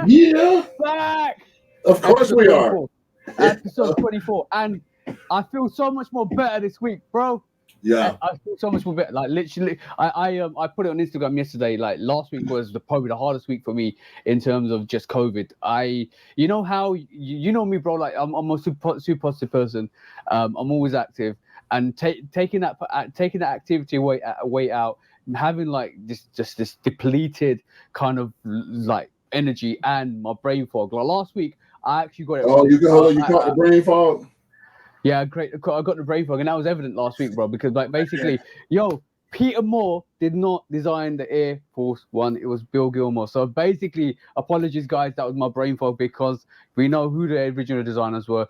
Yeah. Back. Of course we are. Episode 24, and I feel so much more better this week, bro. Yeah. I feel so much more better. Like literally, I put it on Instagram yesterday. Like last week was probably the hardest week for me in terms of just COVID. You know how you know me, bro. Like I'm a super positive person. I'm always active, and taking that activity way out, having like this depleted kind of like energy and my brain fog. Like last week, I actually got it. Oh, you caught the brain fog? Yeah, great. I got the brain fog, and that was evident last week, bro. Because like basically, Peter Moore did not design the Air Force One. It was Bill Gilmore. So basically, apologies, guys. That was my brain fog because we know who the original designers were.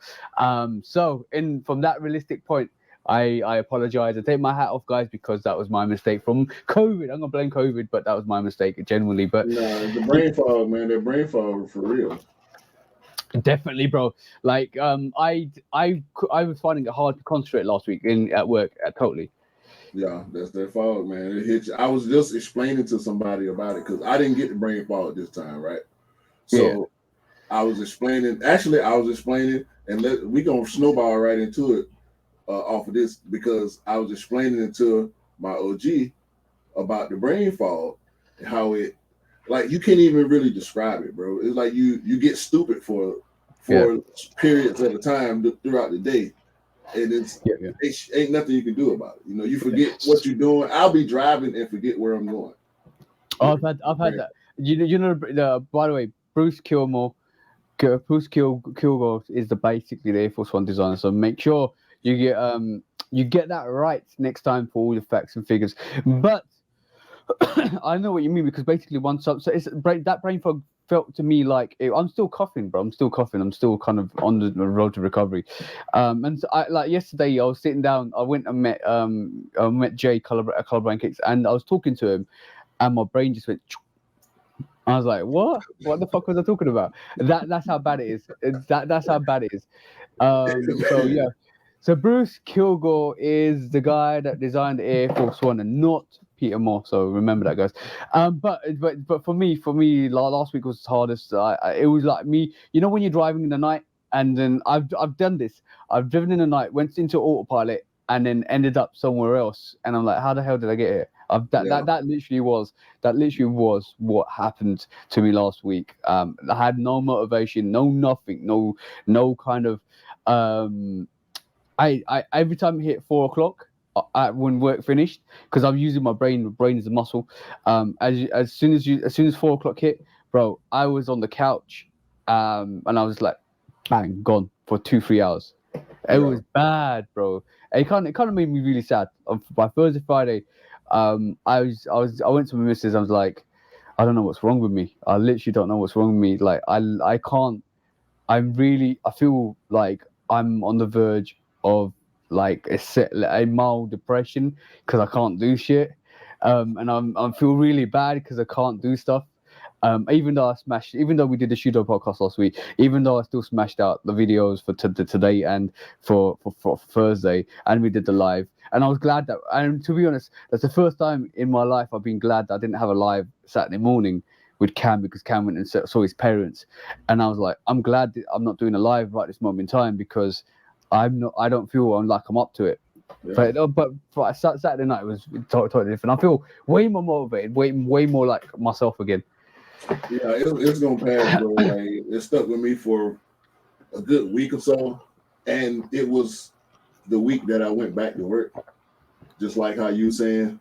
So from that realistic point, I apologize. I take my hat off, guys, because that was my mistake from COVID. I'm gonna blame COVID, but that was my mistake genuinely. But no, the brain fog, man. That brain fog for real. Definitely, bro. Like, I was finding it hard to concentrate last week at work. Totally. Yeah, that's that fog, man. It hit you. I was just explaining to somebody about it because I didn't get the brain fog this time, right? So I was explaining. Actually, and we gonna snowball right into it off of this because I was explaining it to my OG about the brain fog and how it. Like you can't even really describe it, bro. It's like you get stupid for periods at a time throughout the day, and it ain't nothing you can do about it. You know, you forget what you're doing. I'll be driving and forget where I'm going. Oh, I've had that. You know, by the way, Bruce Kilgore is basically the Air Force One designer. So make sure you get that right next time for all the facts and figures. But I know what you mean because basically that brain fog felt to me like I'm still coughing, bro. I'm still coughing. I'm still kind of on the road to recovery. And so like yesterday, I was sitting down. I went and met Jay Colorblind Kicks, and I was talking to him, and my brain just went. I was like, what? What the fuck was I talking about? That's how bad it is. That's how bad it is. So yeah. So Bruce Kilgore is the guy that designed the Air Force One and not Peter Moore. So remember that, guys. But for me, last week was the hardest. It was like me. You know when you're driving in the night, and then I've done this. I've driven in the night, went into autopilot, and then ended up somewhere else. And I'm like, how the hell did I get here? That literally was what happened to me last week. I had no motivation, no nothing, no kind of. I every time it hit 4:00 when work finished, because I'm using my brain. The brain is a muscle. As soon as 4:00 hit, bro, I was on the couch, and I was like, bang, gone for 2-3 hours. It was bad, bro. It kind of made me really sad. By Thursday, Friday, I went to my missus. I was like, I don't know what's wrong with me. I literally don't know what's wrong with me. Like I can't. I feel like I'm on the verge of like a mild depression because I can't do shit, and I feel really bad because I can't do stuff. Even though we did the Shudo podcast last week, even though I still smashed out the videos for today and for Thursday, and we did the live, and I was glad that. And to be honest, that's the first time in my life I've been glad that I didn't have a live Saturday morning with Cam because Cam went and saw his parents, and I was like, I'm glad that I'm not doing a live right this moment in time because I don't feel like I'm up to it. Yeah. But Saturday night was totally different. I feel way more motivated, way more like myself again. Yeah, it's gonna pass, bro. Like it stuck with me for a good week or so, and it was the week that I went back to work, just like how you saying.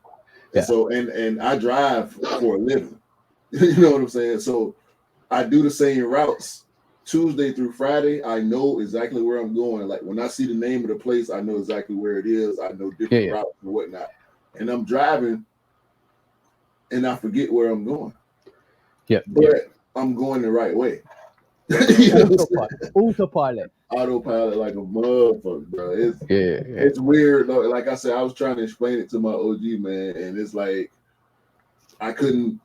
Yeah. So and I drive for a living. You know what I'm saying? So I do the same routes Tuesday through Friday. I know exactly where I'm going. Like when I see the name of the place, I know exactly where it is. I know different routes and whatnot. And I'm driving and I forget where I'm going. Yeah. But I'm going the right way. Autopilot like a motherfucker, bro. It's weird. Like I said, I was trying to explain it to my OG, man, and it's like I couldn't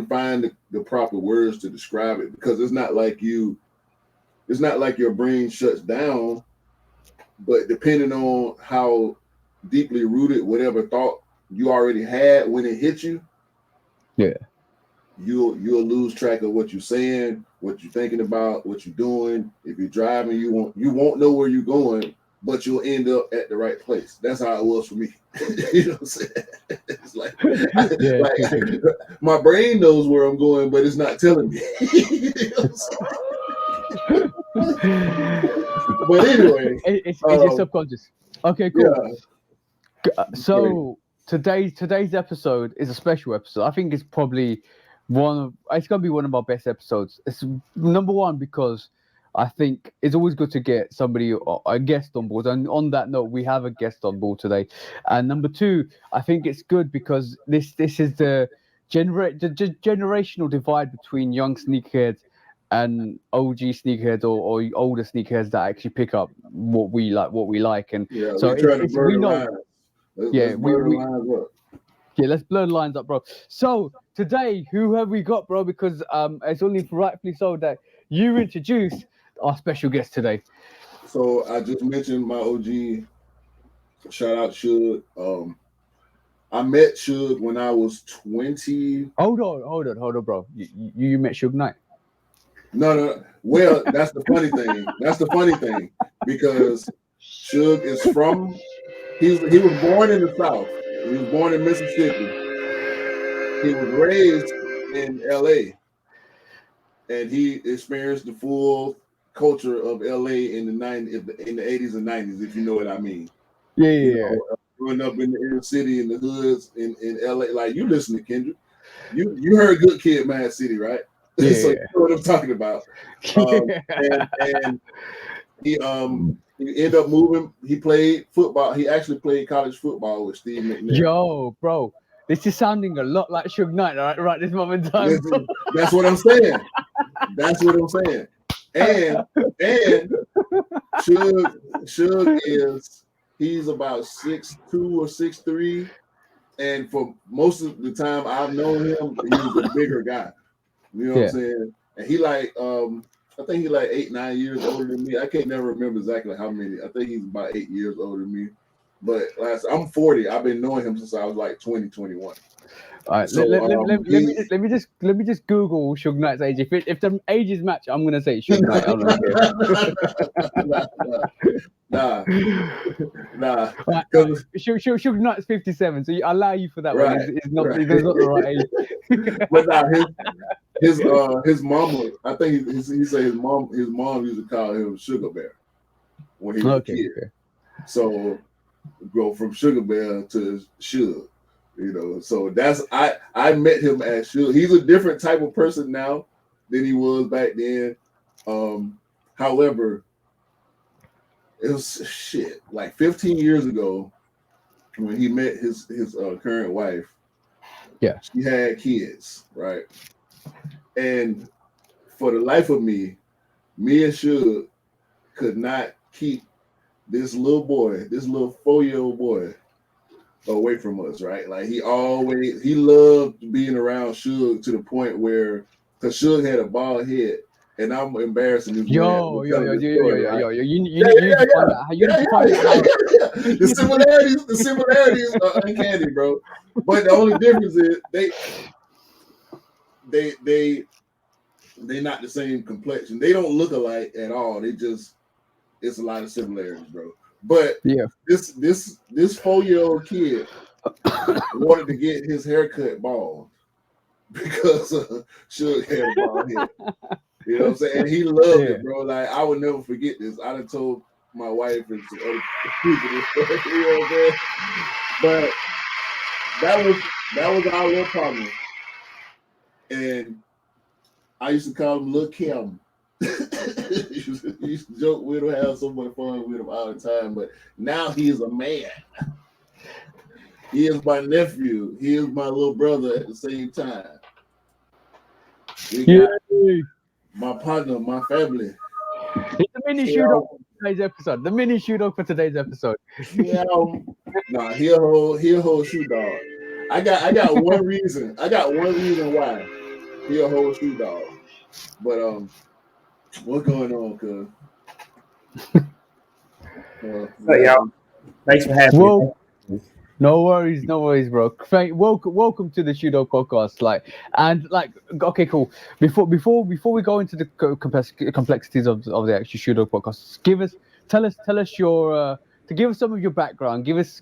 find the proper words to describe it because it's not like your brain shuts down, but depending on how deeply rooted whatever thought you already had when it hit you, Yeah. you'll lose track of what you're saying, what you're thinking about, what you're doing. If you're driving, you won't know where you're going, but you'll end up at the right place. That's how it was for me. You know what I'm saying? It's like, Yeah. like my brain knows where I'm going, but it's not telling me. You know what I'm saying? But anyway, It's your subconscious. Okay, cool. yeah. So today's episode is a special episode. I think it's probably it's gonna be one of my best episodes. It's number one because I think it's always good to get somebody, a guest on board. And on that note, we have a guest on board today. And number two, I think it's good because this is the generational divide between young sneakerheads and OG sneakerheads or older sneakerheads that actually pick up what we like. And Yeah, so we try to it's blur we the know, lines. yeah, Let's blur the lines up. yeah, let's blur the lines up, bro. So today, who have we got, bro? Because it's only rightfully so that you introduce our special guest today. So I just mentioned my OG. Shout out Suge. I met Suge when I was 20. Hold on, bro. You met Suge Knight. No. Well, that's the funny thing. That's the funny thing because Suge is from. He was born in the South. He was born in Mississippi. He was raised in L.A. and he experienced the full culture of LA in the 90s, in the 80s and 90s, if you know what I mean. Yeah, You yeah, know, growing up in the inner city, in the hoods, in LA, like you listen to Kendrick. You heard Good Kid, Mad City, right? yeah. So you know what I'm talking about. Yeah. And he ended up moving. He played football. He actually played college football with Steve McNair. Yo, bro, this is sounding a lot like Suge Knight, right this moment in time. Listen, that's what I'm saying. That's what I'm saying. And Suge is he's about 6'2" or 6'3", and for most of the time I've known him, he was a bigger guy. You know what I'm saying? And he like I think he like 8-9 years older than me. I can't never remember exactly how many. I think he's about 8 years older than me. But I'm 40. I've been knowing him since I was like 20, 21. All right, So let me just Google Suge Knight's age. If the ages match, I'm gonna say Suge Knight. I'm not nah. Right, Suge Knight's 57, so I allow you for that Right, one. He's not right. he's not the right age. But his mama, I think he said his mom used to call him Sugar Bear when he was a kid. Okay. So go from Sugar Bear to Suge, you know. So that's I met him as Suge. He's a different type of person now than he was back then. However, it was like 15 years ago when he met his current wife. Yeah, she had kids, right? And for the life of me and Suge could not keep this little 4-year-old boy away from us, right? Like he loved being around Suge to the point where, because Suge had a bald head, and I'm embarrassing this man. Yo, you need Yeah. to find out how you need to find out. The similarities are uncanny, bro. But the only difference is they not the same complexion. They don't look alike at all. It's a lot of similarities, bro. But yeah, this 4-year-old kid wanted to get his haircut bald because Suge had a bald head. You know what I'm saying? And he loved it, bro. Like I would never forget this. I done told my wife and some other people this story, you know what I'm saying? But that was our little problem. And I used to call him Lil Kim. used to joke with him, have so much fun with him all the time. But now he is a man. He is my nephew. He is my little brother at the same time. We got my partner, my family. It's the mini shoot off for today's episode. The mini shoot off for today's episode. Yeah, nah, he'll hold shoe dog. I got one reason. I got one reason why he a whole shoe dog. But what's going on, cuz? But y'all, thanks for having me. Well, no worries, bro. Welcome to the Shudo podcast. Okay, cool. Before we go into the complexities of the actual Shudo podcast, tell us your to give us some of your background. Give us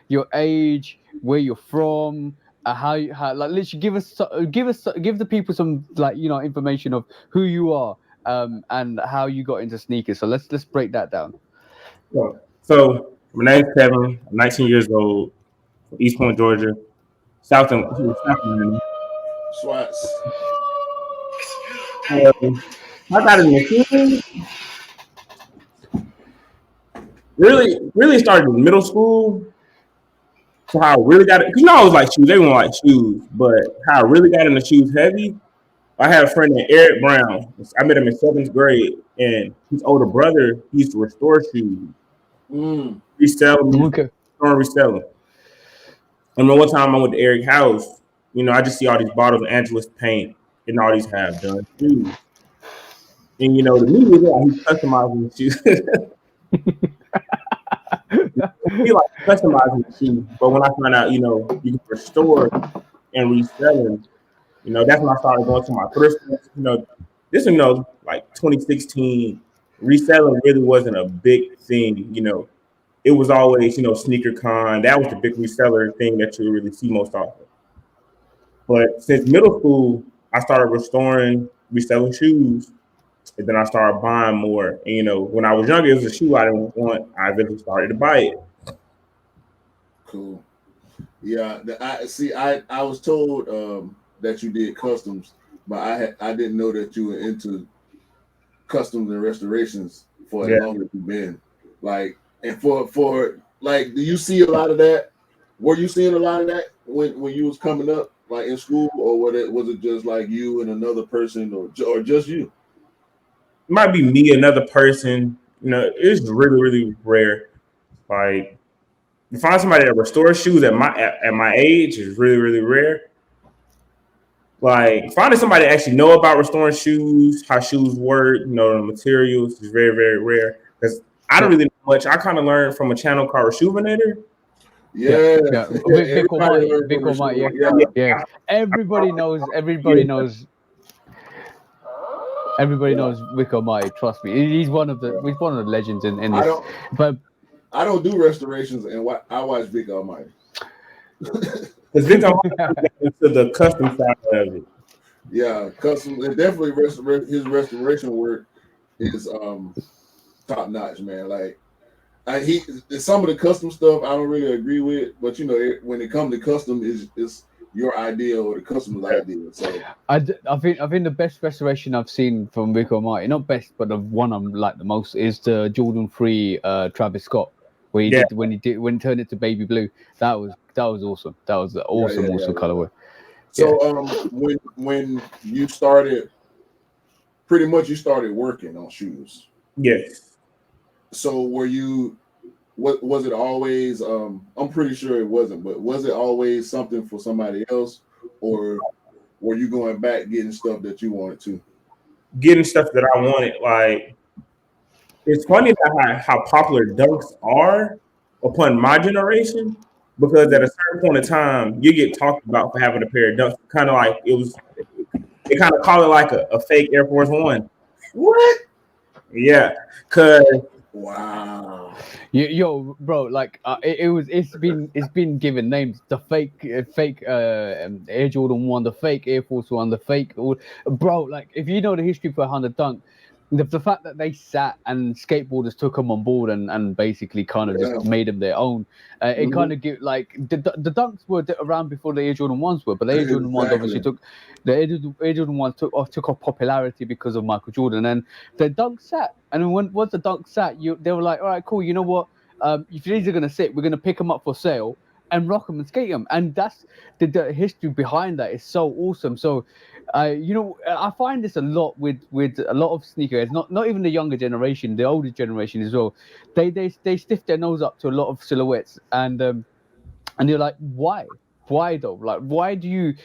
your age, where you're from, how like literally give the people some information of who you are, and how you got into sneakers. So let's break that down. So my name's Kevin. I'm 19 years old, from East Point, Georgia, South Atlanta. Swats. I got in the shoes. Really started in middle school. So how I really got it, because I was like shoes, everyone like shoes, but how I really got into shoes heavy. I had a friend named Eric Brown. I met him in seventh grade, and his older brother he used to restore shoes, Mm. resell them, Okay. or resell them. And then one time I went to Eric's house, I just see all these bottles of Angelus paint and all these have done shoes. And to me, he's customizing the shoes. He like customizing the shoes. But when I found out, you can restore and resell them, that's when I started going to my thrift stores. This like 2016, reselling really wasn't a big thing. It was always, sneaker con. That was the big reseller thing that you really see most often. But since middle school, I started reselling shoes, and then I started buying more. And when I was younger, it was a shoe I didn't want. I eventually started to buy it. Cool. Yeah, I was told that you did customs, but I didn't know that you were into customs and restorations for as Yeah. long as you've been. Like, and for like, do you see a lot of that? Were you seeing a lot of that when you was coming up, like in school, or was it just like you and another person, or just you? It might be me, another person. It's really, really rare. Like to find somebody that restores shoes at my age is really, really rare. Like finding somebody that actually know about restoring shoes, how shoes work, the materials is very, very rare. Because I don't really know much. I kind of learned from a channel called Rejuvenator. Yeah, Yeah. Vic everybody Almighty, heard Vic from the Almighty, show. yeah. Yeah, Yeah. Everybody knows. Everybody knows Vic Almighty. Trust me, he's one of the legends in I this. don't But I don't do restorations, and I watch Big Almighty. Because Vic Almighty got into the custom side of it. Yeah, custom and definitely his restoration work is top notch, man. Like he some of the custom stuff I don't really agree with, but when it comes to custom is your idea or the customer's idea. So I think the best restoration I've seen from Vic Almighty, not best, but the one I'm like the most is the Jordan 3 Travis Scott, where Yeah. when he turned it to baby blue. That was awesome. That was an awesome yeah. colorway. So when you started, pretty much you started working on shoes. Yes. So were you? What was it always? I'm pretty sure it wasn't, but was it always something for somebody else, or were you going back getting stuff that you wanted to? Getting stuff that I wanted. Like it's funny how popular dunks are upon my generation because at a certain point in time you get talked about for having a pair of dunks. Kind of like they kind of call it like a fake Air Force One. What? Yeah, cause Wow. Yo, bro, like it's been given names. The fake Air Jordan 1, the fake Air Force 1, the fake, bro. Like if you know the history behind the dunk, the fact that they sat and skateboarders took them on board and basically kind of just made them their own. It kind of give like the dunks were around before the Air Jordan 1s were, but the Air Jordan 1s obviously Exactly. took Air Jordan 1s took off popularity because of Michael Jordan, and the dunk sat. And then once the dunk sat, they were like, all right, cool. You know what? If these are gonna sit, we're gonna pick them up for sale and rock them and skate them. And that's the history behind that is so awesome. So, I find this a lot with a lot of sneakerheads, not even the younger generation, the older generation as well. They stiff their nose up to a lot of silhouettes, and you're like, why? why though? Like, why do you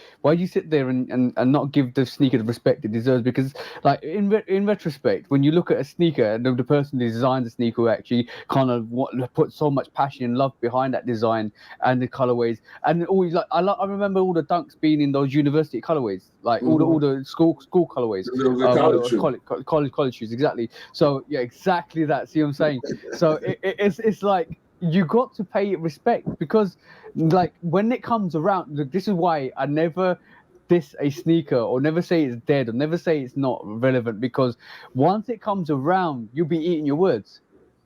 sit there and not give the sneaker the respect it deserves? Because like in retrospect, when you look at a sneaker and the person who designed the sneaker who actually kind of put so much passion and love behind that design and the colorways, and always like I remember all the dunks being in those university colorways, like all the school colorways, It was a college shoe. college shoes, exactly. So yeah, exactly that. See what I'm saying? So it's like you got to pay it respect, because like when it comes around, this is why I never diss a sneaker or never say it's dead or never say it's not relevant, because once it comes around, you'll be eating your words.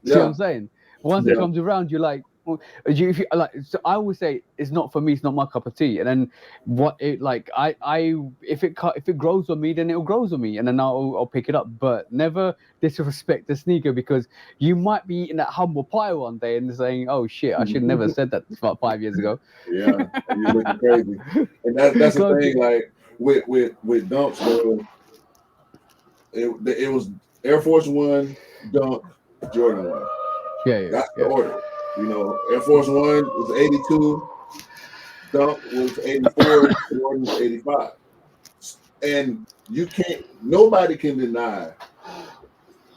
See what I'm saying? Once it comes around, you're like, well, if you like, so I always say it's not for me, it's not my cup of tea. And then what it like, if it grows on me, then it'll grows on me, and then I'll pick it up. But never disrespect the sneaker, because you might be eating that humble pie one day and saying, "Oh shit, I should never have said that about 5 years ago." Yeah, and you're looking crazy. And that's the thing. Like with dunks, bro. It was Air Force One, Dunk, Jordan 1. Yeah. That's the order. You know, Air Force One was 82, Dunk was 84, Jordan was 85. And nobody can deny,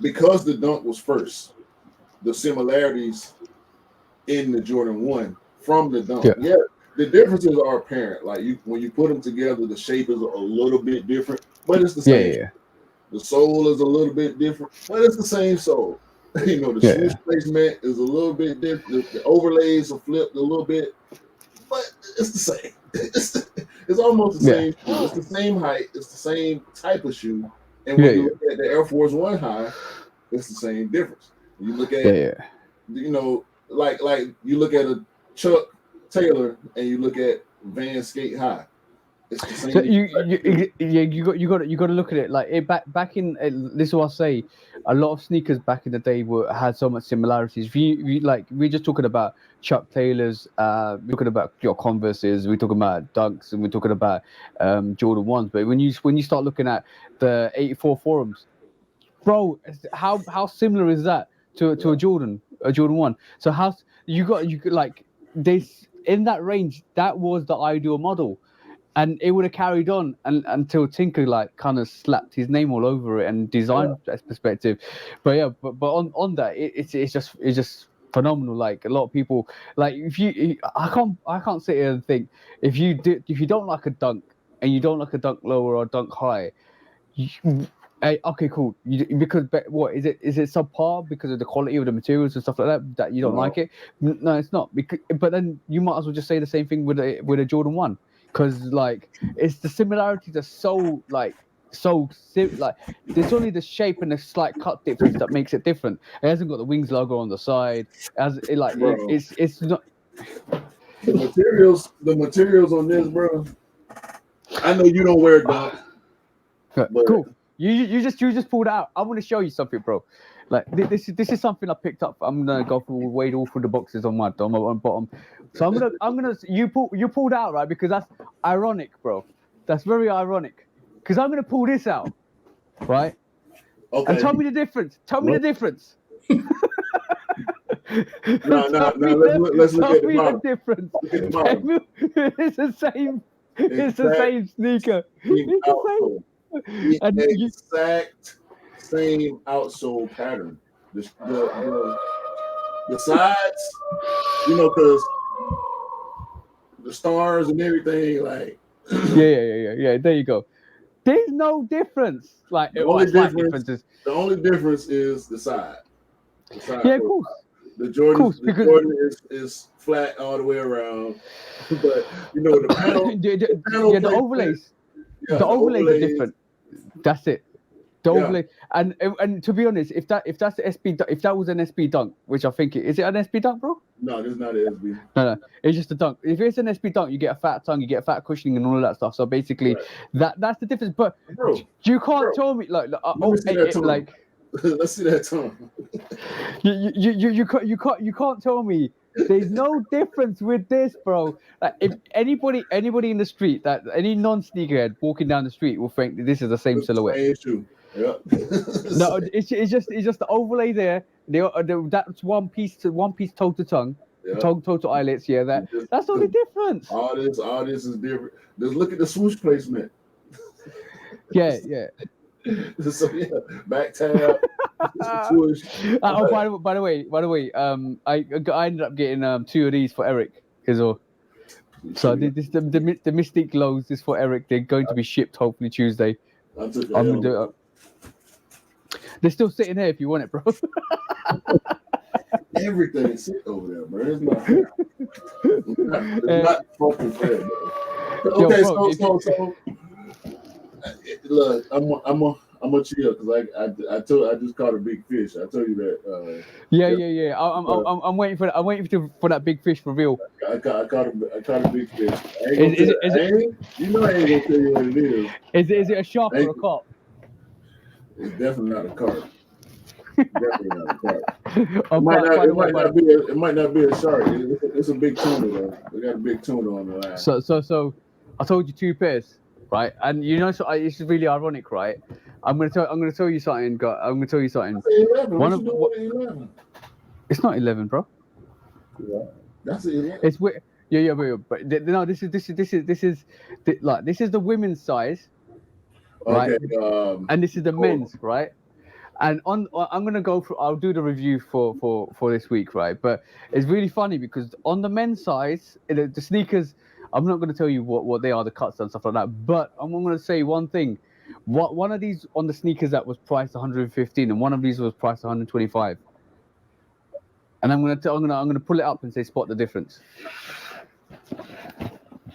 because the Dunk was first, the similarities in the Jordan 1 from the Dunk. Yeah, the differences are apparent. Like when you put them together, the shape is a little bit different, but it's the same. Yeah. The sole is a little bit different, but it's the same sole. You know, the swoosh placement is a little bit different. The overlays are flipped a little bit, but it's the same. It's almost the same. It's the same height. It's the same type of shoe. And when you look at the Air Force One high, it's the same difference. You look at, you know, like you look at a Chuck Taylor and you look at Van Skate High. It's the same. So you got to look at it like it back in. This is what I say. A lot of sneakers back in the day had so much similarities. If you like, we're just talking about Chuck Taylors. We're talking about your Converses. We're talking about Dunks, and we're talking about Jordan ones. But when you start looking at the '84 forums, bro, how similar is that to a Jordan 1? So you could like this in that range. That was the ideal model. And it would have carried on until Tinker like kind of slapped his name all over it and designed that perspective. But yeah, but on that, it's just phenomenal. Like a lot of people, like I can't sit here and think if you don't like a dunk and you don't like a dunk lower or a dunk high, okay, cool. Because what is it? Is it subpar because of the quality of the materials and stuff like that you don't like it? No, it's not. But then you might as well just say the same thing with a Jordan 1. Because like it's the similarities are so like there's only the shape and the slight cut difference that makes it different. It hasn't got the Wings logo on the side. It's not the materials on this, bro. I know you don't wear dunks. Cool. You just pulled out. I want to show you something, bro. Like this is something I picked up. I'm gonna go wade all through the boxes on my bottom. So I'm gonna you pulled out, right? Because that's ironic, bro. That's very ironic. Because I'm gonna pull this out, right? Okay. And tell me the difference. Tell me the difference. No. Let's look at the bottom. Difference. It's the same. It's the same sneaker. It's the same. The exact same outsole pattern. The sides, you know, because the stars and everything, like yeah. There you go. There's no difference. Like the only difference is the side. Yeah, of course. The Jordan is flat all the way around, but you know the panel. The overlays. The overlays are different. That's it. The overlay, and to be honest, if that was an SB dunk, which I think is it an SB dunk, bro? No, it's not an SB. No, it's just a dunk. If it's an SB dunk, you get a fat tongue, you get fat cushioning, and all of that stuff. So basically, that's the difference. But you can't tell me like let's see that tongue. You can't tell me there's no difference with this, bro. Like if anybody in the street, that any non-sneakerhead walking down the street will think that this is the same silhouette. Same shoe. Yeah. No, it's just the overlay there. That's one piece toe to tongue. total eyelets. Yeah, that's the only difference. All this is different. Just look at the swoosh placement. Yeah. So yeah, back tab, swoosh. By the way, I ended up getting 2 of these for Eric as well. So the Mystique lows is for Eric. They're going to be shipped hopefully Tuesday. I took I'm gonna do it. They're still sitting here if you want it, bro. Everything is sit over there, bro. It's not fair. It's not fucking fair, bro. Okay, bro, so look, I'm gonna chill because I just caught a big fish. I told you that. Yeah. I'm waiting for that. I'm waiting for that big fish reveal. I caught a big fish. You know I ain't gonna tell you what it is. Is it a shark or a carp? It's definitely not a carp. Definitely not a carp. It might not be a shark. It's a big tuna though. We got a big tuna on the line. So I told you 2 pairs, right? And you know, so it's really ironic, right? I'm gonna tell you something. I'm gonna tell you something. 11. What you doing with 11? It's not 11, bro. Yeah, that's 11. It's yeah, but no, this is the women's size, right? Okay. And this is the men's, right? And I'm gonna go through. I'll do the review for this week, right? But it's really funny because on the men's size, the sneakers. I'm not gonna tell you what they are, the cuts and stuff like that. But I'm gonna say one thing. One of these on the sneakers that was priced 115, and one of these was priced 125. And I'm gonna pull it up and say spot the difference.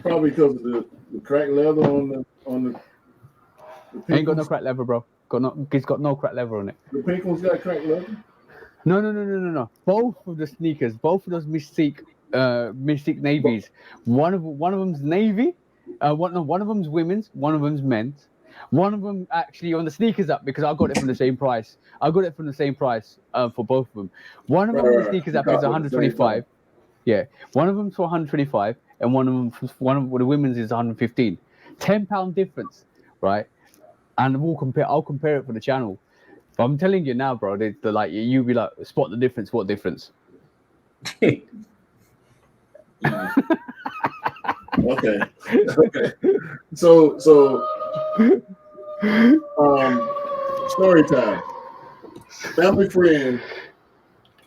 Probably because of the cracked leather on the Ain't got no cracked leather, bro. It's got no cracked leather on it. The pink one's got cracked leather? No. Both of the sneakers, both of those Mystique navies. One of them's navy. One of them's women's. One of them's men's. One of them actually on the sneakers app because I got it from the same price. For both of them. One of them on the sneakers app is 125. Yeah, one of them's for 125, and one of the women's is 115. £10 difference, right? And I'll compare it for the channel. But I'm telling you now, bro. You'll be like, spot the difference. What difference? Okay. So story time. Family friend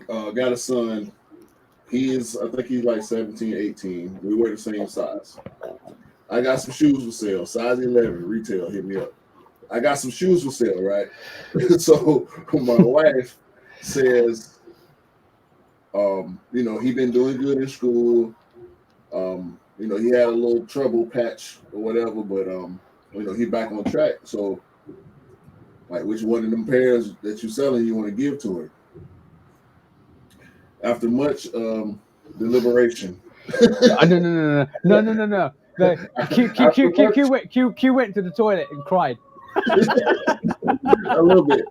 got a son. I think he's like 17, 18. We wear the same size. I got some shoes for sale, size 11, retail, hit me up. I got some shoes for sale, right? So my wife says, he been doing good in school. He had a little trouble patch or whatever, but he back on track. So, like, which one of them pairs that you're selling you want to give to her? After much deliberation. No. Q went to the toilet and cried. A little bit.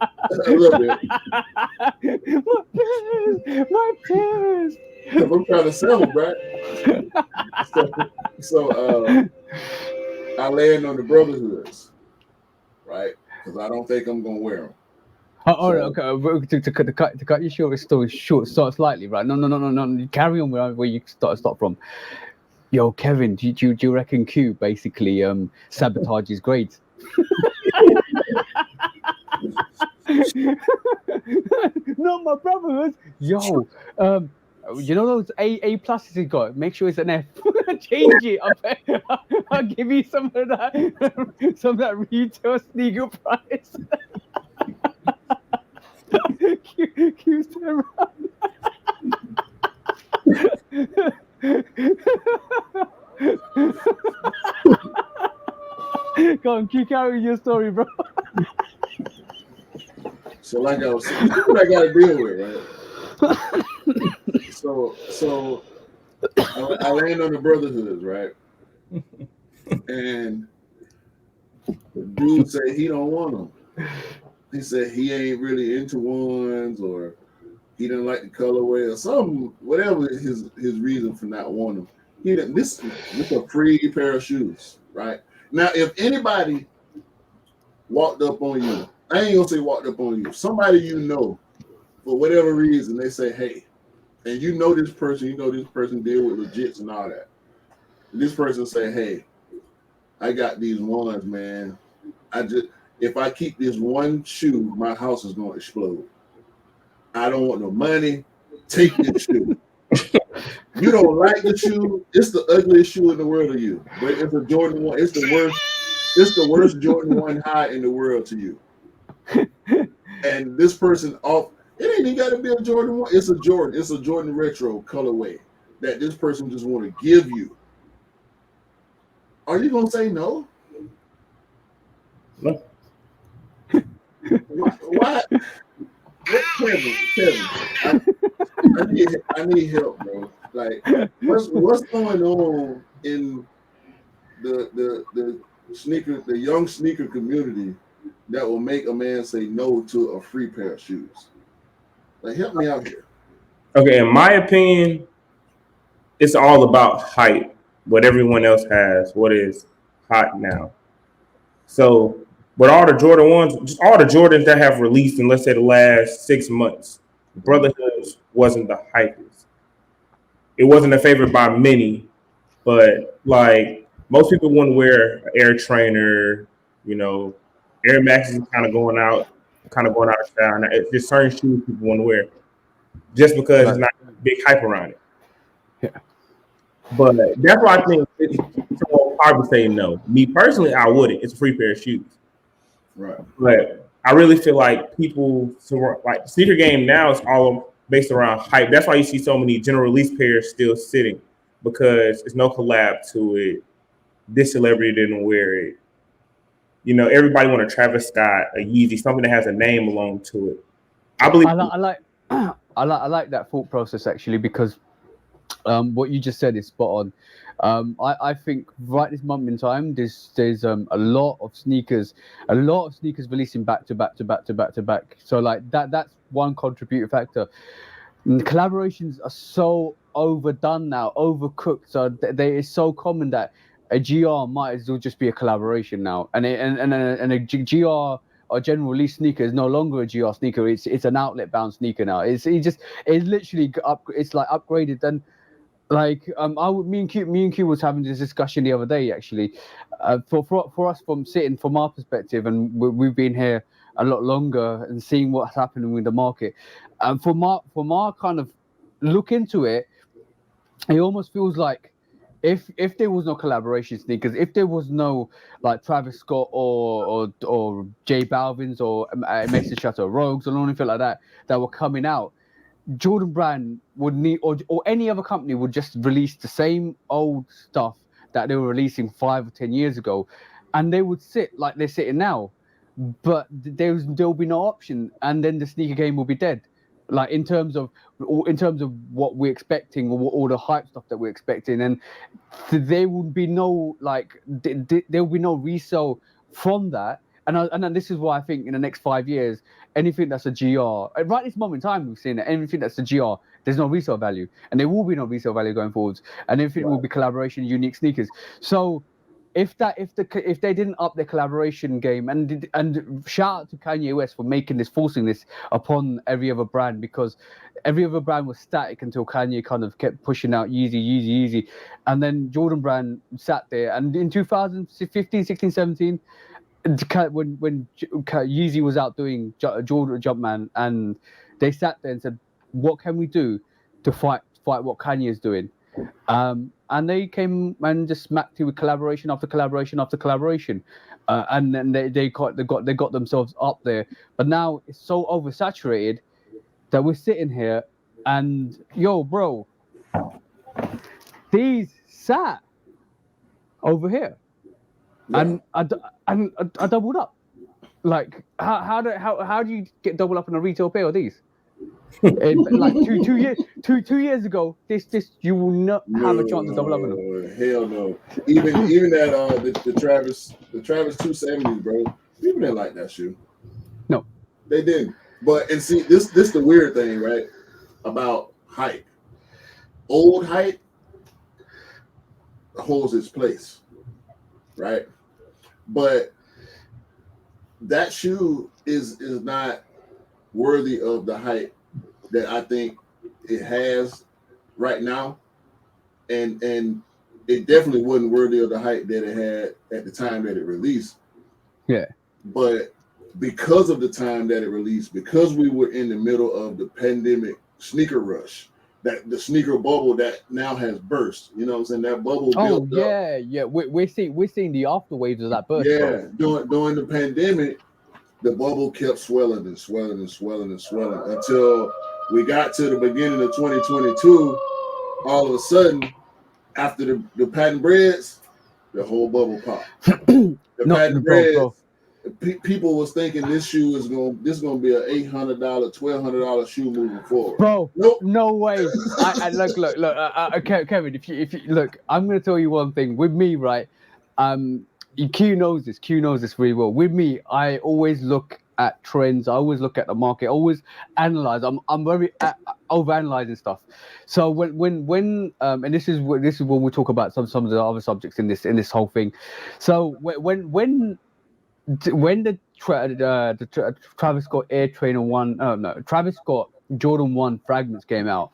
My tears. I'm trying to sell them, right? So I land on the brotherhoods, right? Because I don't think I'm gonna wear them. Okay. To cut your story short, start slightly, right? No. Carry on where you stop from. Yo, Kevin, do you reckon Q basically sabotages grades? Not my brotherhood. Yo, you know those A pluses he got? Make sure it's an F. Change it. I'll give you some of that retail sneaker price. Q's turn around. Go on, keep carrying your story, bro. So like I was saying, what I gotta deal with, right? So I land on the brotherhoods, right? And the dude said he don't want them. He said he ain't really into ones, or he didn't like the colorway, or something, whatever his reason for not wanting them. He didn't. This is a free pair of shoes, right? Now, if anybody walked up on you, I ain't gonna say walked up on you, somebody you know, for whatever reason, they say, hey, and you know this person deal with legits and all that. This person say, "Hey, I got these ones, man. If I keep this one shoe, my house is gonna explode. I don't want no money. Take this shoe. You don't like the shoe. It's the ugliest shoe in the world to you, but it's a Jordan 1. It's the worst. It's the worst Jordan 1 high in the world to you." And this person it ain't even got to be a Jordan 1. It's a Jordan. It's a Jordan retro colorway that this person just want to give you. Are you gonna say no? No. Why? Kevin, I need help, bro. Like, what's going on in the young sneaker community that will make a man say no to a free pair of shoes? Like, help me out here. Okay, in my opinion, it's all about hype. What everyone else has, what is hot now. So with all the Jordan ones, just all the Jordans that have released in, let's say, the last 6 months, Brotherhoods wasn't the hypest. It wasn't a favorite by many, but like most people wouldn't wear an Air Trainer, you know, Air Max is kind of going out of style. Now, it's just certain shoes people want to wear just because it's not big hype around it. Yeah. But that's why I think someone probably say no. Me personally, I wouldn't. It's a free pair of shoes. Right. But I really feel like like sneaker game now is all based around hype. That's why you see so many general release pairs still sitting because there's no collab to it. This celebrity didn't wear it. You know, everybody want a Travis Scott, a Yeezy, something that has a name along to it. I believe. I like that thought process actually because what you just said is spot on. I think right this moment in time, there's a lot of sneakers releasing back to back. So like that's one contributing factor. Collaborations are so overdone now, overcooked. So it's so common that a GR might as well just be a collaboration now, and a GR or general release sneaker is no longer a GR sneaker. It's an outlet bound sneaker now. It's literally it's like upgraded. Then like me and Q was having this discussion the other day actually. For us from our perspective, and we've been here a lot longer and seeing what's happening with the market. From our kind of look into it, it almost feels like if there was no collaboration sneakers, if there was no like Travis Scott or J Balvin's or Mason Chateau Rogues or anything like that were coming out, Jordan Brand would need, or any other company would just release the same old stuff that they were releasing 5 or 10 years ago, and they would sit like they're sitting now, but there'll be no option, and then the sneaker game will be dead. Like in terms of what we're expecting or all the hype stuff that we're expecting, and there will be no there will be no resale from that. And then this is why I think in the next 5 years, anything that's a GR, right this moment in time, we've seen that anything that's a GR, there's no resale value, and there will be no resale value going forwards, and everything will be collaboration, unique sneakers. So if they didn't up their collaboration game, and shout out to Kanye West for forcing this upon every other brand, because every other brand was static until Kanye kind of kept pushing out Yeezy, and then Jordan Brand sat there, and in 2015, 16, 17. When Yeezy was out doing Jordan Jumpman, and they sat there and said, "What can we do to fight what Kanye is doing?" And they came and just smacked you with collaboration after collaboration after collaboration, and then they got themselves up there. But now it's so oversaturated that we're sitting here, and yo, bro, these sat over here, and I doubled up. Like how do you get double up on a retail pair of these? Like 2 years ago, this you will not have a chance to double up on them. Hell no. Even that the Travis 270s, bro. People didn't like that shoe. No, they didn't. But and see this the weird thing, right? About hype. Old hype holds its place, right? But that shoe is not worthy of the hype that I think it has right now, and it definitely wasn't worthy of the hype that it had at the time that it released. Yeah. But because of the time that it released, because we were in the middle of the pandemic sneaker rush, that the sneaker bubble that now has burst. You know what I'm saying? That bubble built up. Yeah. We're seeing the afterwaves of that burst, Yeah, bro. during the pandemic, the bubble kept swelling and swelling and swelling and swelling until we got to the beginning of 2022. All of a sudden, after the patent breads, the whole bubble popped. The No, patent bro, breads, people was thinking this shoe is gonna be an $800, $1,200 shoe moving forward. bro. Nope. No way. I look. Kevin, if you look, I'm gonna tell you one thing. With me, right? Q knows this. Q knows this really well. With me, I always look at trends. I always look at the market. I always analyze. I'm very overanalyzing stuff. So when and this is when we talk about some of the other subjects in this whole thing. So when the Travis Scott Air Trainer one, Travis Scott Jordan 1 fragments came out,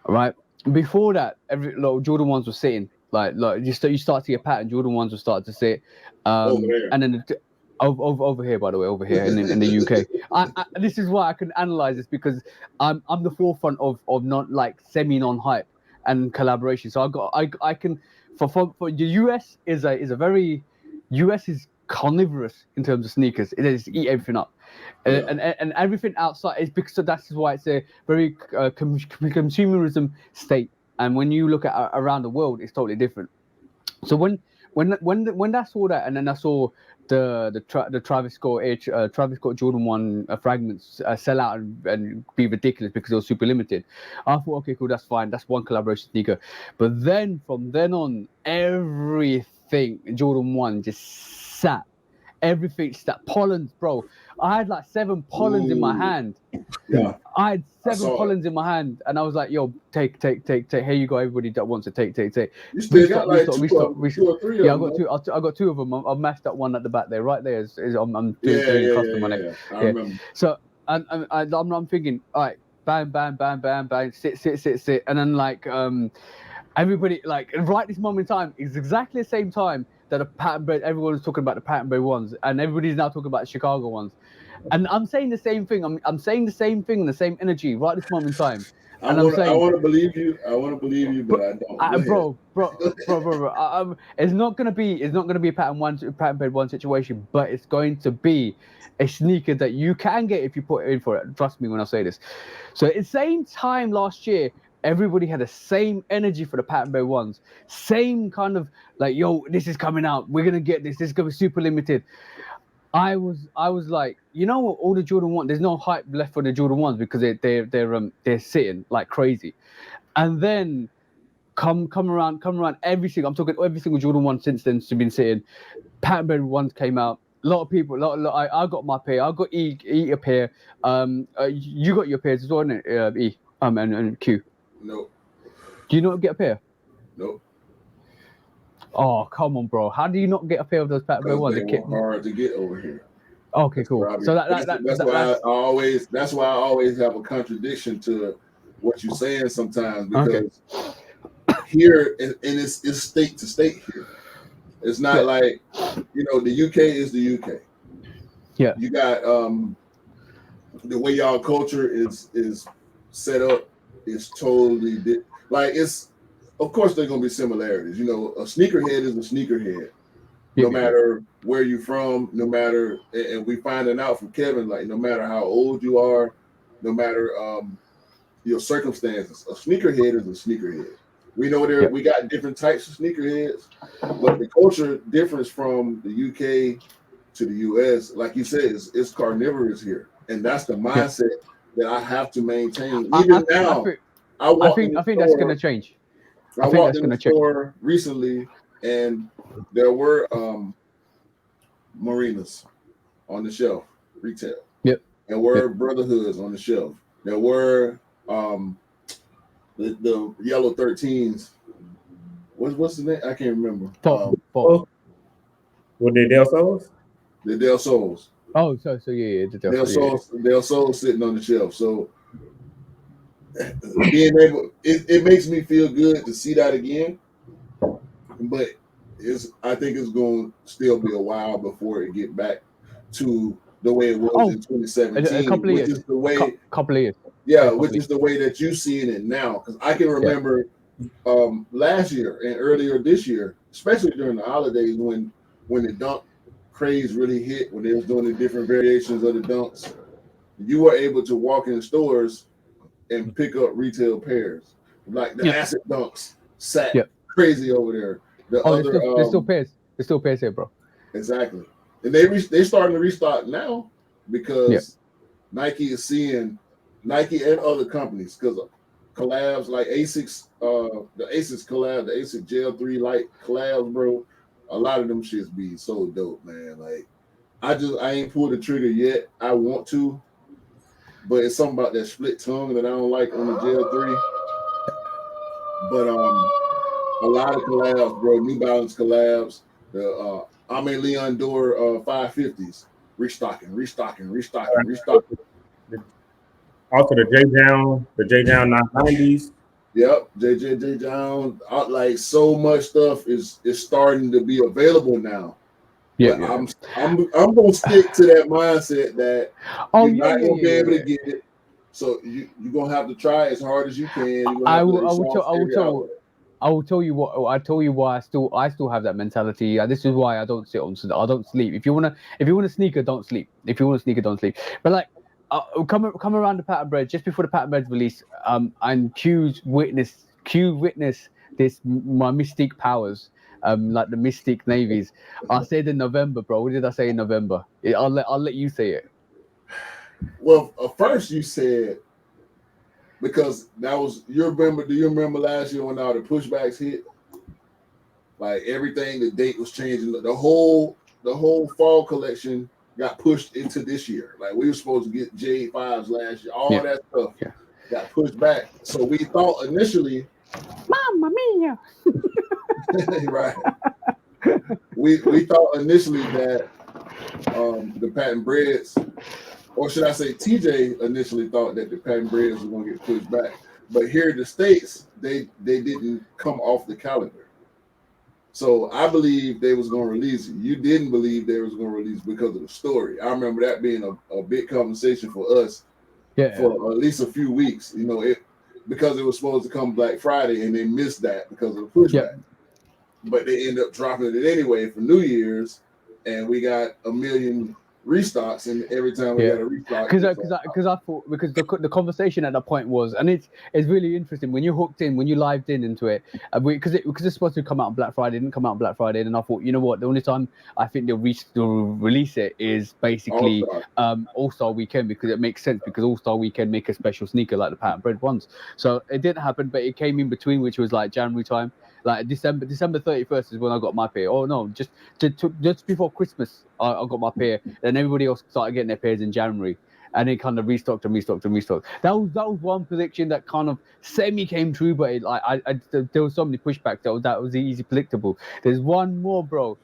right? Before that, Jordan 1s were sitting. Like you start to see a pattern. Jordan 1s will start to sit, Over there. and then over here, by the way, over here in the UK. This is why I can analyze this, because I'm the forefront of not like semi non hype and collaboration. So I can for the US is a very US is carnivorous in terms of sneakers. It is eat everything up, and everything outside is because that's why it's a very consumerism state. And when you look at around the world, it's totally different. So when I saw that, and then I saw the Travis Scott Jordan 1 fragments sell out and be ridiculous because it was super limited, I thought, okay, cool, that's fine, that's one collaboration sneaker. But then from then on, everything Jordan 1 just sat. Everything sat. Pollens, bro. I had like 7 pollens in my hand. Yeah. I had 7 pollens in my hand, and I was like, "Yo, take. Here you go, everybody that wants to take." You still got like two or three of them. Yeah, I got 2 of them. I've mashed up one at the back there, right there. I'm doing custom on it. I remember. So I'm thinking, all right, bang, sit, and then like everybody like right this moment in time is exactly the same time that a pattern bread. Everyone was talking about the pattern bread ones, and everybody's now talking about the Chicago ones. And I'm saying the same thing. I'm saying the same thing and the same energy right this moment in time. And I want to believe you. I want to believe you, but I don't. Bro. It's not gonna be a pattern bread one situation, but it's going to be a sneaker that you can get if you put it in for it. Trust me when I say this. So at the same time last year, everybody had the same energy for the pattern bread ones. Same kind of like, yo, this is coming out. We're gonna get this. This is gonna be super limited. I was like, you know what, all the Jordan 1, there's no hype left for the Jordan 1s because they're sitting like crazy. And then come around every single Jordan 1 since then has been sitting. Pattern bread ones came out. A lot of people, I got my pair. I got E a pair. You got your pairs as well, didn't it? E and Q. Nope. Do you not get a pair? Nope. Oh, come on, bro. How do you not get a pair of those pattern bread ones? They were hard to get over here. Okay, cool. So that's why I always have a contradiction to what you're saying sometimes, because here and it's state to state here. It's not like, the UK is the UK. Yeah. You got the way y'all culture is set up is totally like it's. Of course, there's gonna be similarities. A sneakerhead is a sneakerhead, no matter where you're from, no matter. And we finding out from Kevin, like, no matter how old you are, no matter your circumstances, a sneakerhead is a sneakerhead. We know we got different types of sneakerheads, but the culture difference from the UK to the US, like you said, it's carnivorous here, and that's the mindset that I have to maintain. Even now, I think that's going to change. I walked in the store recently, and there were Marinas on the shelf, retail. Yep. There were Brotherhoods on the shelf. There were the yellow 13s. What's the name? I can't remember. Were they Del Sols? The Del Sols. Oh, so yeah, Del Sols sitting on the shelf. So being able, it makes me feel good to see that again. But I think it's going to still be a while before it get back to the way it was in a 2017, couple of which years. is the way, Couple of years. yeah, A which couple is the way that you seeing it now. Because I can Yeah. remember last year and earlier this year, especially during the holidays when the dunk craze really hit, when they was doing the different variations of the dunks, you were able to walk in stores and pick up retail pairs. Like the Yeah. acid dunks sat Yeah. crazy over there. The Oh, other there's still pairs. There's still pairs here, bro. exactly. And they starting to restock now Yeah. because Nike is seeing Nike and other companies because collabs like Asics, the Asics collab, the Asics Gel 3 Light collabs, bro. A lot of them shits be so dope, man. Like I ain't pulled the trigger yet. I want to, but it's something about that split tongue that I don't like on the Gel 3. But a lot of collabs, bro. New Balance collabs. The Ame Leon Dor 550s. Restocking. Also the J Down 990s. Yep, JJ Jones. Like so much stuff is starting to be available now. Yeah. But Yeah. I'm gonna stick to that mindset that Oh, you're yeah, not yeah, gonna be yeah, able yeah. to get it. So you're gonna have to try as hard as you can. You're gonna I have to will. let I will tell. yourself I will figure out. tell. I will tell you what. I tell you why. I still have that mentality. This is why I don't sit on. I don't sleep. If you wanna sneaker, don't sleep. If you want to sneaker, don't sleep. But like, come around the pattern bread just before the pattern bread's release. And Q witness this my mystic powers. Like the mystic navies. I said in November, bro. What did I say in November? I'll let you say it. Well, first you said because that was you remember. Do you remember last year when all the pushbacks hit? Like everything, the date was changing. The whole fall collection got pushed into this year. Like we were supposed to get J5s last year. All Yeah. that stuff Yeah. got pushed back. So we thought initially, Mamma mia! right? We thought initially that the patent breads, or should I say, TJ initially thought that the patent breads were going to get pushed back. But here in the States, they didn't come off the calendar. So I believe they was going to release it. You didn't believe they was going to release because of the story. I remember that being a big conversation for us for at least a few weeks. You know, because it was supposed to come Black Friday and they missed that because of the pushback. Yep. But they end up dropping it anyway for New Year's, and we got a million restocks, and every time we got a restock, because I thought because the conversation at that point was, and it's really interesting when you're hooked in, when you lived in into it, because it's supposed to come out on Black Friday, it didn't come out on Black Friday, and I thought, you know what, the only time I think they'll release it is basically All-Star Weekend, because it makes sense, because All-Star Weekend make a special sneaker like the patent bread ones. So it didn't happen, but it came in between, which was like January time. Like December 31st is when I got my pair. Oh no, just before Christmas, I got my pair. Then everybody else started getting their pairs in January, and it kind of restocked. That was one prediction that kind of semi came true, but there was so many pushbacks that was easy predictable. There's one more, bro.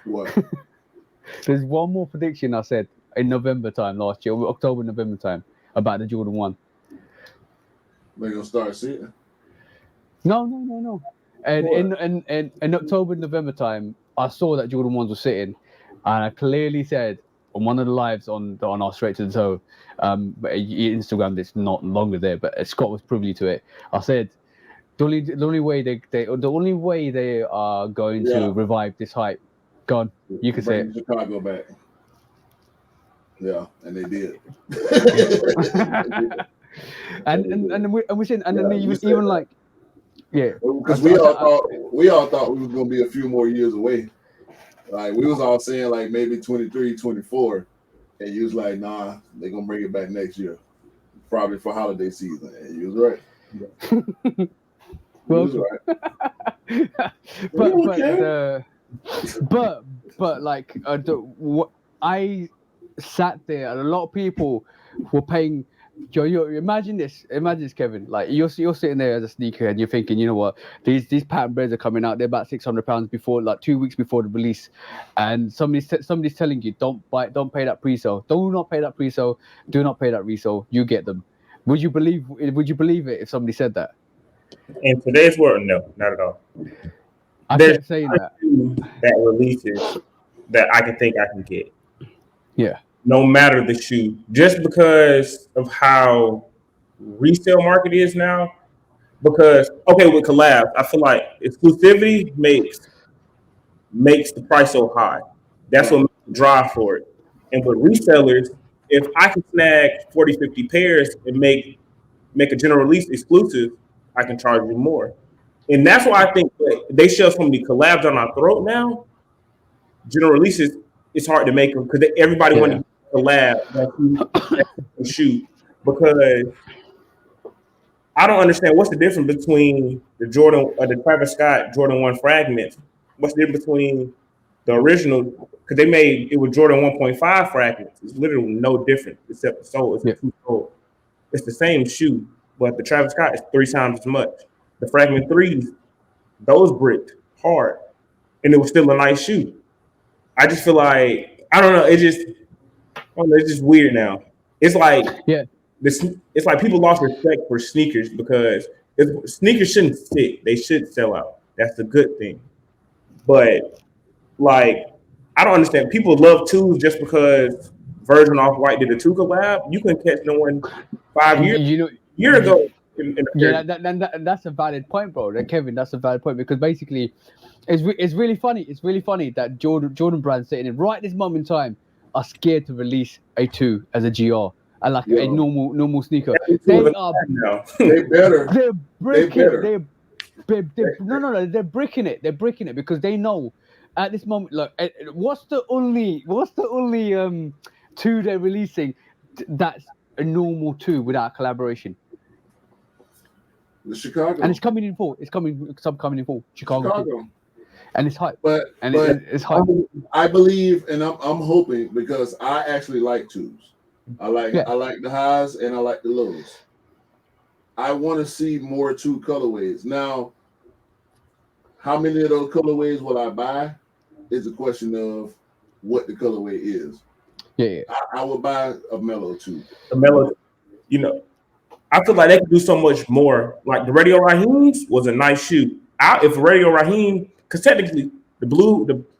What? There's one more prediction I said in November time last year, October, November time, about the Jordan 1. They're gonna start seeing. No. And in October, November time, I saw that Jordan 1s were sitting, and I clearly said on one of the lives on our Straight to the Toe, Instagram that's not longer there, but Scott was privy to it. I said the only way they are going to revive this hype. Go on, you can say it. Chicago back. Yeah, and they did. and we said, and then even like. Yeah, because we all thought we was gonna be a few more years away. Like we was all saying like maybe 23, 24, and you was like, nah, they're gonna bring it back next year, probably for holiday season. And you was right. Well, you was right. but like what I sat there, and a lot of people were paying Joe, imagine this, Kevin. Like you're sitting there as a sneakerhead, and you're thinking, you know what, these patent breads are coming out. They're about £600 before, like 2 weeks before the release, and somebody's telling you, don't pay that pre-sale, do not pay that pre-sale, do not pay that resale. You get them. Would you believe it if somebody said that? In today's world, no, not at all. I There's kept saying that. that releases that I can get. Yeah. No matter the shoe, just because of how resale market is now. Because okay, with collabs, I feel like exclusivity makes the price so high. That's what makes the drive for it. And with resellers, if I can snag 40, 50 pairs and make a general release exclusive, I can charge you more. And that's why I think they shove so many collabs on our throat now. General releases, it's hard to make them because everybody wants to collab that shoot because I don't understand what's the difference between the the Travis Scott Jordan 1 fragments. What's the difference between the original? Because they made it with Jordan 1.5 fragments. It's literally no different except the sole. It's a two-sole. It's the same shoe, but the Travis Scott is 3 times as much. The fragment threes, those bricked hard, and it was still a nice shoe. I just feel like I don't know. It's just weird now. It's like it's like people lost respect for sneakers because sneakers shouldn't stick. They should sell out. That's a good thing. But like, I don't understand. People love twos just because Virgin Off White did a two collab. You couldn't catch no one 5 years year ago. That's a valid point, bro. Kevin, that's a valid point because basically, it's really funny. It's really funny that Jordan brand sitting in right this moment in time are scared to release a 2 as a GR. And like a normal sneaker, they better. They're bricking. They're bricking it. They're bricking it because they know at this moment. Look, what's the only 2 they're releasing that's a normal 2 without collaboration? The Chicago, and it's coming in full. It's coming in full. Chicago. And it's hype. It's hype. I believe, and I'm hoping because I actually like 2s. I like the highs and I like the lows. I want to see more 2 colorways. Now, how many of those colorways will I buy is a question of what the colorway is. Yeah. I would buy a Mellow 2. The Mellow, I feel like they could do so much more. Like the Radio Raheem's was a nice shoe. If Radio Raheem, because technically the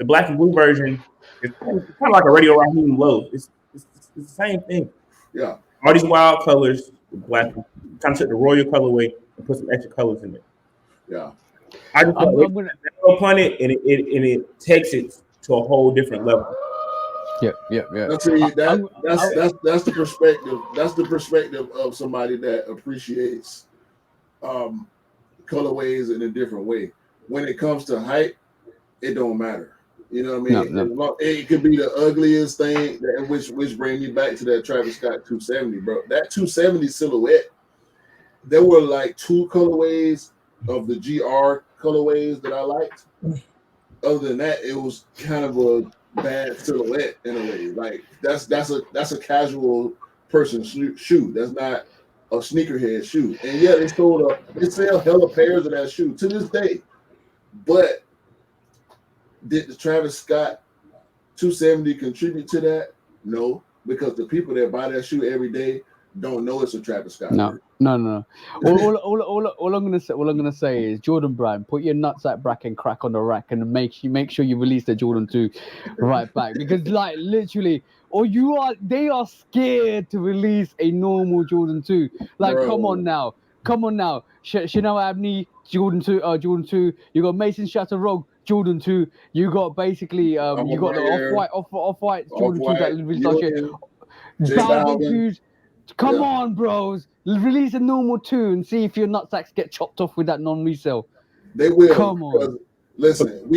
black and blue version is kind of like a Radio Raheem low. It's the same thing. Yeah. All these wild colors, the black, kind of took the royal colorway and put some extra colors in it. Yeah. I just want to upon it, and it takes it to a whole different level. Yeah. That's the perspective. That's the perspective of somebody that appreciates colorways in a different way. When it comes to height, it don't matter. You know what I mean? No. It could be the ugliest thing, which brings me back to that Travis Scott 270, bro. That 270 silhouette, there were like 2 colorways of the GR colorways that I liked. Other than that, it was kind of a bad silhouette in a way. Like that's a casual person's shoe. That's not a sneakerhead shoe. And yeah, they sell hella pairs of that shoe to this day. But did the Travis Scott 270 contribute to that? No, because the people that buy that shoe every day don't know it's a Travis Scott. No. All I'm gonna say is Jordan Brand, put your nutsack bracket crack on the rack and make sure you release the Jordan 2 right back because like literally, they are scared to release a normal Jordan 2. Like, bro. Come on now. Chanel Abney, Jordan 2. You got Mason Shatterogue, Jordan 2. You got basically you got the off-white Jordan 2 that released last year. Balvin. Come on, bros. Release a normal 2 and see if your nutsacks get chopped off with that non-resale. They will. Come on. Listen,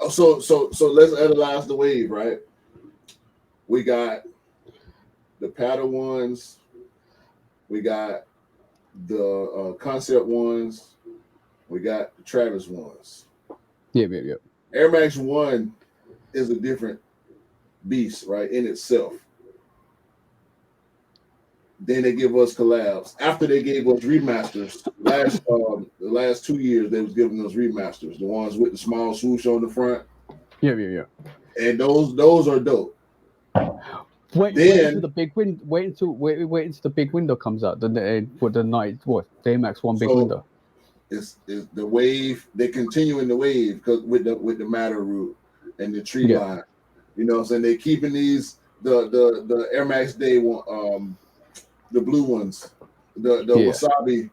so let's analyze the wave, right? We got the pattern ones. We got the concept ones. We got the Travis ones. Yeah. Air Max 1 is a different beast, right, in itself. Then they give us collabs. After they gave us remasters, the last 2 years they was giving us remasters, the ones with the small swoosh on the front. Yeah. And those are dope. Wait until the big window. Wait until the big window comes out. The Air Max 1 big window. It's the wave. They're continuing the wave because with the Matter route and the tree line. You know what I'm saying? They keeping these the Air Max Day one, the blue ones, the wasabi,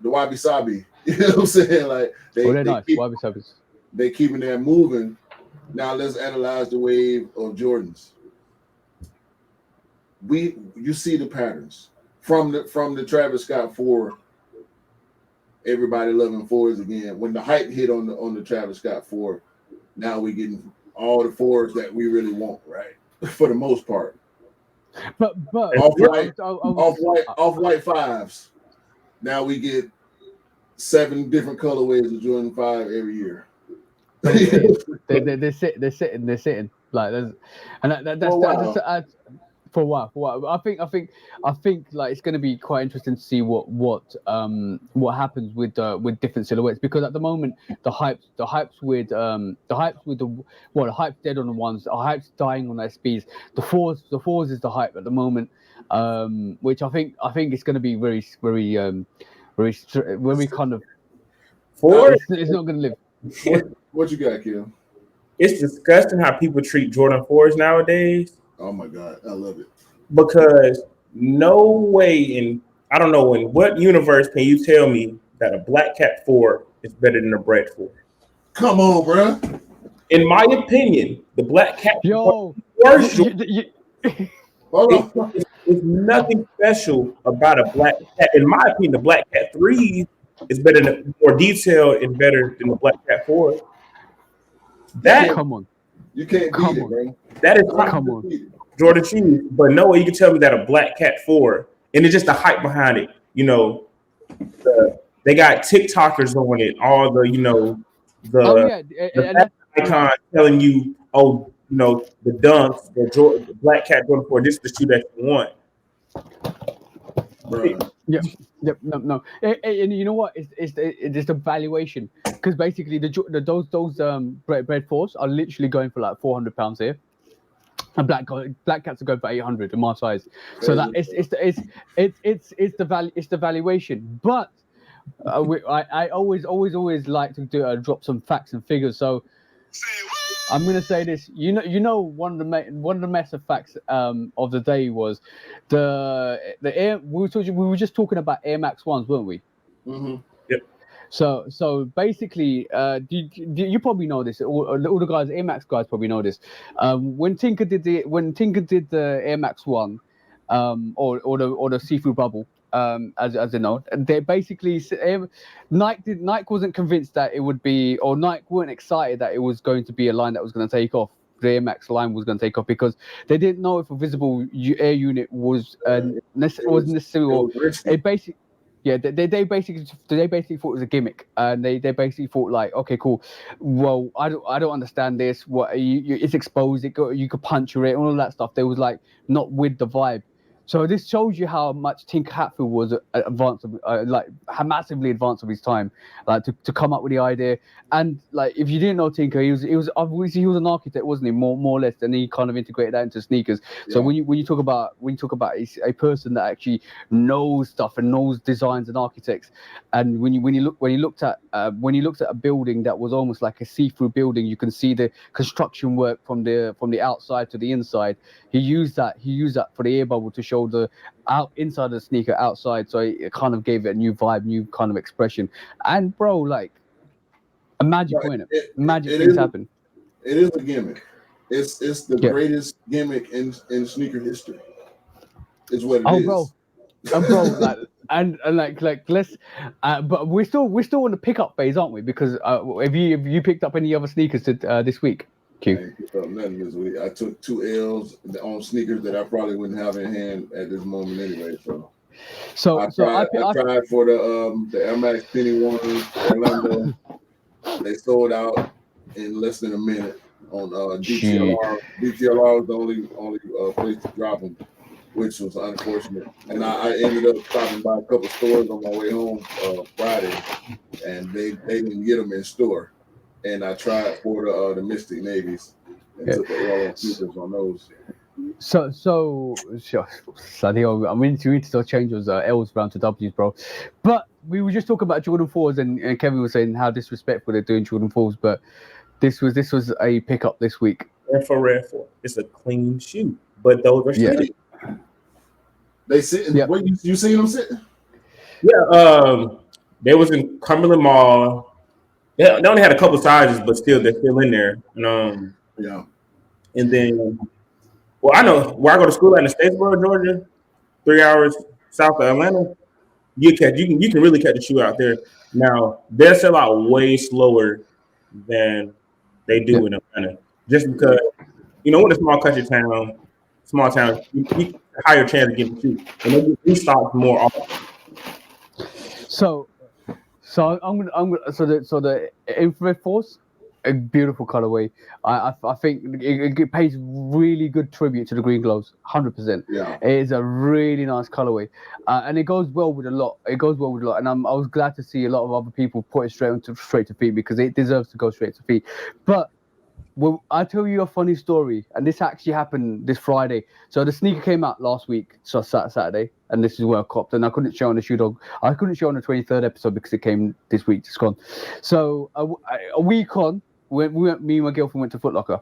the wabi sabi. You know what I'm saying? Like they're nice. Wabi sabis. They keeping that moving. Now let's analyze the wave of Jordans. You see the patterns from the Travis Scott 4. Everybody loving 4s again. When the hype hit on the Travis Scott 4, now we getting all the 4s that we really want, right? For the most part. But off-white 5s. Now we get 7 different colorways of Jordan 5 every year. They're sitting like there's, and that's for a while. I think like it's going to be quite interesting to see what happens with different silhouettes, because at the moment the hype's dead on the ones, the hype's dying on SBs. The fours is the hype at the moment, which I think it's going to be very kind of it's not going to live. What you got, Kim? It's disgusting how people treat Jordan 4s nowadays. Oh my God, I love it. Because no way I don't know in what universe can you tell me that a Black Cat 4 is better than a Bread 4? Come on, bro. In my opinion, the Black Cat worst. There's nothing special about a Black Cat. In my opinion, the Black Cat 3 is better than, more detailed and better than the Black Cat 4. Come on. You can't beat it, bro. That is come on. Jordan Shoes. But no way you can tell me that a Black Cat 4, and it's just the hype behind it. You know, they got TikTokers on it, all the, you know, the icon telling you, oh, you know, the dunks, the Black Cat Jordan 4, this is the shoe that you want. Bro. Yep. No. And you know what? It's just a valuation, because basically those bread 4s are literally going for like £400 here, and Black Cats are going for 800 in my size. So that it's the valuation. But I always like to drop some facts and figures. So I'm gonna say this. You know one of the massive facts of the day was the Air. We were just talking about Air Max 1s, weren't we? Mm-hmm. Yep. So basically, you probably know this. All the guys, Air Max guys, probably know this. When Tinker did the Air Max 1, or the see-through bubble, as you know, they basically Nike wasn't convinced that it would be, or Nike weren't excited that it was going to be a line that was going to take off. The Air Max line was going to take off, because they didn't know if a visible air unit was necessary, or it basically. Yeah, they basically thought it was a gimmick, and they basically thought like, okay, cool. Well, I don't understand this. What it's exposed. You could puncture it, all of that stuff. They was like not with the vibe. So this shows you how much Tinker Hatfield was massively advanced of his time, like to come up with the idea. And like, if you didn't know Tinker, he was an architect, wasn't he? More or less, and he kind of integrated that into sneakers. Yeah. So when you talk about a person that actually knows stuff and knows designs and architects, and when you looked at a building that was almost like a see-through building, you can see the construction work from the outside to the inside. He used that for the air bubble to show the inside of the sneaker outside, so it kind of gave it a new vibe, new kind of expression. And bro, like, a magic winner, magic things happen. It is a gimmick. It's the greatest gimmick in sneaker history. Is what it is. Bro, like, and like let's. But we're still in the pickup phase, aren't we? Because have you picked up any other sneakers this week? I ain't picked up nothing this week. I took 2 L's on sneakers that I probably wouldn't have in hand at this moment anyway. So I tried for the Air Max 21 Orlando. They sold out in less than a minute on DTLR. DTLR was the only place to drop them. which was unfortunate. And I ended up stopping by a couple stores on my way home Friday, and they didn't get them in store. And I tried for the Mystic Navies and took an L on sneakers on those. So, Sadio, we need to start change those L's round to W's, bro. But we were just talking about Jordan 4s, and Kevin was saying how disrespectful they're doing Jordan 4s, but this was a pickup this week. Red 4. It's a clean shoe, but those are shitty. They sitting. Yep. What you seen them sitting? Yeah, they was in Cumberland Mall. They only had a couple sizes, but still they're still in there. Yeah. And then, well, I know where I go to school at in Statesboro, Georgia, 3 hours south of Atlanta. You can really catch a shoe out there. Now they sell out way slower than they do in Atlanta, just because when a small country town, you higher chance of getting a shoe, and they get restocked more often. So I'm gonna so the infrared force, a beautiful colorway. I think it pays really good tribute to the green gloves, 100%. Yeah, it is a really nice colorway, and it goes well with a lot. And I was glad to see a lot of other people put it straight to feet because it deserves to go straight to feet. But well, I'll tell you a funny story, and this actually happened this Friday. So the sneaker came out last week, so Saturday, and this is where I copped, and I couldn't show on the Shoe Dog. I couldn't show on the 23rd episode because it came this week, just gone. So a week on, me and my girlfriend went to Foot Locker,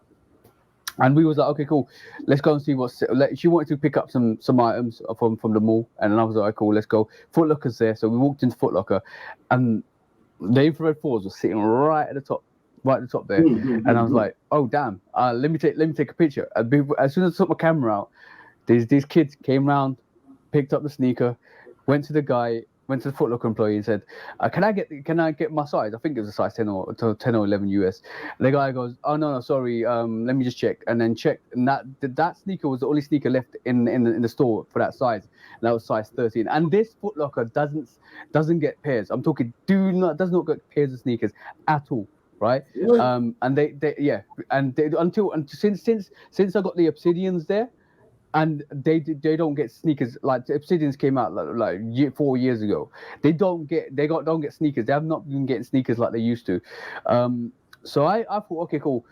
and we was like, okay, cool, let's go and see what's. She wanted to pick up some items from the mall, and I was like, cool, let's go. Foot Locker's there, so we walked into Foot Locker, and the infrared 4s were sitting right at the top there, and I was like, "Oh damn! Let me take a picture." As soon as I took my camera out, these kids came round, picked up the sneaker, went to the Foot Locker employee and said, "Can I get my size? I think it was a size 10 or 11 US." And the guy goes, "Oh no, sorry. Let me just check." And then checked, and that sneaker was the only sneaker left in the store for that size. And that was size 13. And this Foot Locker doesn't get pairs. I'm talking does not get pairs of sneakers at all. Right, really? And since I got the Obsidians there, and they don't get sneakers like the Obsidians came out like 4 years ago. They don't get sneakers. They have not been getting sneakers like they used to. So I thought, okay, cool.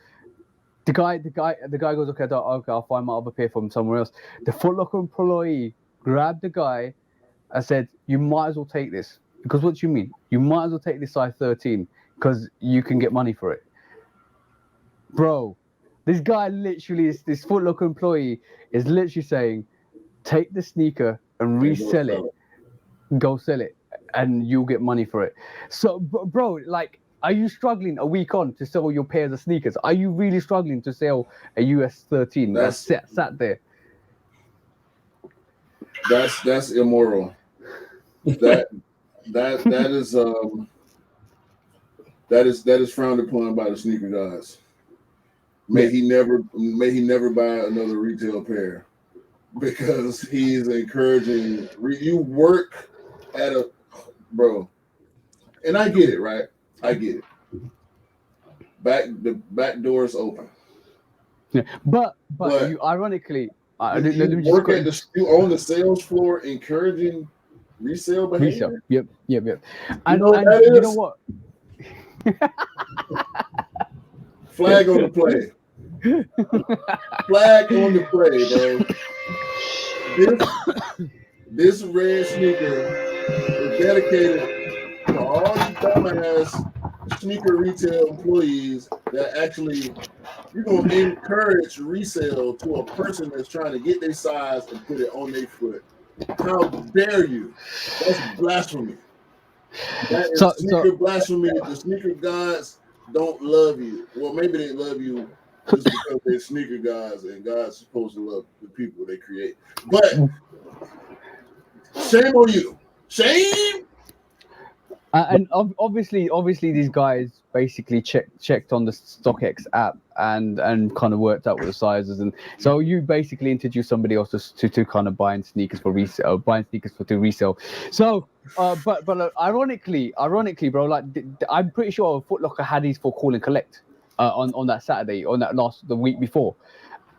The guy goes, okay, I'll find my other pair from somewhere else. The Foot Locker employee grabbed the guy and said, "You might as well take this." Because what do you mean? You might as well take this size 13 because you can get money for it. Bro, this guy literally is, this Foot Locker employee is literally saying, take the sneaker and resell it. Go sell it and you'll get money for it. So, bro, like, are you struggling a week on to sell your pairs of sneakers? Are you really struggling to sell a US 13 that's sat there? That's immoral. That is frowned upon by the sneaker gods. May he never buy another retail pair because he's encouraging you work at a bro. And I get it, right? I get it. The back door's open. Yeah, but you ironically you own the sales floor encouraging resale behavior. Yep. And you know what? Flag on the play. Flag on the play, bro. This red sneaker is dedicated to all these dumbass sneaker retail employees that actually you're gonna encourage resale to a person that's trying to get their size and put it on their foot. How dare you? That's blasphemy. That is sneaker blasphemy. The sneaker gods don't love you. Well, maybe they love you just because they're sneaker gods, and God's supposed to love the people they create. But shame on you. Shame. And obviously, these guys basically checked on the StockX app and kind of worked out with the sizes, and so you basically introduced somebody else to kind of buying sneakers for resale, to resell. So, but ironically, bro, like I'm pretty sure Foot Locker had these for call and collect on that Saturday, the week before.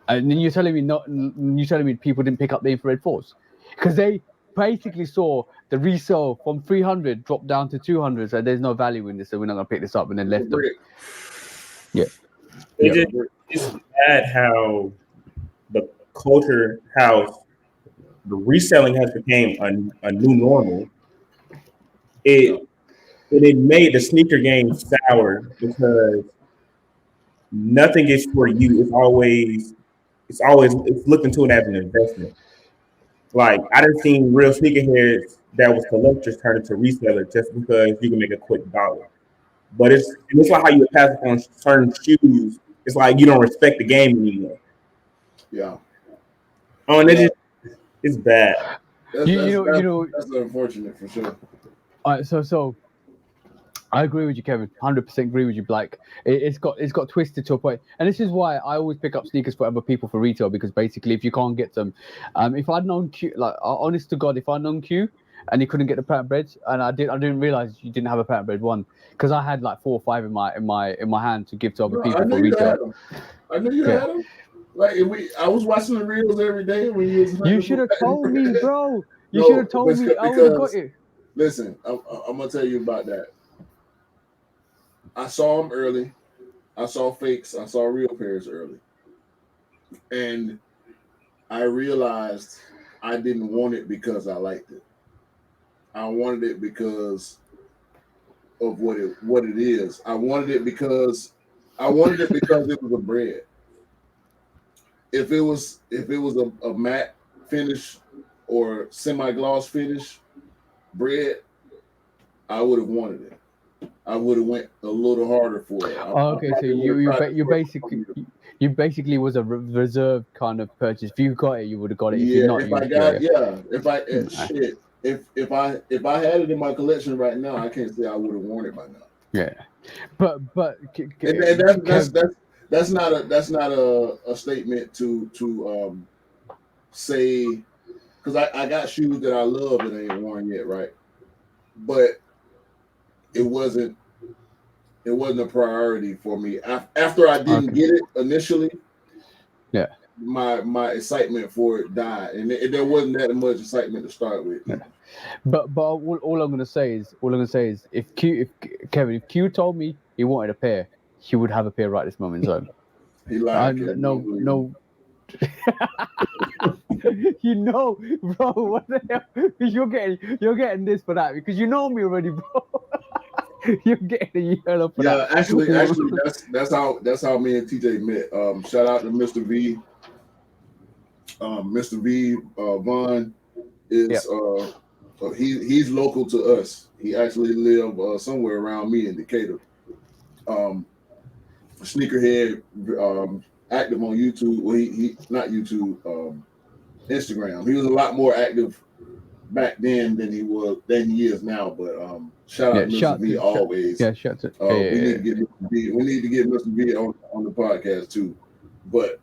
And then you're telling me people didn't pick up the infrared 4s because they basically saw the resale from 300 drop down to 200. So there's no value in this, so we're not gonna pick this up, and then left them. Yeah. It's bad how the culture, how the reselling has become a new normal. It made the sneaker game sour because nothing is for you. It's looked into it as an investment. Like I done seen real sneakerheads that was collectors turn into resellers just because you can make a quick dollar. But it's like how you pass on certain shoes. It's like you don't respect the game anymore. Yeah. Oh, and it's bad. That's unfortunate for sure. All right, so I agree with you, Kevin. 100% agree with you. Like it's got twisted to a point, and this is why I always pick up sneakers for other people for retail, because basically, if you can't get them, if I'd known Q, like honest to God, if I'd known Q, and you couldn't get the pattern breads, and I didn't realize you didn't have a pattern bread one, because I had like 4 or 5 in my hand to give to other people for retail. I knew you had them. Like I was watching the reels every day when you was. You should have told me, bro. You should have told me. I would have got it. Listen, I'm gonna tell you about that. I saw them early. I saw fakes. I saw real pairs early, and I realized I didn't want it because I liked it. I wanted it because of what it is. I wanted it because it was a bread. If it was a matte finish or semi-gloss finish bread, I would have wanted it. I would have went a little harder for it. Okay, so you basically was a reserve kind of purchase. If you got it, you would have got it. If you not, if I had it in my collection right now, I can't say I would have worn it by now. Yeah, but that's not a statement to say, because I got shoes that I love that I ain't worn yet, right? But it wasn't a priority for me after I didn't get it initially. Yeah, my excitement for it died, and there wasn't that much excitement to start with. Yeah. But all I'm gonna say is if Q told me he wanted a pair, he would have a pair right this moment in time. He lied. No. You know, bro, what the hell? You're getting this for that because you know me already, bro. You're getting a yellow for that. Yeah, actually, that's how me and TJ met. Shout out to Mr. V. Mr. V. Vaughn is he's local to us. He actually live somewhere around me in Decatur. Sneakerhead, active on YouTube. Well, he not YouTube, Instagram. He was a lot more active back then than he is now. But shout out to Mr. V always. Shout to. We need to get Mr. V. We need to get Mr. V on the podcast too. But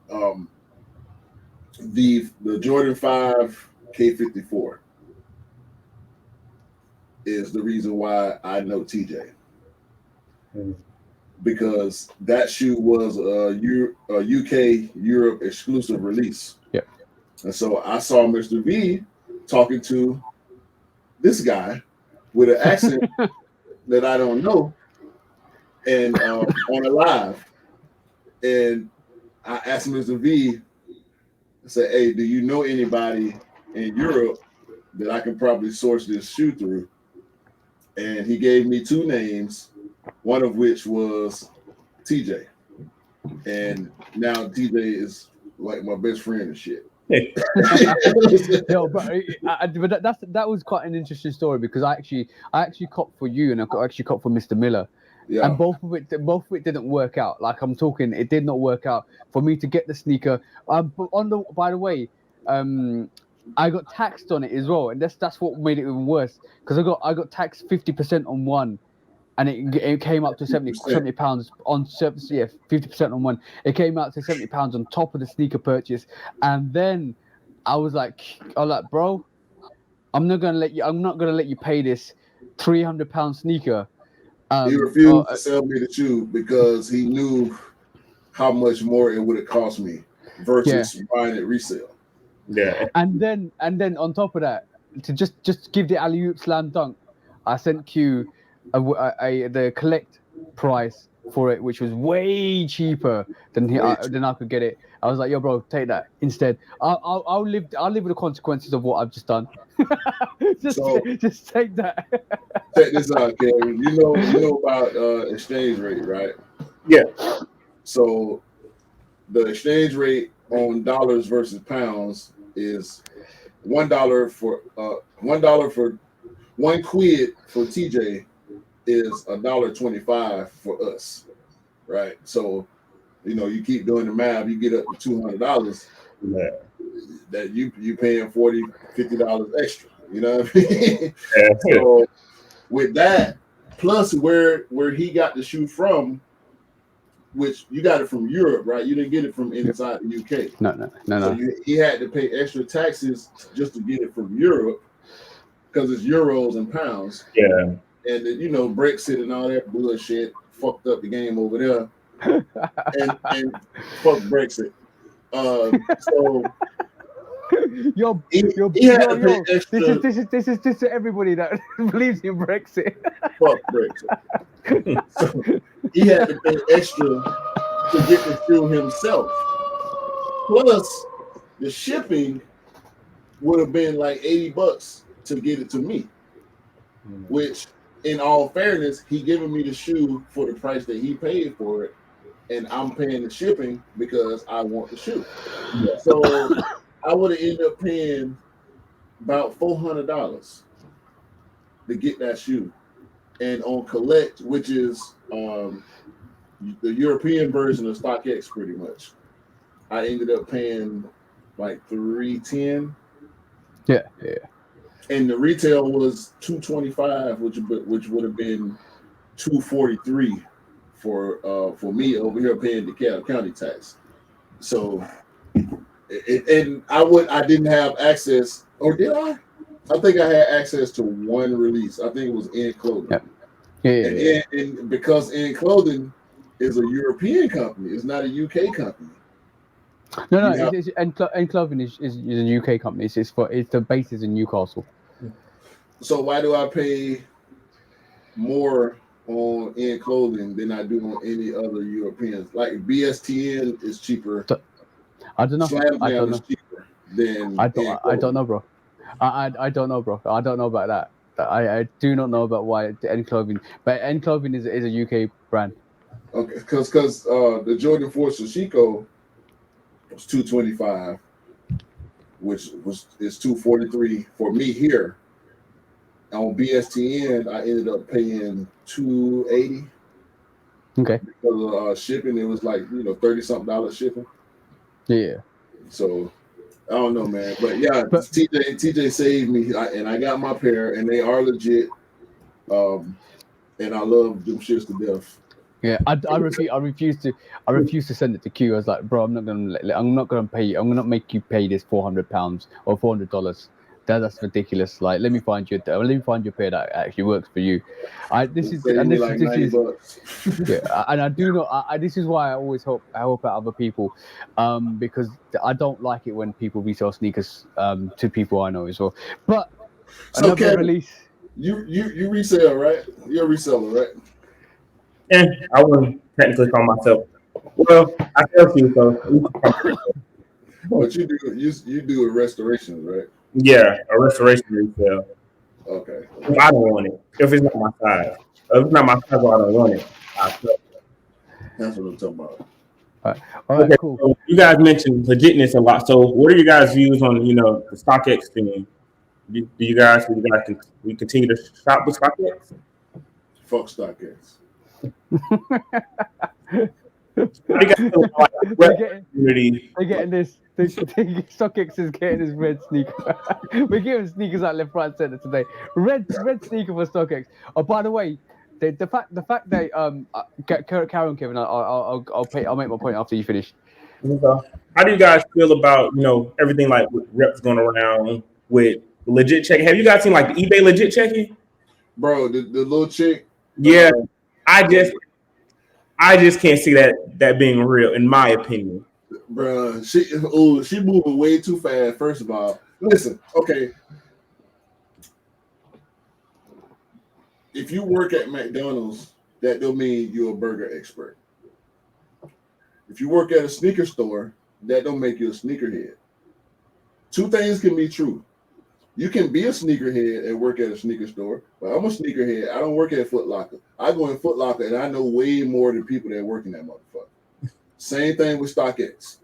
the Jordan 5 K54 is the reason why I know TJ. Because that shoe was a UK Europe exclusive release. Yeah. And so I saw Mr. V talking to this guy with an accent that I don't know, and on a live. And I asked Mr. V, I said, "Hey, do you know anybody in Europe that I can probably source this shoe through?" And he gave me 2 names, one of which was TJ. And now TJ is like my best friend and shit. Yo, but that was quite an interesting story because I actually copped for you and I actually copped for Mr. Miller. Yeah. And both of it didn't work out. Like I'm talking, it did not work out for me to get the sneaker. By the way, I got taxed on it as well, and that's what made it even worse because I got taxed 50% on one, and it came up to 70 pounds on 50% on one. It came out to 70 pounds on top of the sneaker purchase, and then I was like, bro, I'm not gonna let you pay this £300 sneaker. He refused to sell me the shoe because he knew how much more it would have cost me. versus buying it resale. Yeah. And then on top of that, to just give the alley-oop slam dunk, I sent Q the collect price for it, which was way cheaper than I could get it. I was like, yo, bro, take that instead. I'll live with the consequences of what I've just done. just take that. Check this out, Kevin. You know about exchange rate, right? Yeah. So the exchange rate on dollars versus pounds is $1 for $1 for £1 for TJ is $1.25 for us, right? So you keep doing the math, you get up to $200. Yeah. That you paying $40-$50 extra. You know what I mean? Yeah. So with that, plus where he got the shoe from, which you got it from Europe, right? You didn't get it from inside the UK. No. So he had to pay extra taxes just to get it from Europe because it's euros and pounds. Yeah. And Brexit and all that bullshit fucked up the game over there. and fuck Brexit. So he had to pay extra. This is everybody that believes in Brexit. Fuck Brexit. So he had to pay extra to get the shoe himself. Plus, the shipping would have been like $80 to get it to me. Which, in all fairness, he giving me the shoe for the price that he paid for it, and I'm paying the shipping because I want the shoe. Yeah. So I would have ended up paying about $400 to get that shoe. And on Collect, which is the European version of StockX, pretty much, I ended up paying like $310. Yeah. And the retail was $225, which would have been $243 for me over here paying DeKalb County tax. So, and I didn't have access, or did I? I think I had access to one release. I think it was In Clothing. Yeah. And because In Clothing is a European company, it's not a UK company. No. And Clothing is a UK company. It's the base is in Newcastle. So why do I pay more on In Clothing than I do on any other Europeans? Like BSTN is cheaper. I don't know. I don't know. Is cheaper than I don't know, bro. I don't know, bro. I don't know about that. I do not know about why N Clothing, but N Clothing is a UK brand. Okay, because the Jordan 4 Sashiko was $225, which is $243 for me here. On BSTN, I ended up paying $280. Okay. Because of shipping, it was like $30-something shipping. Yeah. So I don't know, man. But yeah, TJ saved me, and I got my pair, and they are legit. And I love them shits to death. Yeah, I refuse to send it to Q. I was like, bro, I'm not gonna pay you. I'm gonna make you pay this £400 or $400. That's ridiculous. Like, let me find you a pair that actually works for you. This is yeah, and I do not. This is why I always help out other people, because I don't like it when people resell sneakers to people I know as well. But so another Kevin, release. You resell, right? You're a reseller, right? Yeah, I wouldn't technically call myself. Well, I sell shoes, so. But you do a restoration, right? Yeah, a restoration resale. Okay. If I don't want it, if it's not my size, if it's not my size, I don't want it. I sell it. That's what I'm talking about. All right, cool. So you guys mentioned legitness a lot. So, what are your guys' views on the StockX thing? Do you guys continue to shop with StockX? Fuck StockX. They're getting this. StockX is getting this red sneaker. We're giving sneakers out left, right, and center today. Red sneaker for StockX. Oh, by the way, the fact that carry on, Kevin. I'll make my point after you finish. How do you guys feel about everything like with reps going around with legit checking? Have you guys seen like the eBay legit checking? Bro, the little chick. Yeah, I just can't see that being real, in my opinion. Bruh, she moving way too fast. First of all, listen, okay. If you work at McDonald's, that don't mean you're a burger expert. If you work at a sneaker store, that don't make you a sneakerhead. Two things can be true. You can be a sneakerhead and work at a sneaker store, but I'm a sneakerhead. I don't work at Foot Locker. I go in Foot Locker and I know way more than people that work in that motherfucker. Same thing with StockX.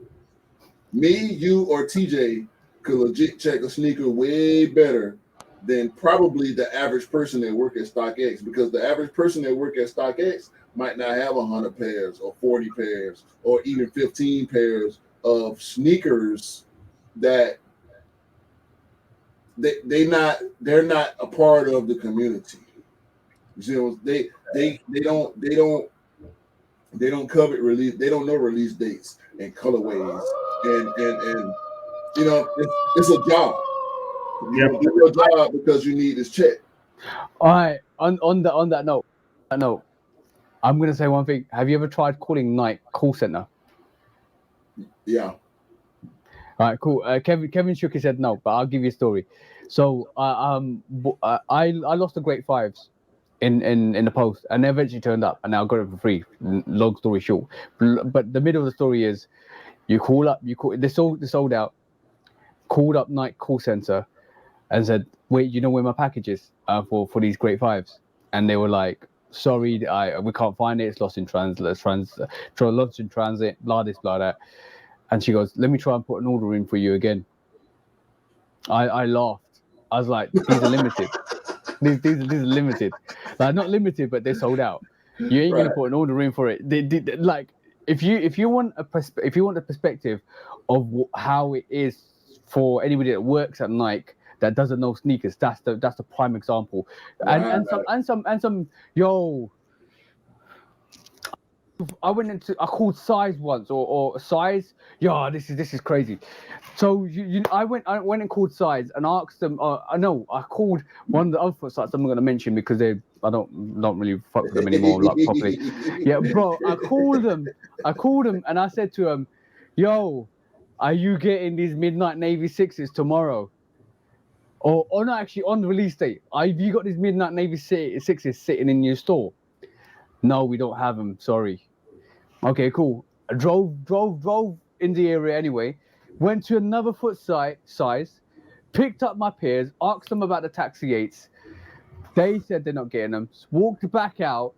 Me, you, or TJ could legit check a sneaker way better than probably the average person that work at StockX, because the average person that work at StockX might not have 100 pairs or 40 pairs or even 15 pairs of sneakers that they're not a part of the community. You see, they don't covet release. They don't know release dates and colorways and it's a job. You do your job because you need this check. All right. On that note, I'm gonna say one thing. Have you ever tried calling Nike call center? Yeah. All right, cool. Kevin shook his head no, but I'll give you a story. So I lost the Great Fives in the post, and they eventually turned up, and I got it for free. Long story short, but the middle of the story is, they sold out. Called up Nike call center and said, "Wait, you know where my package is for these Great Fives?" And they were like, "Sorry, we can't find it. It's lost in lost in transit. Blah this, blah that." And she goes, "Let me try and put an order in for you again." I laughed. I was like, "These are limited. these are limited. Like, not limited, but they're sold out. You ain't gonna put an order in for it." Like, if you want a perspective of how it is for anybody that works at Nike that doesn't know sneakers, that's the prime example. And some yo. I called size once or size. Yeah, this is crazy. So I went and called size and asked them. I called one of the other sites I'm not going to mention because I don't really fuck with them anymore, like, properly. Yeah, bro, I called them and I said to them, "Yo, are you getting these midnight navy sixes tomorrow? Or not, actually, on the release date? Have you got these midnight navy sixes sitting in your store?" "No, we don't have them. Sorry." Okay, cool. I drove in the area anyway. Went to another foot size, picked up my pairs, asked them about the taxi 8s. They said they're not getting them. Walked back out,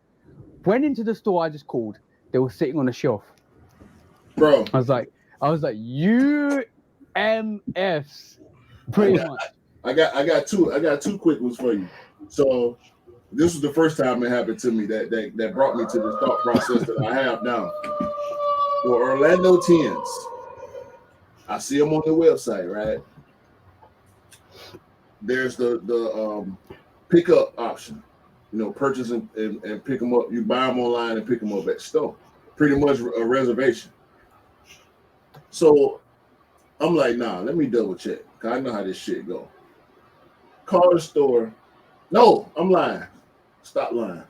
went into the store I just called. They were sitting on a shelf. Bro, I was like, UMFs, pretty much. I got two quick ones for you. So this was the first time it happened to me that brought me to the thought process that I have now. For Orlando 10s, I see them on the website, right? There's the pickup option. Purchase and pick them up. You buy them online and pick them up at the store. Pretty much a reservation. So I'm like, nah, let me double check. Cause I know how this shit go. Call the store. No, I'm lying. Stop lying.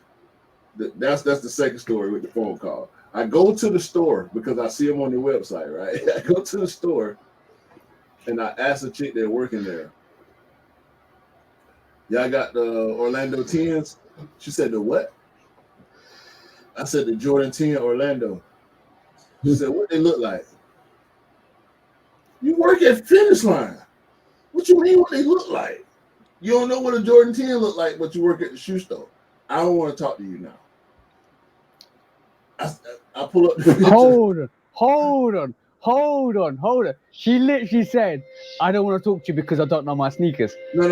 That's the second story with the phone call. I go to the store because I see them on the website, right? I go to the store and I ask the chick that working there, "Y'all got the Orlando 10s?" She said, "The what?" I said, "The Jordan 10 Orlando." She said, "What they look like?" "You work at Finish Line. What you mean what they look like? You don't know what a Jordan 10 look like, but you work at the shoe store. I don't want to talk to you now." I pull up the picture. Hold on. She literally said, "I don't want to talk to you because I don't know my sneakers." No.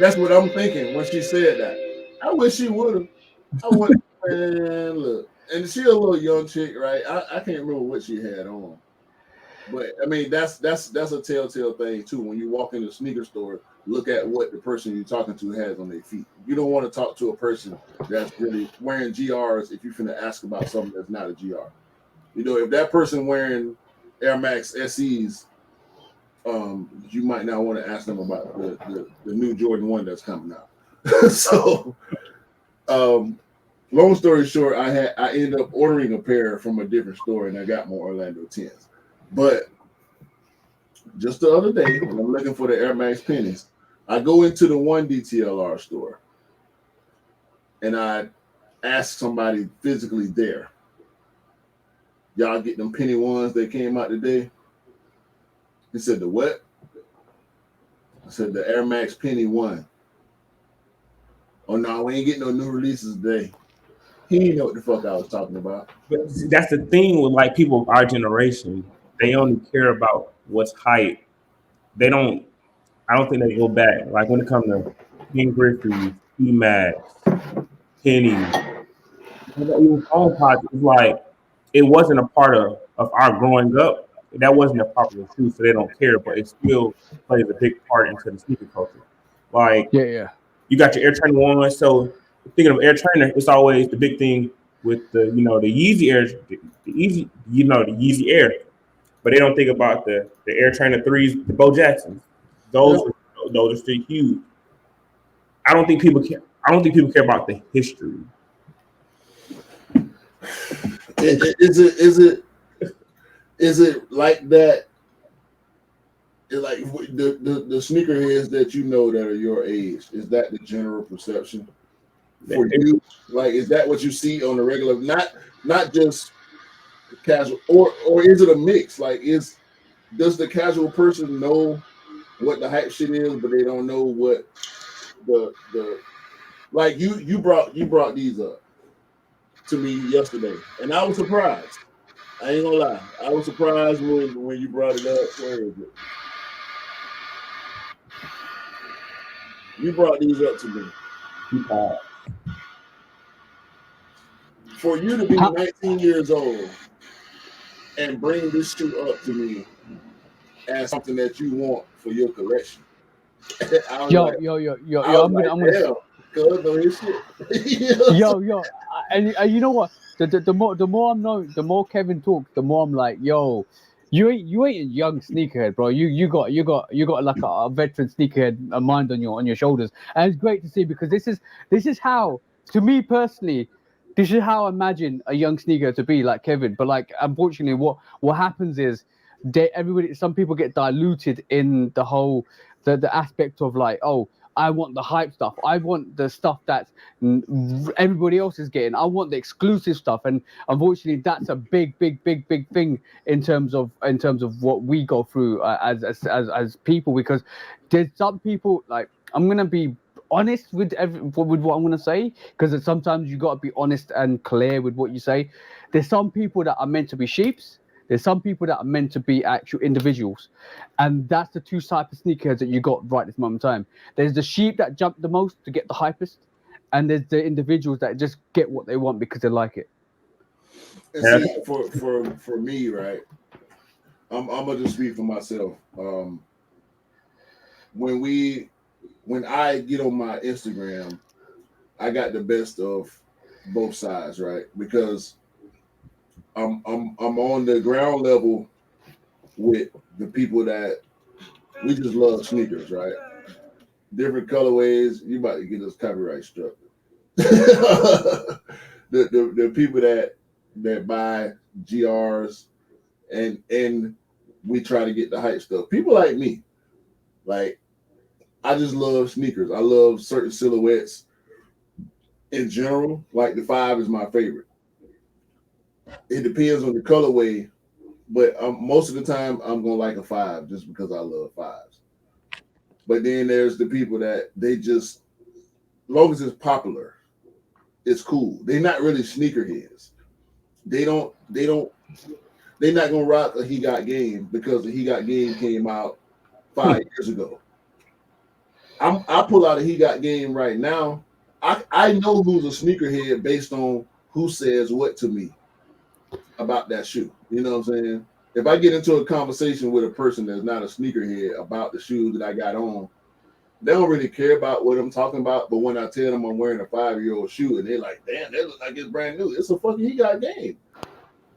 That's what I'm thinking when she said that. I wish she would have. I want, man, look. And she a little young chick, right? I can't remember what she had on. But I mean, that's a telltale thing too. When you walk in the sneaker store, look at what the person you're talking to has on their feet. You don't want to talk to a person that's really wearing GRs if you're finna ask about something that's not a GR. If that person wearing Air Max SEs, you might not want to ask them about the new Jordan 1 that's coming out. So, long story short, I ended up ordering a pair from a different store, and I got more Orlando 10s. But just the other day, when I'm looking for the Air Max pennies, I go into the one DTLR store and I ask somebody physically there, y'all get them penny ones that came out today? He said, the what? I said, the Air Max penny one. Oh, no, we ain't getting no new releases today. He didn't know what the fuck I was talking about. But see, that's the thing with like people of our generation. They only care about what's hype. They don't. I don't think they go back. Like when it comes to King Griffey's, E-Max, Penny, even phone pods, it's like it wasn't a part of our growing up. That wasn't a popular shoe, so they don't care. But it still plays a big part into the sneaker culture. Like Yeah. you got your Air Trainer one. So thinking of Air Trainer, it's always the big thing with the Yeezy Air, the Yeezy, the Yeezy Air. But they don't think about the Air Trainer threes, the Bo Jacksons. Yeah. Those are still huge. I don't think people care. I don't think people care about the history. Is it like that? Like the sneakerheads that you know that are your age, is that the general perception for you? Like, is that what you see on the regular? Not just casual, or is it a mix? Like, does the casual person know what the hype shit is, but they don't know what the like you brought these up to me yesterday, and I was surprised. I ain't gonna lie, I was surprised when you brought it up. Where is it? You brought these up to me. For you to be 19 years old and bring this shoe up to me as something that you want for your collection. I was like, I'm gonna. damn, cuz know his shit. You know what I'm saying? And you know what? The more I'm knowing, the more Kevin talks, the more I'm like, yo, you ain't a young sneakerhead, bro. You got like a veteran sneakerhead mind on your shoulders, and it's great to see because this is how, to me personally, this is how I imagine a young sneaker to be like Kevin. But like, unfortunately, what happens is some people get diluted in the whole the aspect of like, oh, I want the hype stuff. I want the stuff that everybody else is getting. I want the exclusive stuff, and unfortunately, that's a big thing in terms of what we go through as people. Because there's some people, like, I'm gonna be honest with what I'm gonna say, because sometimes you gotta be honest and clear with what you say. There's some people that are meant to be sheeps. There's some people that are meant to be actual individuals, and that's the two types of sneakers that you got right this moment in time. There's the sheep that jump the most to get the hypest, and there's the individuals that just get what they want because they like it. And see, for me, right, I'm gonna just speak for myself. When I get on my Instagram, I got the best of both sides, right? Because I'm on the ground level with the people that we just love sneakers, right? Different colorways. You about to get us copyright struck. the people that buy GRs and we try to get the hype stuff. People like me, like, I just love sneakers. I love certain silhouettes in general. Like the 5 is my favorite. It depends on the colorway, but most of the time I'm gonna like a 5 just because I love 5s. But then there's the people that they just, as long as it's popular, it's cool. They're not really sneakerheads. They're not gonna rock a He Got Game because the He Got Game came out 5 years ago. I pull out a He Got Game right now. I know who's a sneakerhead based on who says what to me about that shoe. You know what I'm saying? If I get into a conversation with a person that's not a sneakerhead about the shoe that I got on, they don't really care about what I'm talking about. But when I tell them I'm wearing a 5-year-old shoe and they're like, damn, that looks like it's brand new. It's a fucking He Got Game.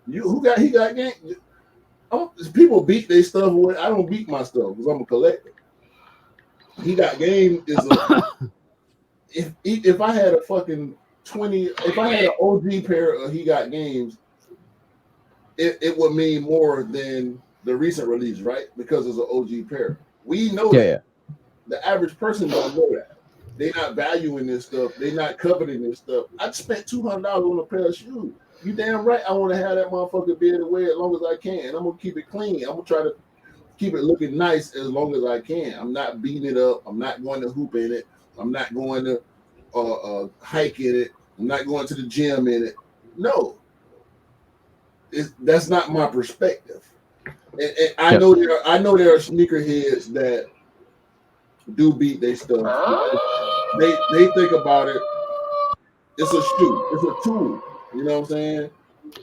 Who got He Got Game? People beat their stuff away. I don't beat my stuff because I'm a collector. He Got Game is a if I had a fucking 20, if I had an OG pair of He Got Games, it would mean more than the recent release, right? Because it's an OG pair. We know Yeah, that. The average person don't know that. They not valuing this stuff. They not coveting this stuff. I spent $200 on a pair of shoes. You damn right. I want to have that motherfucker be able to wear as long as I can. And I'm gonna keep it clean. I'm gonna try to keep it looking nice as long as I can. I'm not beating it up. I'm not going to hoop in it. I'm not going to hike in it. I'm not going to the gym in it. No, that's not my perspective. And I know there are sneakerheads that do beat their stuff. They think about it. It's a shoe. It's a tool. You know what I'm saying?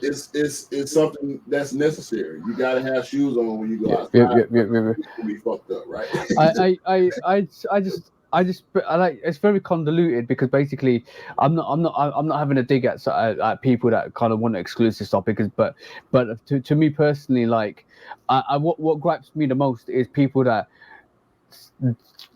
It's something that's necessary. You gotta have shoes on when you go outside. You can be fucked up, right? I like it's very convoluted because basically I'm not having a dig at people that kind of want to exclusive stuff because but to me personally, like what gripes me the most is people that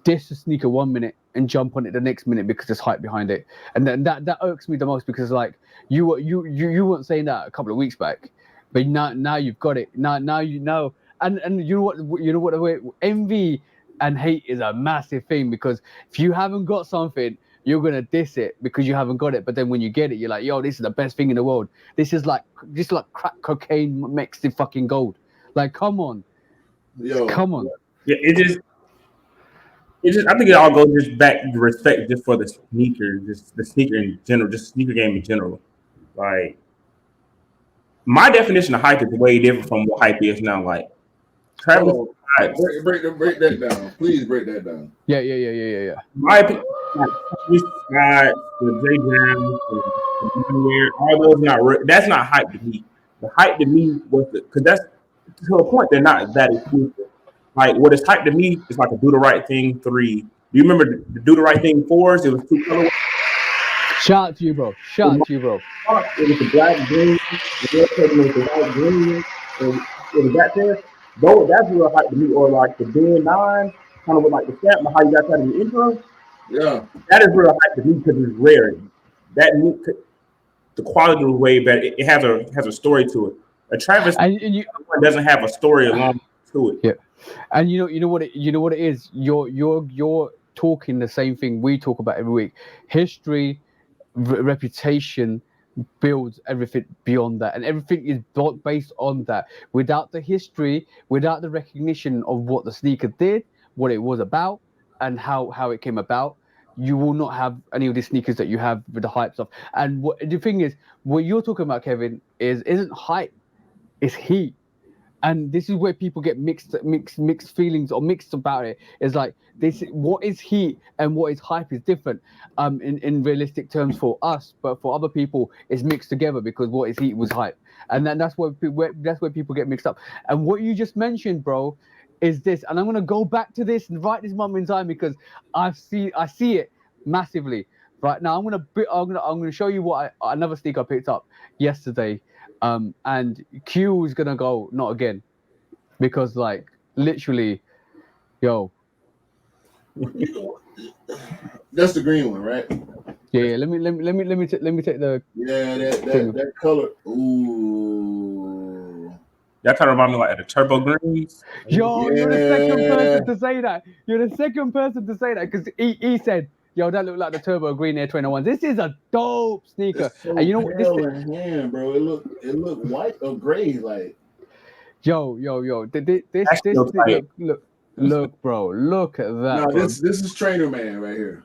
diss a sneaker 1 minute and jump on it the next minute because there's hype behind it, and then that irks me the most because like you weren't saying that a couple of weeks back, but now you've got it. Now you know, and you know what envy and hate is a massive thing because if you haven't got something, you're gonna diss it because you haven't got it. But then when you get it, you're like, yo, this is the best thing in the world. This is like crack cocaine mixed in fucking gold. Like, come on, come on. Yeah, it just. I think it all goes just back to respect just for the sneaker, just the sneaker in general, just sneaker game in general. Like my definition of hype is way different from what hype is now. Like Travis, break that down. Please break that down. Yeah. My opinion, like Scott, the J Brown, all those that's not hype to me. The hype to me was because that's to a point they're not that exclusive. Like what is hype to me is like a Do the Right Thing 3. Do you remember the Do the Right Thing 4s? It was 2 colorways. Shout out to you, bro. It was the black green, the white green, and it was that there. Though that's real hype to me, or like the Ben 9, kind of with like the stamp, how you got that in the intro. Yeah, that is real hype to me because it's rare. The quality was way better. It has a story to it. A Travis doesn't have a story along to it. Yeah. And you know what it is. You're talking the same thing we talk about every week. History, reputation builds everything beyond that, and everything is based on that. Without the history, without the recognition of what the sneaker did, what it was about, and how it came about, you will not have any of the sneakers that you have with the hype stuff. And the thing is, what you're talking about, Kevin, isn't hype, it's heat. And this is where people get mixed feelings or mixed about it. It's like what is heat and what is hype is different in realistic terms for us, but for other people it's mixed together because what is heat was hype, and then that's where people get mixed up. And what you just mentioned, bro, is this, and I'm gonna go back to this right this moment in time because I see it massively right now. I'm gonna show you another sneaker I picked up yesterday. And Q is gonna go not again because like literally, yo. That's the green one, right? Yeah. Let me take the. Yeah, that color. Ooh. That kind of remind me like the turbo greens. Yo, You're the second person to say that. You're the second person to say that because he said, yo, that looked like the Turbo Green Air 21. This is a dope sneaker. It's so and you know what? in hand, bro. It look white or gray, like. Yo. Look, bro. Look at that. No, this is Trainer Man right here.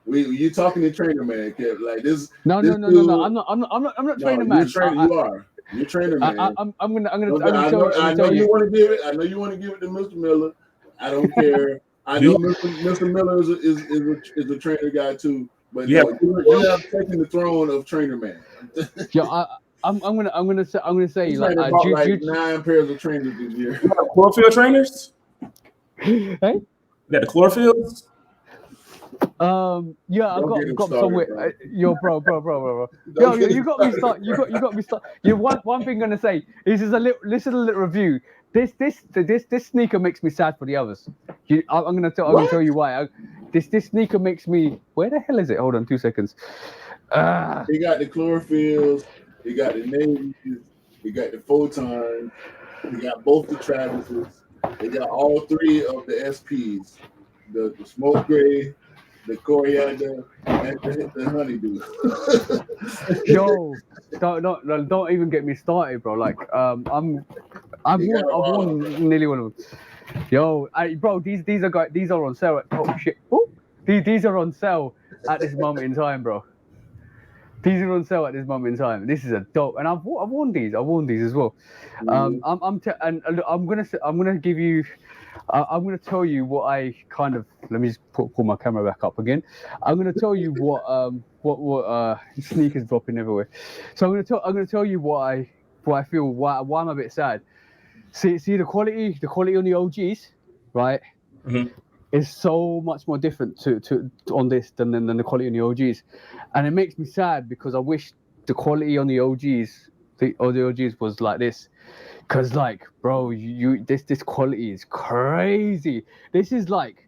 You talking to Trainer Man, Kev? Like this. No. I'm not Trainer Man. You are. You're Trainer Man. I'm gonna show you. I know you want to give it. I know you want to give it to Mr. Miller. I don't care. I know Mr. Miller is a trainer guy too, but you have taken the throne of Trainer Man. Yo, I'm gonna say like like 9 pairs of trainers this year. You got chlorophyll trainers? Hey, you got the chlorophylls? Yeah, I got somewhere. Yo, bro. Yo, you got me started. You got me started. One thing I'm gonna say. This is a little review. This sneaker makes me sad for the others. I'm gonna tell you why. This sneaker makes me. Where the hell is it? Hold on, 2 seconds. He got the chlorophylls. He got the navies. He got the photons. They got both the Travises. They got all three of the SPs. The smoke gray, the coriander, and the honeydew. Yo, don't even get me started, bro. Like, I've worn nearly all of them. Yo, bro, these are on sale. Oh shit! Oh, these are on sale at this moment in time, bro. These are on sale at this moment in time. This is a dope, and I've worn these. I've worn these as well. I'm gonna give you. I'm gonna tell you what I kind of. Let me just pull my camera back up again. I'm gonna tell you what sneakers dropping everywhere. So I'm gonna tell you what I feel. Why I'm a bit sad. See the quality on the OGs, right? Mhm. Is so much more different to on this than the quality on the OGs, and it makes me sad because I wish the quality on the OGs was like this, because like, bro, this quality is crazy. This is like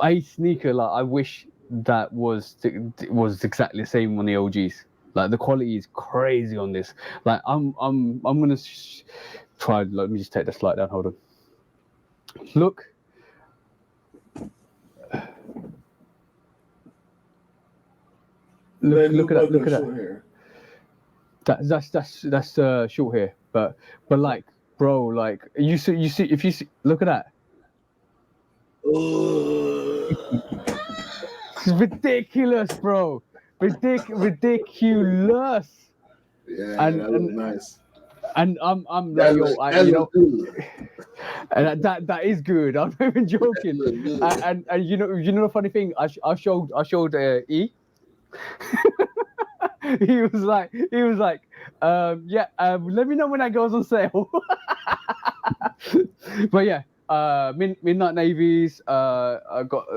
a sneaker like I wish that was exactly the same on the OGs. Like the quality is crazy on this. Like I'm gonna try. Let me just take the slide down. Hold on. Look. Look at that. That's short hair, but like, bro, like you see if you see, look at that. It's ridiculous, bro. Ridiculous. Yeah, that was nice. And I'm like, yo, and that is good. I'm not even joking. And you know the funny thing, I showed E. he was like, let me know when that goes on sale. But yeah, midnight navies. I got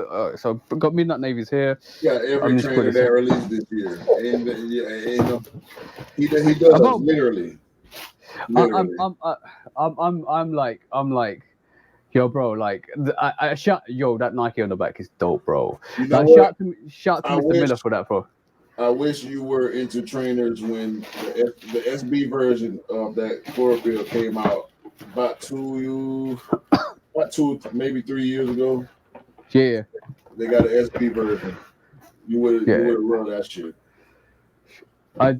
midnight navies here. Yeah, every trainer that released this year, and he does those literally. I'm like, yo, bro, like I shot, yo, that Nike on the back is dope, bro. You know like, shout to Mr. Miller for that, bro. I wish you were into trainers when the SB version of that chlorophyll came out about two, maybe 3 years ago. Yeah. They got an SB version. You would have run that shit. I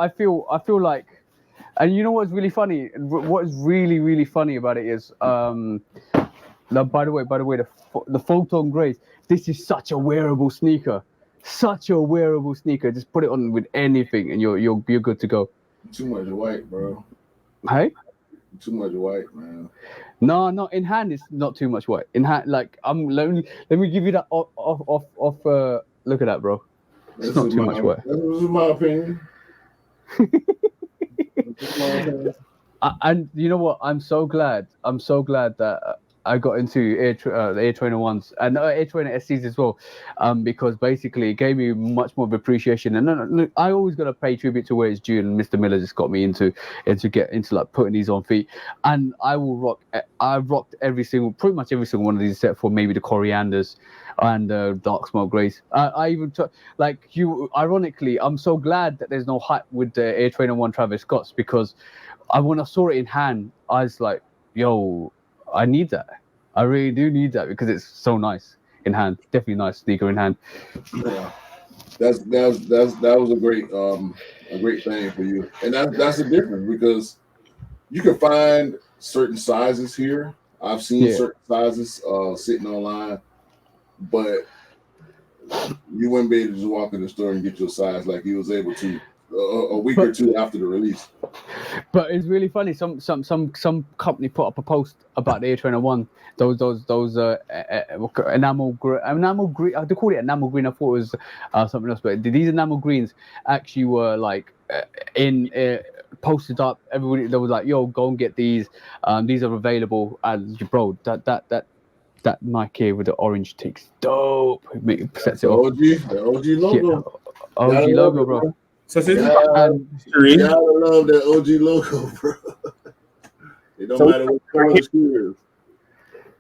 feel like, and you know what's really funny? What's really funny about it is, by the way, the Photon Grays. This is such a wearable sneaker. Just put it on with anything, and you're good to go. Too much white, bro. Hey. Too much white, man. No, in hand it's not too much white. In hand, like let me give you that off. Look at that, bro. It's not too much white. This is my opinion. And you know what? I'm so glad that I got into the Air Trainer ones and Air Trainer SCs as well, because basically it gave me much more of appreciation. And I always got to pay tribute to where it's due, and Mr. Miller just got me into like putting these on feet. And I've rocked pretty much every single one of these, except for maybe the corianders and dark smoke grays. I even took, like, you. Ironically, I'm so glad that there's no hype with the Air Trainer 1 Travis Scott's, because when I saw it in hand, I was like, yo, I need that. I really do need that, because it's so nice in hand. Definitely nice sneaker in hand. Yeah, that was a great thing for you, and that's the difference, because you can find certain sizes here. I've seen certain sizes sitting online, but you wouldn't be able to just walk in the store and get your size like he was able to a week or two after the release. But it's really funny. Some company put up a post about the Air Trainer 1. Those enamel green. They call it enamel green. I thought it was something else, but these enamel greens actually were like posted up. Everybody, they was like, "Yo, go and get these. These are available." And bro, that Nike with the orange ticks, dope. It sets it off. The OG logo. Yeah. OG logo, bro. So since you gotta love that OG logo, bro. It don't matter what color the shoe is.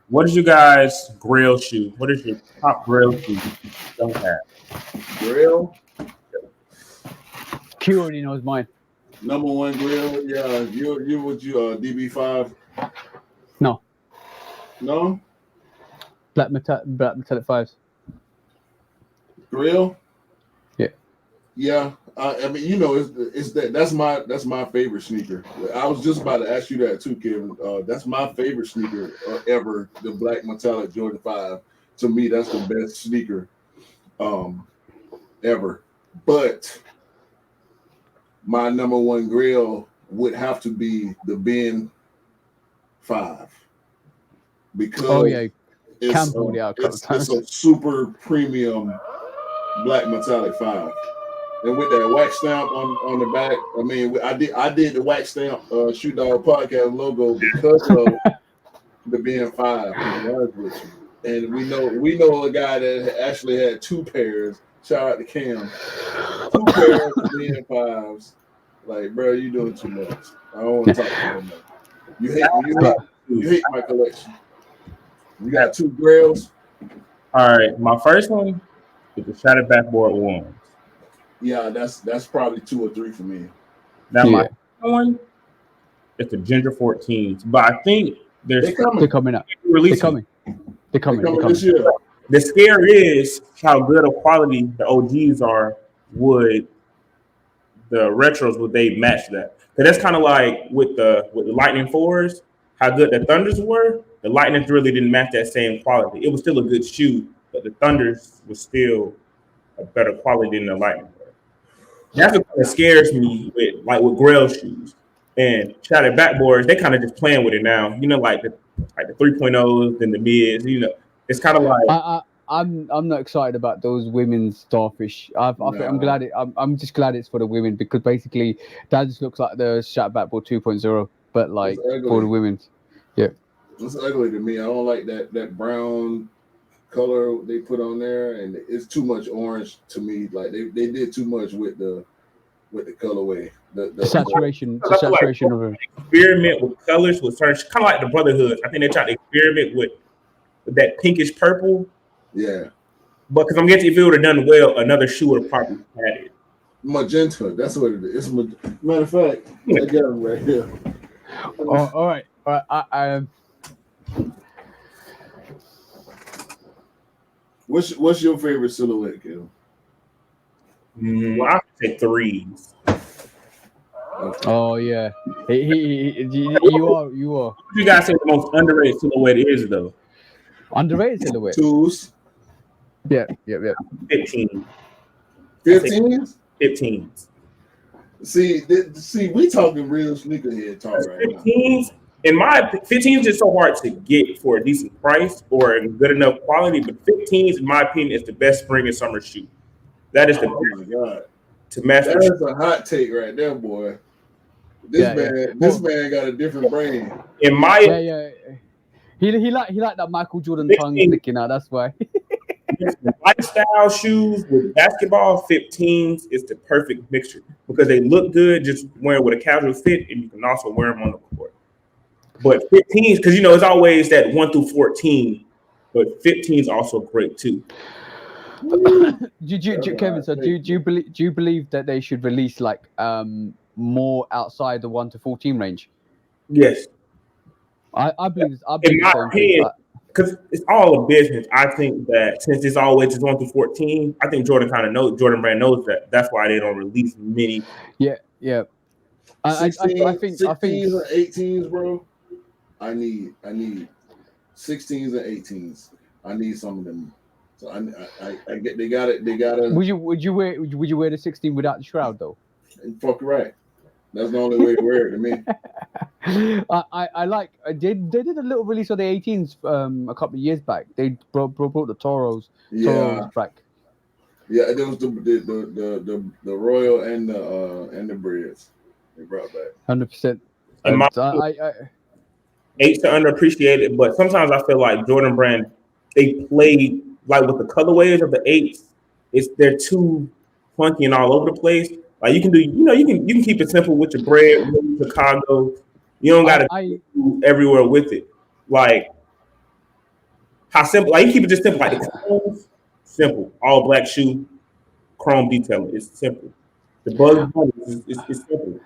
What is your guys' grail shoe? What is your top grail shoe you don't have? Grail? Q already knows mine. Number one grill, yeah. You would you DB5? No, No black metallic fives. grill. Yeah. Yeah, I mean, it's that's my favorite sneaker. I was just about to ask you that too, Kevin. That's my favorite sneaker ever, the black metallic Jordan 5. To me, that's the best sneaker um, ever. But my number one grill would have to be the Ben 5 Oh because yeah, it's Cam pulled it out a couple of it's times. a super premium black metallic 5. And with that wax stamp on the back, I mean, I did the wax stamp Shoot Dog Podcast logo because of the BN5. To be honest with you, and we know a guy that actually had two pairs. Shout out to Cam, two pairs of BN5s. Like, bro, you doing too much. I don't want to talk to you no more. You hate my collection. You got two grails. All right, my first one is the Shattered Backboard ones. Yeah, that's probably two or three for me. Now Yeah. my second one is the Ginger 14s, but I think They They're coming. coming up. They're releasing. coming. They're coming. They're coming. this year. The scare is how good of quality the OGs are. Would the retros would they match that? Because that's kind of like with the Lightning 4s, how good the Thunders were. The Lightnings really didn't match that same quality. It was still a good shoe, but the Thunders was still a better quality than the Lightning were. That's what kind of scares me with Grail shoes and Shattered Backboards. They kind of just playing with it now. Like the 3.0s and the mids. It's kind of like. I'm not excited about those women's starfish. I'm glad I'm just glad it's for the women because basically that just looks like the Shat Backboard 2.0, but like for the women's. Yeah. It's ugly to me. I don't like that brown color they put on there, and it's too much orange to me. Like they did too much with the colorway. The saturation of it. Experiment with colors with certain, kind of like the Brotherhoods. I think they tried to experiment with that pinkish purple. Yeah. But because I'm guessing if it would have done well, another shoe would have probably had it. Magenta. That's what it is. Matter of fact, I got them right here. Oh, all right. What's your favorite silhouette, Kim? Well, I would say threes. Okay. Oh yeah, you are. What you guys say the most underrated silhouette is though? Underrated silhouette. Twos. Yeah. 15. 15s? 15s. See, we talking real sneakerhead talk right 15s, now. 15s is so hard to get for a decent price or good enough quality, but 15s, in my opinion, is the best spring and summer shoe. That is the oh my god. To match that is a hot take right there, boy. This man got a different brain. In my He like that Michael Jordan tongue sticking out. That's why. Lifestyle shoes with basketball 15s is the perfect mixture because they look good just wearing with a casual fit, and you can also wear them on the court. But 15s, because it's always that 1 through 14, but 15s also great too. Kevin, so do you believe that they should release like more outside the 1 to 14 range? Yes. I believe in my opinion, because it's all a business. I think that since it's always just 1 through 14, I think Jordan Brand knows that. That's why they don't release many. Yeah. 16s or 18s, bro. I need 16s and 18s. I need some of them. So I get they got it. They got it. Would you wear the 16 without the shroud though? Fuck right. That's the only way to wear it to me. I like they did a little release of the 18s a couple of years back. They brought the Toros back. Yeah, there was the Royal and the Breads they brought back. 100%. Eights are underappreciated, but sometimes I feel like Jordan Brand they play like with the colorways of the eights. They're too funky and all over the place. Like you can do, you can keep it simple with your bread, Chicago. You don't got to do everywhere with it. Like how simple, like you keep it just simple. Like the chromes, simple, all black shoe, chrome detailing. It's simple. The bug is simple.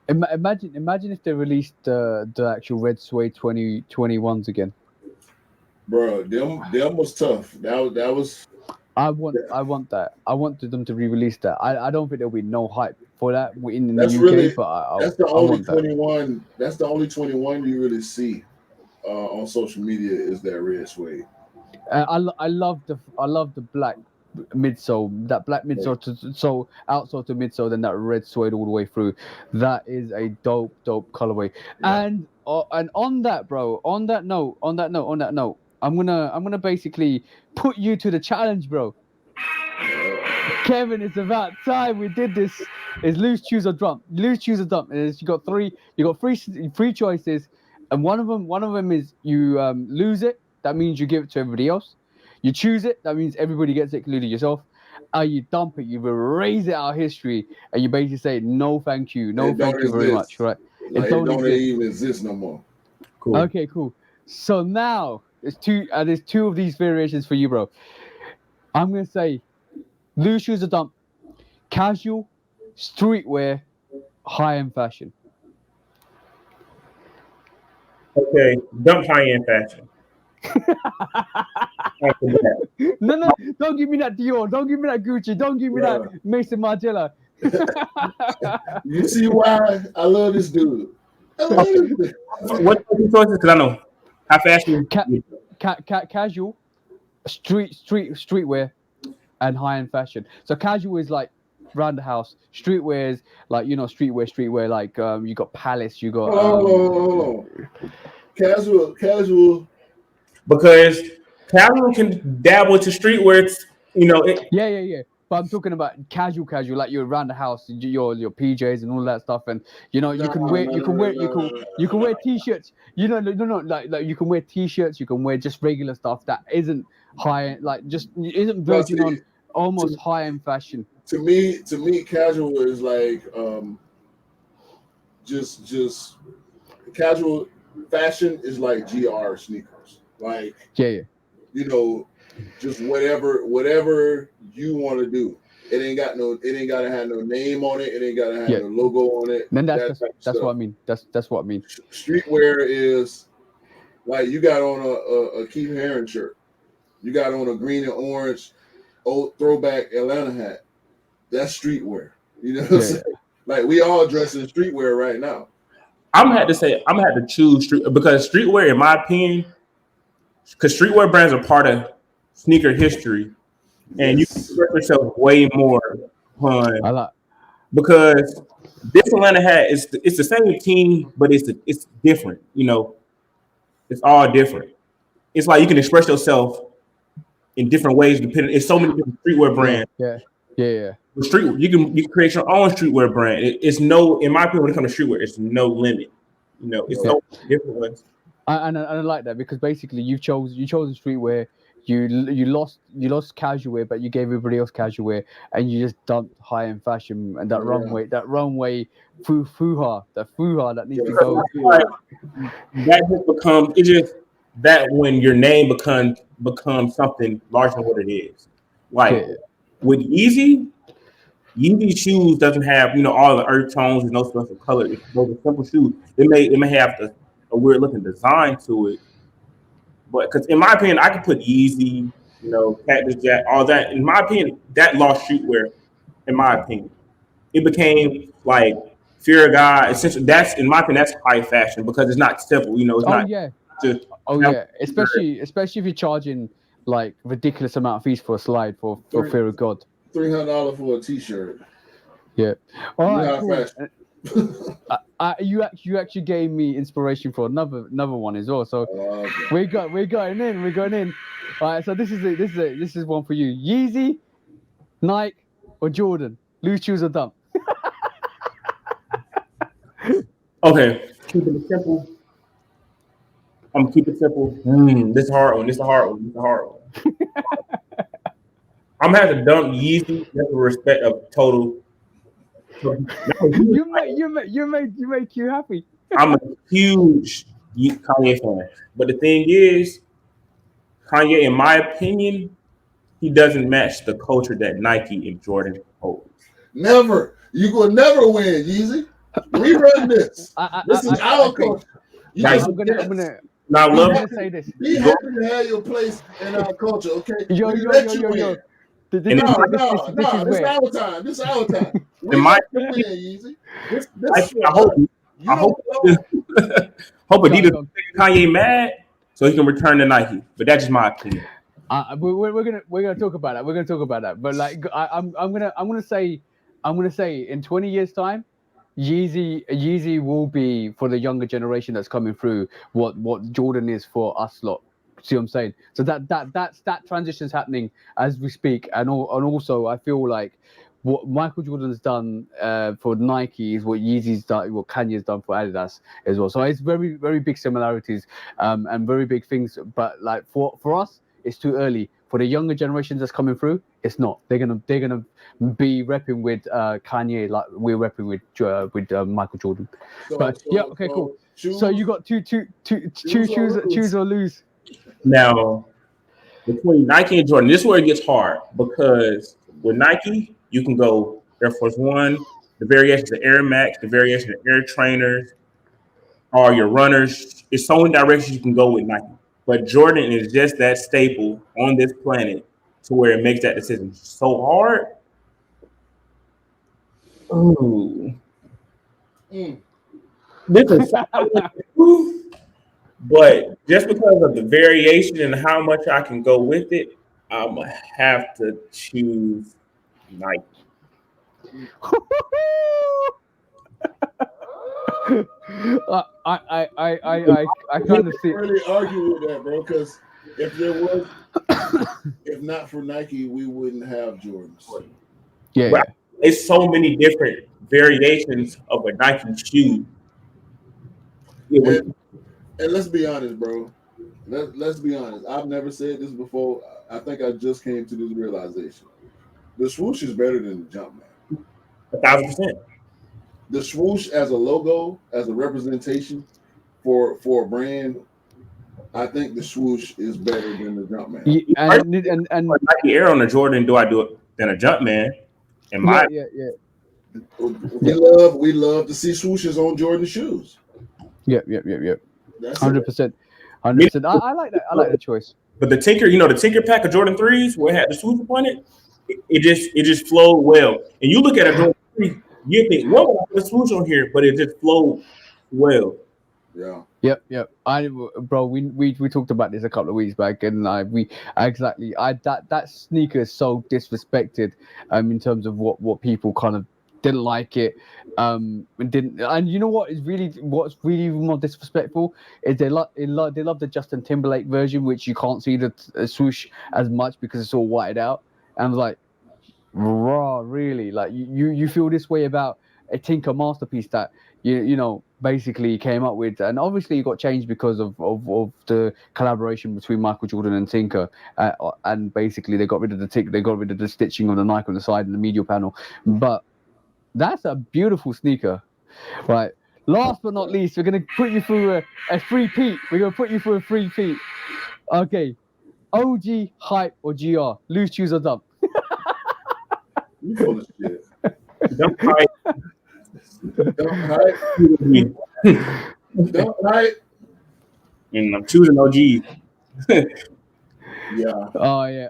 Imagine if they released the actual red suede 2021s again. Bro, them was tough. That was I want that. I wanted them to re-release that. I don't think there'll be no hype for that in the that's UK, really but that's the I only want that. 21. That's the only 21 you really see on social media is that red suede. I love the black midsole, that black midsole so outsole to midsole, then that red suede all the way through. That is a dope colorway. Yeah. And on that, bro, on that note, I'm gonna basically put you to the challenge, bro. Kevin, it's about time we did this. Is lose, choose, or dump. Lose, choose, or dump. Is you got three choices, and one of them is you lose it. That means you give it to everybody else. You choose it. That means everybody gets it, including yourself. You dump it. You erase it out of history, and you basically say no, thank you, no, It don't thank you very much. exist. Right? Like It it don't don't exist. even exist no more. Cool. Okay, cool. So now there's two. There's two of these variations for you, bro. I'm gonna say lose, choose, or dump. Casual, streetwear, high-end fashion. Okay, dump high-end fashion. After that. No, don't give me that Dior. Don't give me that Gucci. Don't give me that Bruh. Mason Margiela. You see why I love this dude? I love this dude. What's the two choices? Because I know how fashion. Casual, streetwear, and high-end fashion. So casual is like round the house. Streetwear is like streetwear. Like you got Palace, you got Hold on. Casual. Because casual can dabble into streetwear. Yeah. But I'm talking about casual, like you're around the house, your PJs and all that stuff, and you can wear t-shirts. No, like you can wear t-shirts, you can wear just regular stuff that isn't high, like just isn't verging on almost high-end fashion. To me, casual is like just casual fashion is like GR sneakers. Like Yeah. just whatever you want to do. It ain't gotta have no name on it. It ain't gotta have no logo on it. Then that's what I mean. That's what I mean. Streetwear is like you got on a Keith Haring shirt. You got on a green and orange old throwback Atlanta hat. That's streetwear. You know what I'm saying? Like we all dress in streetwear right now. I'm gonna have to choose street because streetwear, in my opinion, because streetwear brands are part of sneaker history, and you can express yourself way more because this Atlanta hat it's the same team, but it's different. It's all different. It's like you can express yourself in different ways depending. It's so many different streetwear brands. Yeah. With street, you can create your own streetwear brand. It's no, in my opinion, when it comes to streetwear, it's no limit. It's so different ones. And I like that because basically you chose streetwear. You lost casual wear, but you gave everybody else casual wear, and you just dumped high-end fashion and that runway fuha that needs to go. That has become that when your name becomes something larger than what it is. Like with Yeezy shoes doesn't have all the earth tones and no special color. Those are simple shoes. It may have a weird looking design to it, but because in my opinion, I could put Yeezy, Cactus Jack, all that. In my opinion, that lost streetwear. In my opinion, it became like Fear of God. Essentially, that's in my opinion, that's high fashion because it's not simple. It's not. Especially if you're charging like ridiculous amount of fees for a slide for Fear of God. $300 for a t-shirt. Yeah. All right. Cool. You actually gave me inspiration for another one as well. So we're going in. All right. So this is one for you. Yeezy, Nike, or Jordan? Lose, choose, or dump. Okay. Keeping it simple. I'm gonna keep it simple. This is a hard one. I'm gonna have to dump Yeezy just for respect of total. You make you happy. I'm a huge Kanye fan, but the thing is, Kanye, in my opinion, he doesn't match the culture that Nike and Jordan hold. Never. You will never win, Yeezy. We run this. This is our culture. You Guys, just I'm gonna now I'm love gonna say this. be happy to have your place in our culture, okay? Yo, We yo, let yo, you yo, in. yo. And This No, is this is where. our time. This is our time. We in my, let you in, Yeezy. This I is for hope, us. You I hope, don't hope Go, Adidas go. make Kanye mad so he can return to Nike. But that's just my opinion. We're gonna talk about that. We're gonna talk about that. But like, I'm gonna say in 20 years time, Yeezy will be for the younger generation that's coming through what Jordan is for us lot. See what I'm saying? So that transition's happening as we speak, and also I feel like what Michael Jordan's done for Nike is what Yeezy's done, what Kanye's done for Adidas as well. So it's very very big similarities and very big things. But like for us, it's too early. For the younger generations that's coming through, it's not. They're gonna be repping with Kanye like we're repping with Michael Jordan. But yeah, okay, cool. So you got choose or lose. Now, between Nike and Jordan, this is where it gets hard because with Nike, you can go Air Force One, the variations of Air Max, the variation of Air Trainers, or your runners. It's so many directions you can go with Nike. But Jordan is just that staple on this planet to where it makes that decision so hard. Ooh. This is but just because of the variation and how much I can go with it, I'm gonna have to choose Nike. I kind of see. really argue with that, bro. Because if there was, if not for Nike, we wouldn't have Jordans. Yeah, But it's so many different variations of a Nike shoe. It was, And let's be honest, bro. Let's be honest. I've never said this before. I think I just came to this realization. The swoosh is better than the Jumpman. 1,000%. The swoosh as a logo, as a representation for a brand, I think the swoosh is better than the Jumpman. and Nike Air on a Jordan, do I do it than a Jumpman? In my yeah. We love to see swooshes on Jordan shoes. Yep. That's 100%. 100%. I like that. I like the choice. But the Tinker pack of Jordan 3s where it had the swoosh upon it, it just flowed well. And you look at a Jordan 3, you think, no, I put a swoosh on here, but it just flowed well. Yeah. Yep. Bro, we talked about this a couple of weeks back, and that sneaker is so disrespected, in terms of what people kind of didn't like it, and didn't. And you know what's really even more disrespectful is they love the Justin Timberlake version, which you can't see the swoosh as much because it's all whited out. And I was like, raw, really? Like you feel this way about a Tinker masterpiece that you know basically came up with, and obviously it got changed because of the collaboration between Michael Jordan and Tinker, and basically they got rid of the stitching on the Nike on the side and the medial panel. But that's a beautiful sneaker, right? Last but not least, we're gonna put you through a free peat. We're gonna put you through a free peat. Okay, OG, hype, or GR? Loose, choose, or dump? You full of shit. Don't hype. Don't hype. Don't hype. And I'm choosing OG. Yeah. Oh yeah,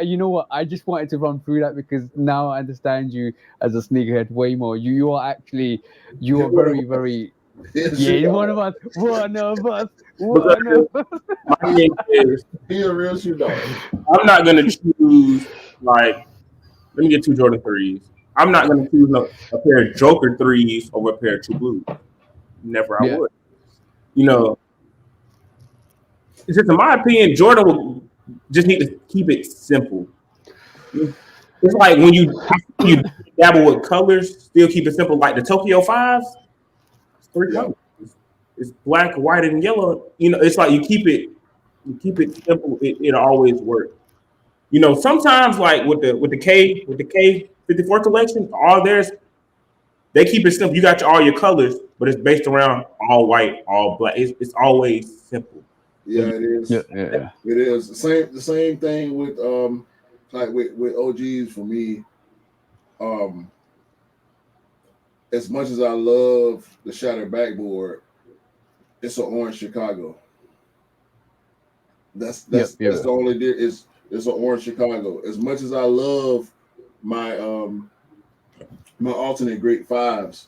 you know what? I just wanted to run through that because now I understand you as a sneakerhead way more. You are very very you're one of us. One of us. One of us. My thing is, He a real shoe dog. I'm not gonna choose like. Let me get two Jordan 3s. I'm not gonna choose a pair of Joker 3s over a pair of True Blues. Never I would. You know, it's just in my opinion, Jordan will just need to keep it simple. It's like when you dabble with colors, still keep it simple. Like the Tokyo 5s, it's three colors. It's black, white, and yellow. You know, it's like you keep it simple. It'll always work. You know, sometimes like with the K54 collection, all theirs they keep it simple. You got all your colors, but it's based around all white, all black. It's always simple. Yeah, it is. Yeah. It is the same thing with like with OGs for me. as much as I love the shattered backboard, it's an orange Chicago. That's the only it's an orange Chicago. As much as I love my my alternate great fives,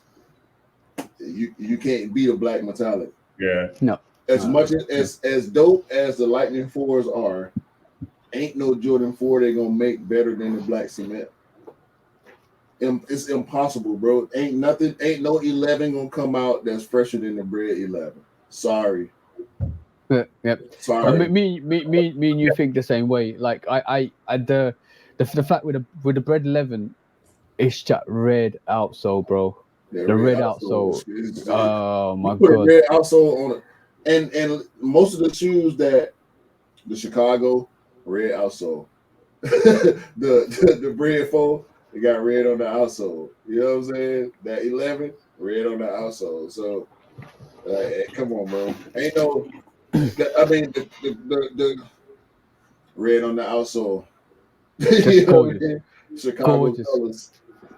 you can't beat a black metallic. Yeah. No. As much as dope as the Lightning 4s are, ain't no Jordan 4 they gonna make better than the black cement. It's impossible, bro. Ain't no 11 gonna come out that's fresher than the Bread 11. Sorry. Yep. Sorry. Me and you think the same way. Like the fact with the Bread 11, it's that red outsole, bro. That the red outsole. Oh my put god. a red outsole on it, and most of the shoes that the Chicago red outsole, the Bread 4, they got red on the outsole. You know what I'm saying? That 11 red on the outsole. So come on, bro. Ain't no. I mean the red on the outsole. Just gorgeous. I mean? Chicago colors.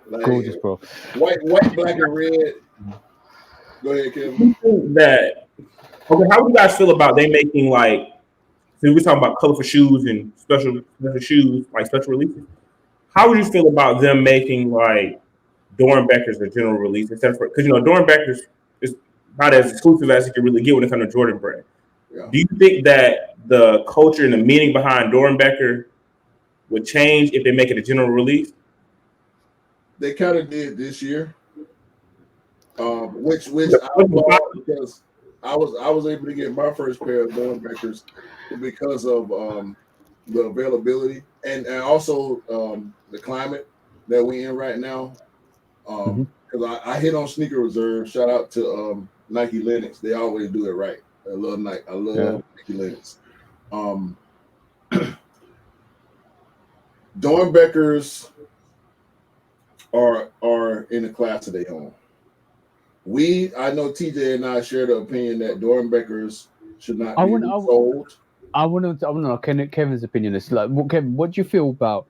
Like, gorgeous, bro. White, black, and red. Go ahead, Kevin. You think that okay? How do you guys feel about they making like? Since we're talking about colorful shoes and special shoes, like special releases, how would you feel about them making like Dornbeckers a general release instead of because Dornbeckers is not as exclusive as you can really get when it comes to Jordan brand. Yeah. Do you think that the culture and the meaning behind Dornbecker would change if they make it a general release? They kind of did this year, which I applaud because I was able to get my first pair of Dornbeckers because of the availability and also the climate that we're in right now. Because I hit on Sneaker Reserve. Shout out to Nike Linux. They always do it right. I love Nike. I love Nike Linux. Dornbeckers are in a class of their own. I know TJ and I share the opinion that Dornbeckers should not be sold. I want to know Kevin's opinion. It's like, Kevin, what do you feel about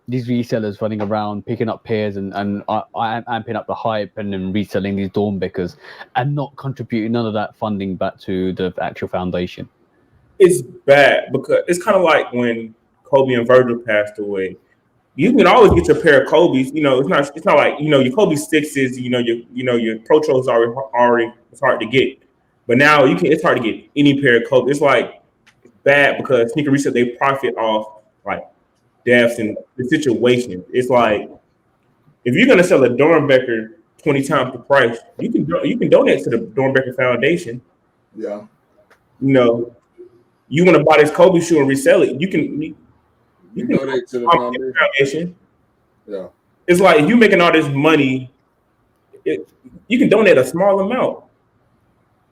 these resellers running around picking up pairs and amping up the hype and then reselling these Dornbeckers and not contributing none of that funding back to the actual foundation? It's bad because it's kind of like when Kobe and Virgil passed away. You can always get your pair of Kobe's. It's not like your Kobe sixes. Your Pro Tros are already it's hard to get, but now it's hard to get any pair of Kobe. It's like bad because sneaker research they profit off like deaths and the situation. It's like if you're gonna sell a Dornbecker 20 times the price, you can donate to the Dornbecker Foundation. Yeah. You want to buy this Kobe shoe and resell it, you can donate to the foundation. Yeah. It's like if you're making all this money, you can donate a small amount.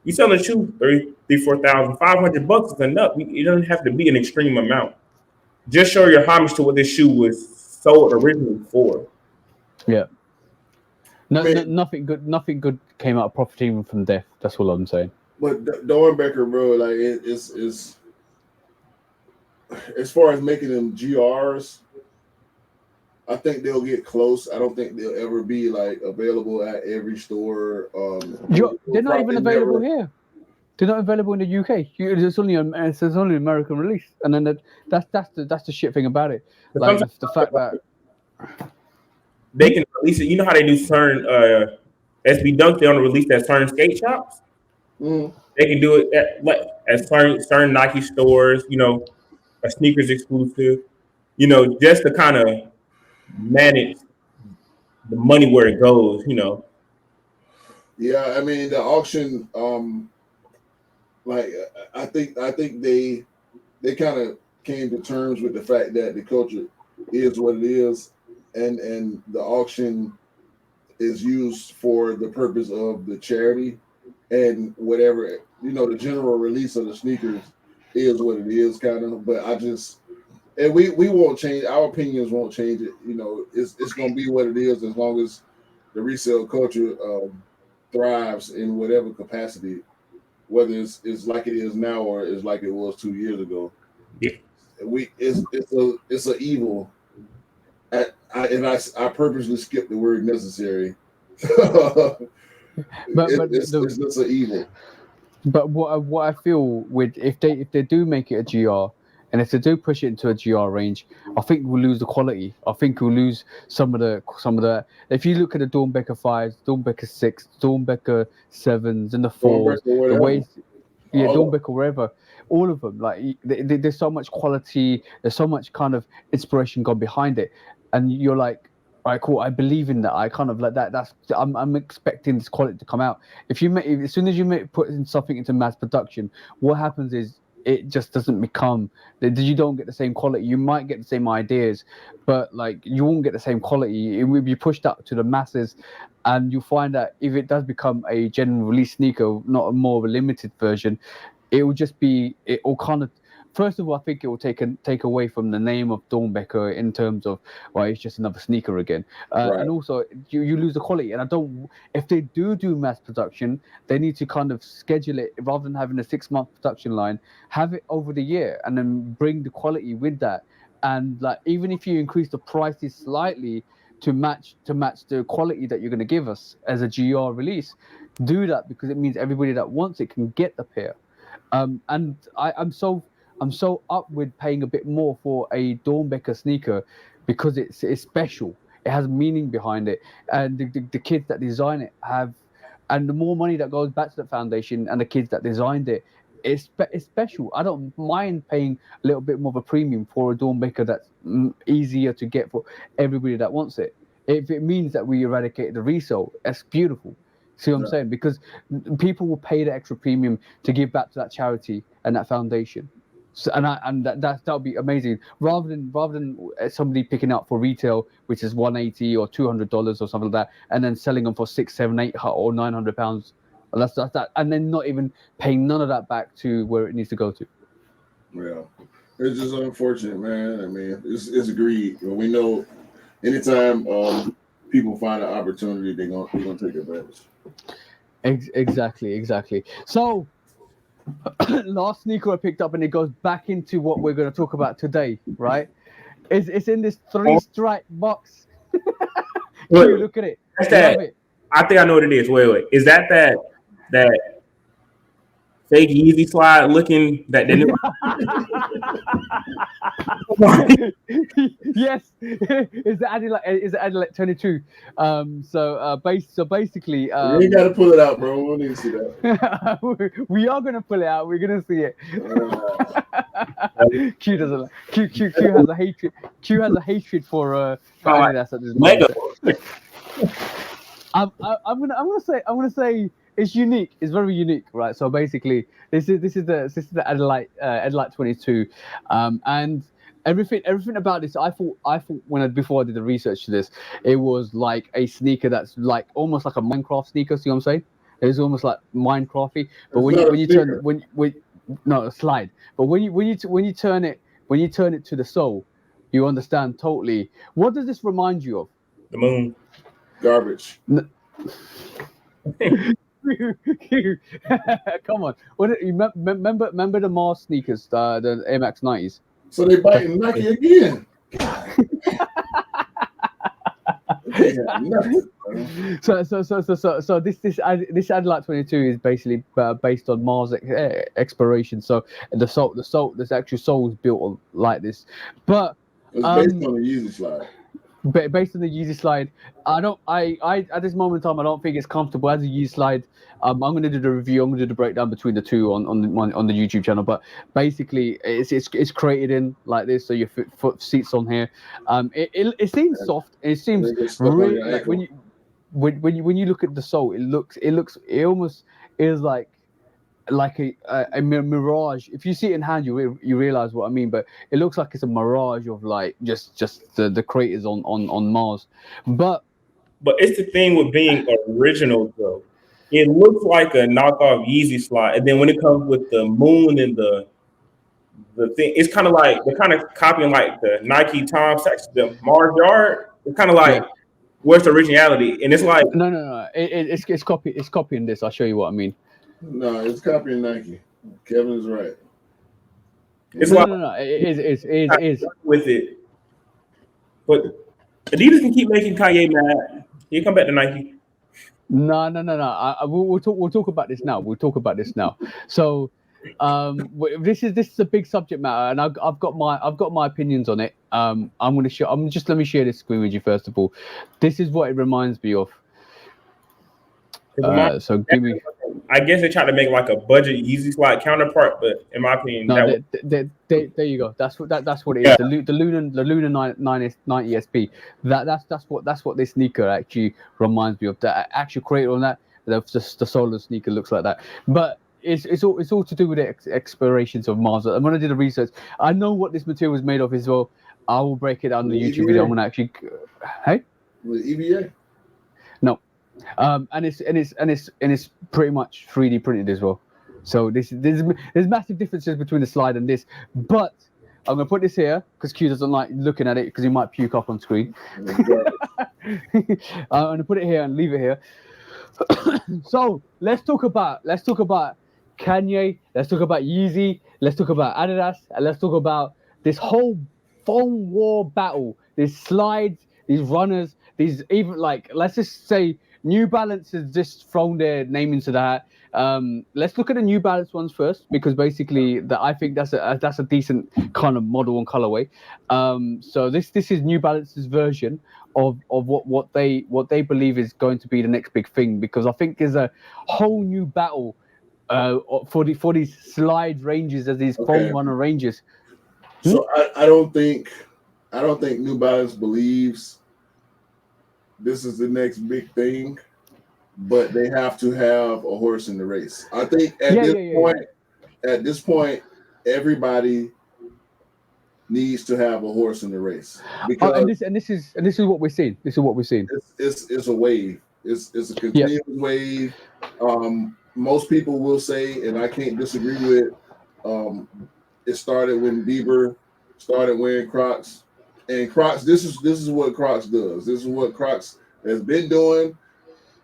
You sell a shoe $4,000, $500 is enough. It doesn't have to be an extreme amount. Just show your homage to what this shoe was sold originally for. Yeah. Nothing good came out of profiting from death. That's all I'm saying. But Dornbecker, bro, like it's as far as making them GRs, I think they'll get close. I don't think they'll ever be like available at every store. They're not even available here. They're not available in the UK. It's only an American release, and then that's the shit thing about it. Like the fact that they can release it. You know how they do certain SB Dunk. They want to release that certain skate shops. They can do it at certain Nike stores. A sneakers exclusive. Just to kind of manage the money where it goes. Yeah, I mean the auction. I think they kind of came to terms with the fact that the culture is what it is, and the auction is used for the purpose of the charity, and whatever the general release of the sneakers is what it is, kind of. But we won't change. Our opinions won't change it. It's gonna be what it is as long as the resale culture thrives in whatever capacity. Whether it's like it is now or it's like it was 2 years ago, it's an evil. I purposely skipped the word necessary It's just an evil. But what I feel with if they do make it a GR, and if they do push it into a GR range, I think we'll lose the quality. I think we'll lose some of the. If you look at the Dornbecker fives, Dornbecker six, Dornbecker sevens, and the fours, the ways. Yeah, Dornbecker, wherever, all of them. Like there's so much quality, there's so much kind of inspiration gone behind it, and you're like, all right, cool. I believe in that. I kind of like that. I'm expecting this quality to come out. If you as soon as you put in something into mass production, what happens is it just doesn't become. You don't get the same quality. You might get the same ideas, but like you won't get the same quality. It will be pushed out to the masses, and you'll find that if it does become a general release sneaker, not a more of a limited version, it will just be. It will kind of. First of all, I think it will take away from the name of Dornbecker in terms of, well, it's just another sneaker again, Right. and also you lose the quality. And I don't. If they do mass production, they need to kind of schedule it rather than having a 6-month production line, have it over the year, and then bring the quality with that. And like even if you increase the prices slightly to match the quality that you're going to give us as a GR release, do that because it means everybody that wants it can get the pair. And I'm so up with paying a bit more for a Dornbecker sneaker because it's special. It has meaning behind it, and the kids that design it have, and the more money that goes back to the foundation and the kids that designed it, it's special. I don't mind paying a little bit more of a premium for a Dornbecker that's easier to get for everybody that wants it. If it means that we eradicate the resale, that's beautiful. See what I'm saying? Because people will pay the extra premium to give back to that charity and that foundation. So, and that'll be amazing. Rather than somebody picking up for retail, which is $180 or $200 or something like that, and then selling them for £600, £700, £800 or £900. That's that, and then not even paying none of that back to where it needs to go to. Yeah, it's just unfortunate, man. I mean, it's greed. We know anytime people find an opportunity, they're gonna take advantage. Exactly. So, last sneaker I picked up, and it goes back into what we're going to talk about today, right? It's in this 3-stripe box. Look at it. That's that. I think I know what it is. Wait. Is that fake Yeezy slide looking that the new? Yes, it's the Adidas 22. So basically, you ain't gotta pull it out, bro. We don't need to see that. we are gonna pull it out. We're gonna see it. Q doesn't. Q has a hatred. Q has a hatred for Adidas at this moment. I'm gonna say it's unique. It's very unique, right? So basically, this is the Adelaide 22, and everything about this. I thought before I did the research to this, it was like a sneaker that's like almost like a Minecraft sneaker. See what I'm saying? It's almost like Minecrafty. But when you turn no, a slide. But when you turn it to the sole, you understand totally. What does this remind you of? The moon. Garbage. Come on. You remember the Mars sneakers, the Air Max 90s? So they biting Nike again. So this Adelaide 22 is basically based on Mars exploration. So this actual sole is built like this, but it's based on the Yeezy slide. Based on the Yeezy slide, I at this moment in time I don't think it's comfortable as a Yeezy slide. I'm going to do the review. I'm going to do the breakdown between the two on the YouTube channel. But basically, it's created in like this, so your foot seats on here. It seems soft. It seems really like when you look at the sole, it almost is like a mirage. If you see it in hand, you realize what I mean. But it looks like it's a mirage of like just the craters on Mars. But it's the thing with being original though. It looks like a knockoff Yeezy slide, and then when it comes with the moon and the thing, it's kind of like they're kind of copying like the Nike Tom Sachs, the Mars Yard. It's kind of like where's the originality? And it's like no. It's copying this. I'll show you what I mean. No, it's copying Nike. Kevin is right. It's no. It is with it. But Adidas can keep making Kanye mad. He'll come back to Nike. No. We'll talk about this now. We'll talk about this now. So, this is a big subject matter, and I've got my opinions on it. I'm gonna share. Let me share this screen with you first of all. This is what it reminds me of. So give me. I guess they tried to make like a budget Yeezy slide counterpart, but in my opinion, No, that was there you go. That's what it is. yeah. The Lunar 90 SP. That's what this sneaker actually reminds me of. The actual creator on that, the solo sneaker looks like that. But it's all to do with the explorations of Mars. And when I did the research, I know what this material is made of as well. I will break it down in the YouTube video. I'm gonna actually, hey, with EVA. no, and it's pretty much 3D printed as well. So there's massive differences between the slide and this, but I'm gonna put this here because Q doesn't like looking at it because he might puke up on screen. I'm gonna put it here and leave it here. So let's talk about Kanye. Let's talk about Yeezy. Let's talk about Adidas, and let's talk about this whole foam war battle. These slides, these runners, these even like let's just say New Balance has just thrown their name into that. Let's look at the New Balance ones first because basically I think that's a decent kind of model and colorway. So this is New Balance's version of what they believe is going to be the next big thing because I think there's a whole new battle for these slide ranges as these foam runner ranges. So I don't think New Balance believes this is the next big thing, but they have to have a horse in the race. I think at this point, everybody needs to have a horse in the race because this is what we're seeing. This is what we're seeing. It's a wave. It's a continuous wave. Most people will say, and I can't disagree with. It started when Bieber started wearing Crocs, and Crocs. This is what Crocs does. This is what Crocs has been doing.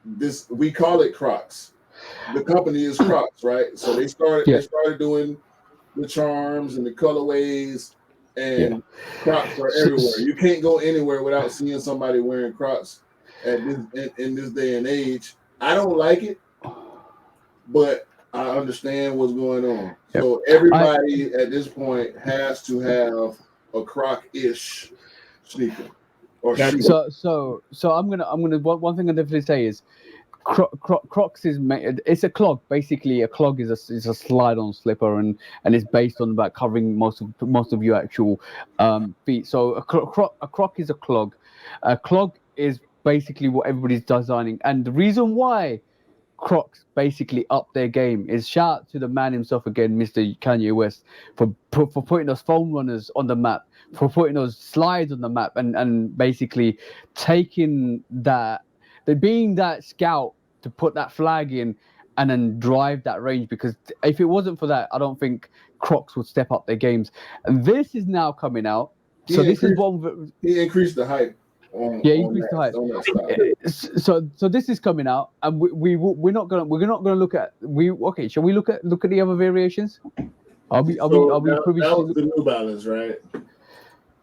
This we call it Crocs. The company is Crocs, right? So they started doing the charms and the colorways, and Crocs are everywhere. You can't go anywhere without seeing somebody wearing Crocs in this day and age. I don't like it, but I understand what's going on. Yep. So everybody at this point has to have a Croc-ish sneaker. Or so I'm gonna one thing I definitely say is Crocs it's a clog. Basically, a clog is a slide-on slipper, and it's based on about covering most of your actual feet. So a croc is a clog. A clog is basically what everybody's designing, and the reason why Crocs basically up their game is shout out to the man himself again, Mr. Kanye West, for putting those foam runners on the map, for putting those slides on the map, and basically taking that, being that scout to put that flag in and then drive that range. Because if it wasn't for that, I don't think Crocs would step up their games. And this is now coming out. So this is one. He increased the hype. Increase the height. So this is coming out, and we're not gonna look at shall we look at the other variations? That was the New Balance, right?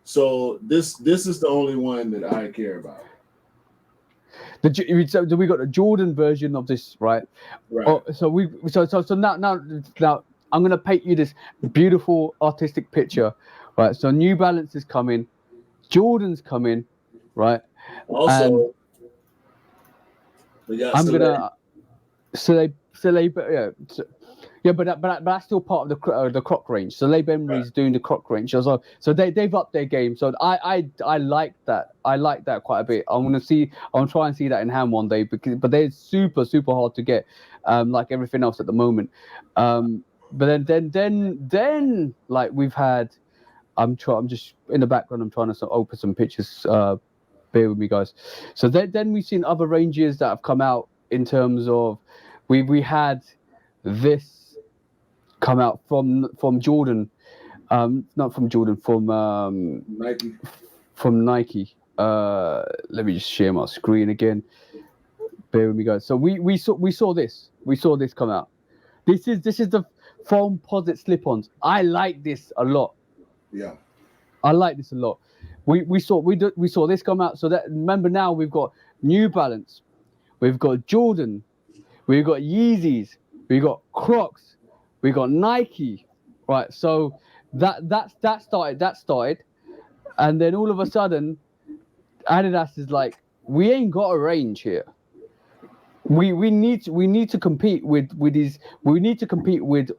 So this is the only one that I care about. So we got the Jordan version of this, right? Right. So now I'm gonna paint you this beautiful artistic picture, right? So New Balance is coming, Jordan's coming. Right. Also, we got I'm gonna but that's still part of the Croc range. So Emery's doing the Croc range as well. So they've upped their game. So I like that. I like that quite a bit. I'm try and see that in hand one day but they're super hard to get, like everything else at the moment. But then like we've had. I'm just in the background. I'm trying to open some pictures. Bear with me, guys. So then we've seen other ranges that have come out in terms of we had this come out from Jordan, not from Jordan, from Nike. From Nike. Let me just share my screen again. Bear with me, guys. So we saw this come out. This is the foam posit slip-ons. I like this a lot. Yeah, I like this a lot. We saw this come out. So that remember now we've got New Balance, we've got Jordan, we've got Yeezys, we've got Crocs, we got Nike, right? So that started, and then all of a sudden, Adidas is like, we ain't got a range here. We need to compete with these. We need to compete with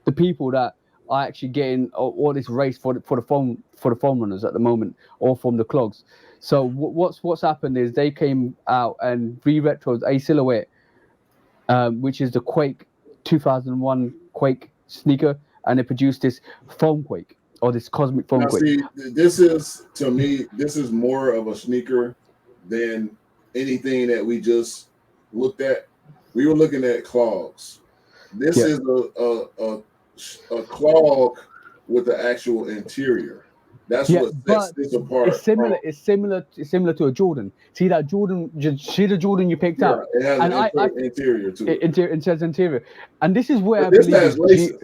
the people that are actually getting all this race for the foam runners at the moment, or from the clogs. So what's happened is they came out and re-retroed a silhouette, which is the Quake 2001 Quake sneaker, and they produced this foam Quake, or this cosmic foam Now, Quake. see, this is, to me, this is more of a sneaker than anything that we just looked at. We were looking at clogs. This Yeah. is a clog with the actual interior. That's Yeah, what sets but this apart. it's similar. It's similar to a Jordan. See that Jordan? See the Jordan you picked Yeah, out, it has and an interior to it. it says interior, and this is where But I this believe has is laces.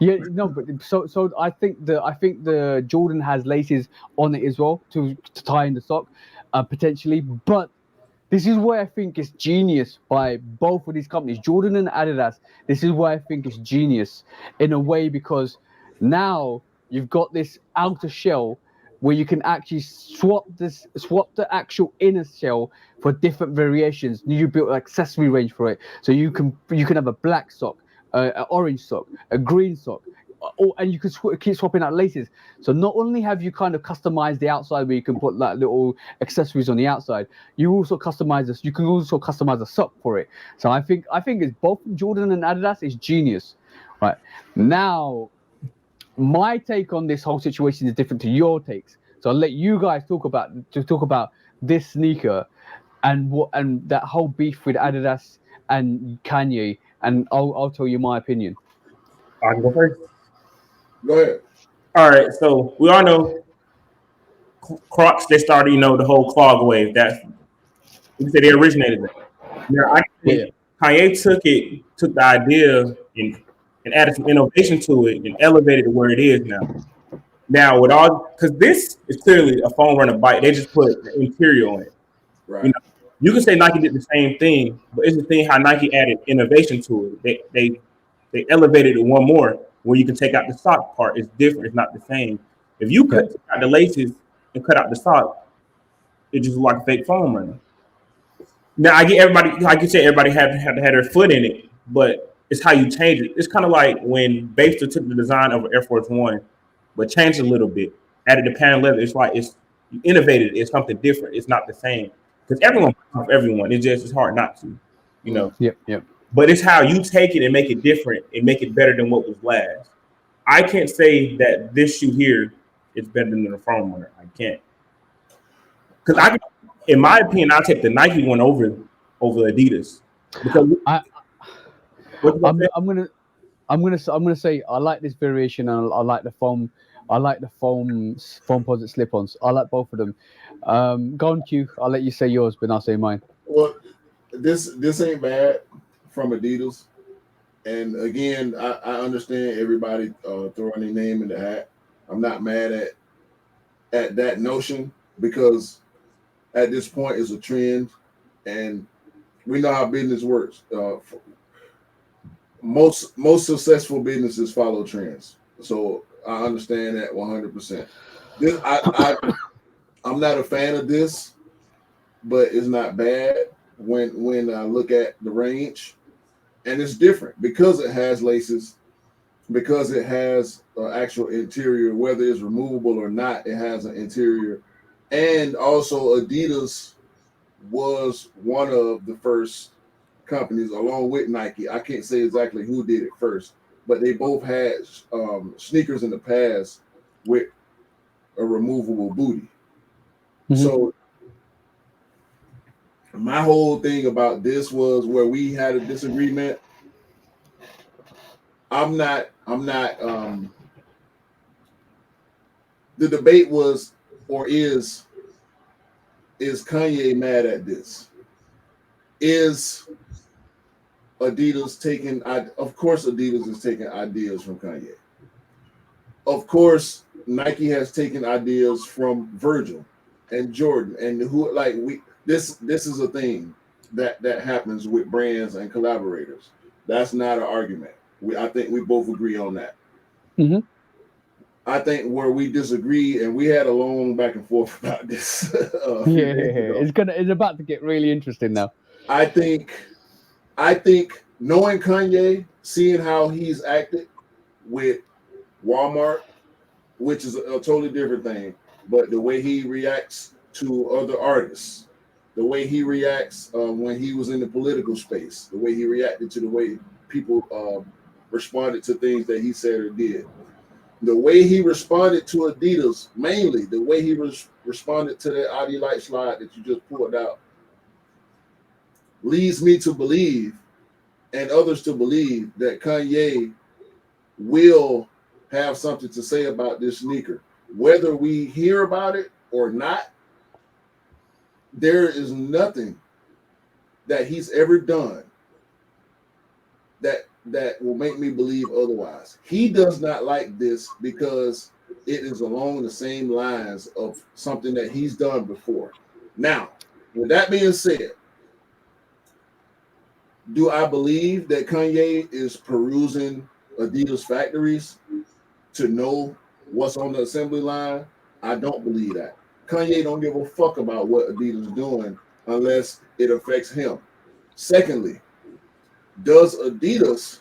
yeah, no, but so I think the Jordan has laces on it as well to tie in the sock, potentially. But this is where I think it's genius by both of these companies, Jordan and Adidas. This is why I think it's genius in a way, because now you've got this outer shell where you can actually swap the actual inner shell for different variations. You built an accessory range for it, so you can have a black sock, an orange sock, a green sock, and you can keep swapping out laces. So not only have you kind of customized the outside where you can put like little accessories on the outside, you also customize this. You can also customize a sock for it. So I think it's both Jordan and Adidas is genius, right? Now, my take on this whole situation is different to your takes. So I'll let you guys talk about this sneaker and that whole beef with Adidas and Kanye, and I'll tell you my opinion. I can go first. Go ahead. All right, so we all know Crocs. They started, the whole clog wave. That's you can say they originated that. Now I Yeah, think Kanye took the idea and added some innovation to it and elevated it where it is now. Now with all because this is clearly a foam runner bike. They just put the interior on it. You Right. know, you can say Nike did the same thing, but it's the thing how Nike added innovation to it. They elevated it one more where you can take out the sock part. It's different. It's not the same. If you yeah, cut out the laces and cut out the sock, it just looks like a fake foam runner. Now I get everybody, like you said, everybody had their foot in it, but it's how you change it. It's kind of like when Bapester took the design of Air Force One, but changed it a little bit, added the pattern leather. It's like it's you innovated. It's something different. It's not the same because everyone. It's hard not to, you know. yeah, yeah. But it's how you take it and make it different and make it better than what was last. I can't say that this shoe here is better than the foam runner. I can't because in my opinion, I'll take the Nike one over Adidas because I what you gonna I'm say? I'm gonna say I like this variation, and I like the foam. I like the foam posit slip-ons. I like both of them. Go on, Q. I'll let you say yours, but I'll say mine. Well, this ain't bad from Adidas. And again, I understand everybody throwing their name in the hat. I'm not mad at that notion because at this point it's a trend, and we know how business works. Most successful businesses follow trends, so I understand that 100%. This I'm not a fan of this, but it's not bad when I look at the range, and it's different because it has laces, because it has an actual interior, whether it's removable or not. It has an interior, and also Adidas was one of the first companies, along with Nike. I can't say exactly who did it first, but they both had sneakers in the past with a removable booty. Mhm. So my whole thing about this was where we had a disagreement. I'm not the debate was or is Kanye mad at this? Is Adidas taking of course Adidas is taking ideas from Kanye. Of course Nike has taken ideas from Virgil and Jordan and who like we this is a thing. that happens with brands and collaborators. That's not an argument. I think we both agree on that. Mm-hmm. I think where we disagree, and we had a long back and forth about this a few Yeah, days ago. it's about to get really interesting now. I think I think knowing Kanye, seeing how he's acted with Walmart, which is a totally different thing, but the way he reacts to other artists, the way he reacts when he was in the political space, the way he reacted to the way people responded to things that he said or did, the way he responded to Adidas, mainly the way he responded to that Adi Light slide that you just pulled out, leads me to believe and others to believe that Kanye will have something to say about this sneaker. Whether we hear about it or not, there is nothing that he's ever done that will make me believe otherwise. He does not like this because it is along the same lines of something that he's done before. Now, with that being said, do I believe that Kanye is perusing Adidas factories to know what's on the assembly line? I don't believe that. Kanye don't give a fuck about what Adidas is doing unless it affects him. Secondly, does Adidas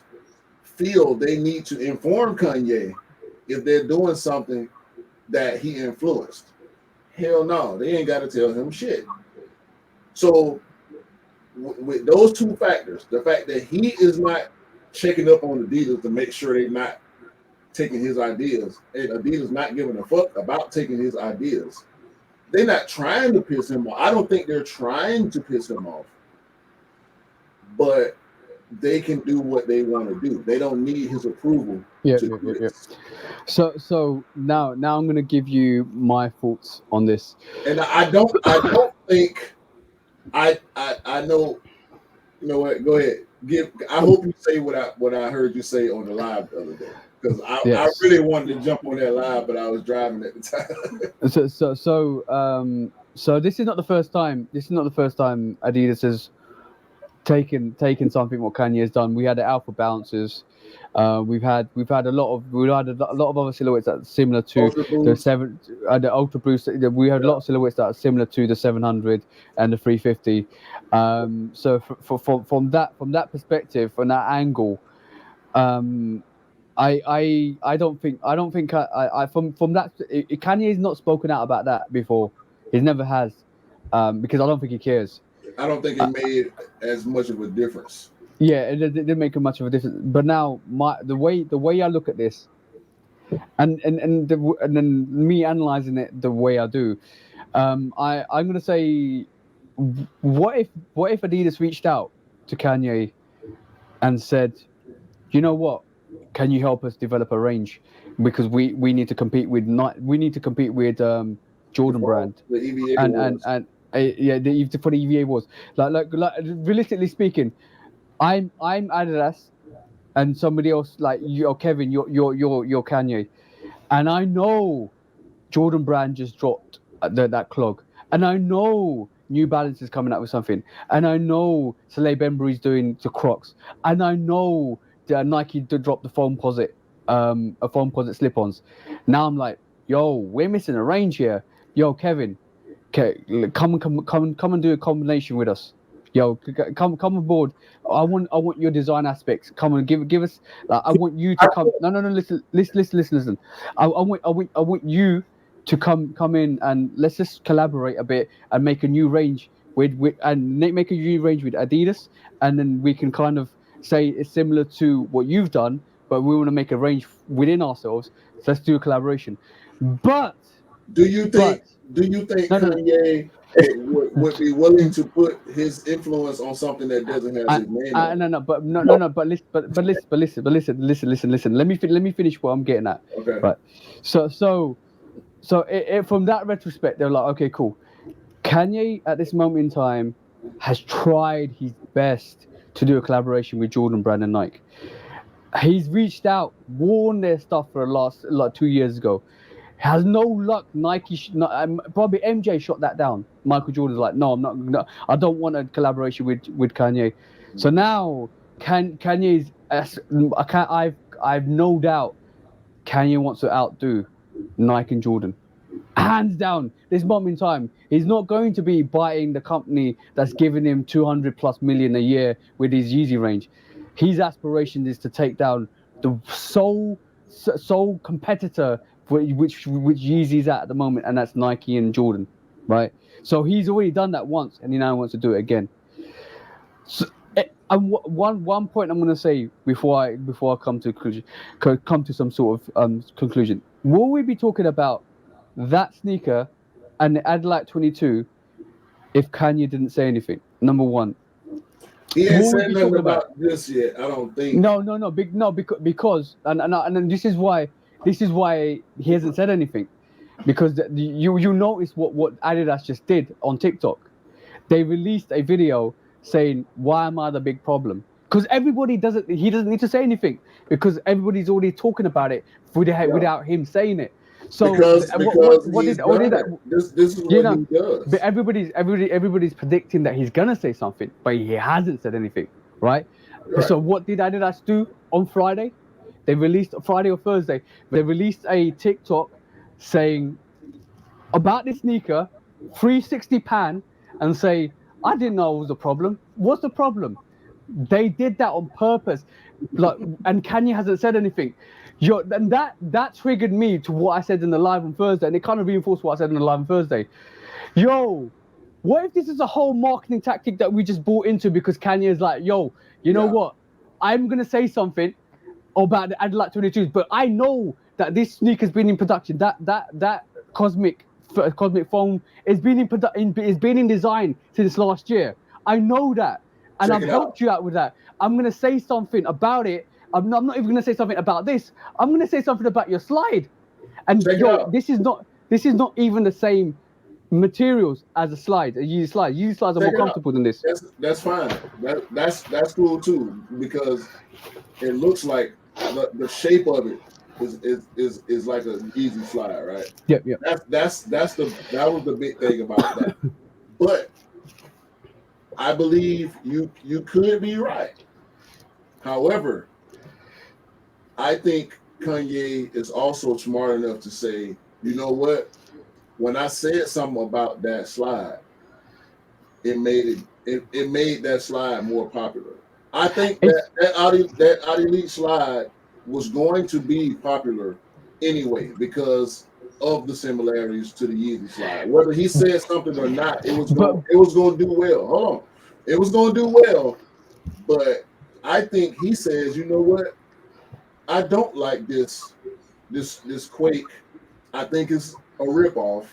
feel they need to inform Kanye if they're doing something that he influenced? Hell no, they ain't got to tell him shit. So with those two factors, the fact that he is not checking up on Adidas to make sure they're not taking his ideas, and Adidas not giving a fuck about taking his ideas, they're not trying to piss him off. I don't think they're trying to piss him off, but they can do what they want to do. They don't need his approval. Yeah. So now I'm gonna give you my thoughts on this. And I don't think I know. You know what? Go ahead. I hope you say what I heard you say on the live the other day, because I really wanted to jump on that live, but I was driving at the time. So this is not the first time. Adidas has taken something what Kanye has done. We had the Alpha Bouncers. We've had a lot of other silhouettes that are similar to the Ultra Boost. We had a lot of silhouettes that are similar to the 700 and the 350. So from that perspective, from that angle, I don't think from that Kanye's not spoken out about that before. He never has, because I don't think he cares. I don't think it made as much of a difference. Yeah, it didn't make much of a difference. But now the way I look at this, and then me analyzing it the way I do, I'm gonna say, what if Adidas reached out to Kanye and said, you know what, can you help us develop a range, because we need to compete with Jordan Brand, the EVA and for the EVA Wars. Like realistically speaking, I'm Adidas, and somebody else like you or Kevin, you're Kanye, and I know Jordan Brand just dropped that clog, and I know New Balance is coming out with something, and I know Soleil Bembury's doing the Crocs, and I know Nike dropped the foam posit slip-ons. Now I'm like, yo, we're missing a range here. Yo, Kevin, come and do a combination with us. Yo, come aboard. I want your design aspects. Come and give us. Like, I want you to come. No. Listen. I want you to come in, and let's just collaborate a bit and make a new range with make a new range with Adidas, and then we can kind of say it's similar to what you've done, but we want to make a range within ourselves. So let's do a collaboration. But do you think Kanye would be willing to put his influence on something that doesn't have his name on it? But listen. Let me finish what I'm getting at. Okay. Right. So from that retrospect, they're like, okay, cool. Kanye at this moment in time has tried his best to do a collaboration with Jordan Brand and Nike. He's reached out, worn their stuff for the last 2 years ago. Has no luck. Nike, probably MJ shot that down. Michael Jordan's like, no, I'm not. No, I don't want a collaboration with Kanye. So now, Kanye's. I've no doubt Kanye wants to outdo Nike and Jordan. Hands down, this moment in time, he's not going to be buying the company that's giving him 200 plus million a year with his Yeezy range. His aspiration is to take down the sole competitor which Yeezy's at the moment, and that's Nike and Jordan, right? So he's already done that once, and he now wants to do it again. So, one point I'm going to say before I come to some sort of conclusion. Will we be talking about that sneaker and the Adelaide 22 if Kanye didn't say anything? Number one. He ain't said nothing about this yet. I don't think. No. Because and this is why he hasn't said anything, because you notice what Adidas just did on TikTok. They released a video saying, "Why am I the big problem?" Because he doesn't need to say anything, because everybody's already talking about it without him saying it. So because what did this is what he does. But everybody's predicting that he's gonna say something, but he hasn't said anything, right? So what did Adidas do on Friday? They released Friday or Thursday. They released a TikTok saying about this sneaker, 360 pan, and say, I didn't know it was a problem. What's the problem? They did that on purpose, and Kanye hasn't said anything. And that triggered me to what I said in the live on Thursday, and it kind of reinforced what I said in the live on Thursday. What if this is a whole marketing tactic that we just bought into because Kanye is like, you know what? I'm gonna say something about the Adelaide 22s, but I know that this sneaker's been in production. That cosmic foam is been in design since last year. I know that, and I've helped you out with that. I'm gonna say something about it. I'm not even gonna say something about this. I'm gonna say something about your slide. And this is not even the same materials as a slide. A Yeezy slide. Yeezy slides are more comfortable than this. That's fine. That's cool too, because it looks like the shape of it is like a Yeezy slide, right? Yep. That was the big thing about that. But I believe you could be right. However, I think Kanye is also smart enough to say, you know what? When I said something about that slide, it made that slide more popular. I think that Adi Elite slide was going to be popular anyway because of the similarities to the Yeezy slide. Whether he said something or not, it was going to do well. Hold on, it was going to do well, but I think he says, you know what? I don't like this Quake. I think it's a ripoff,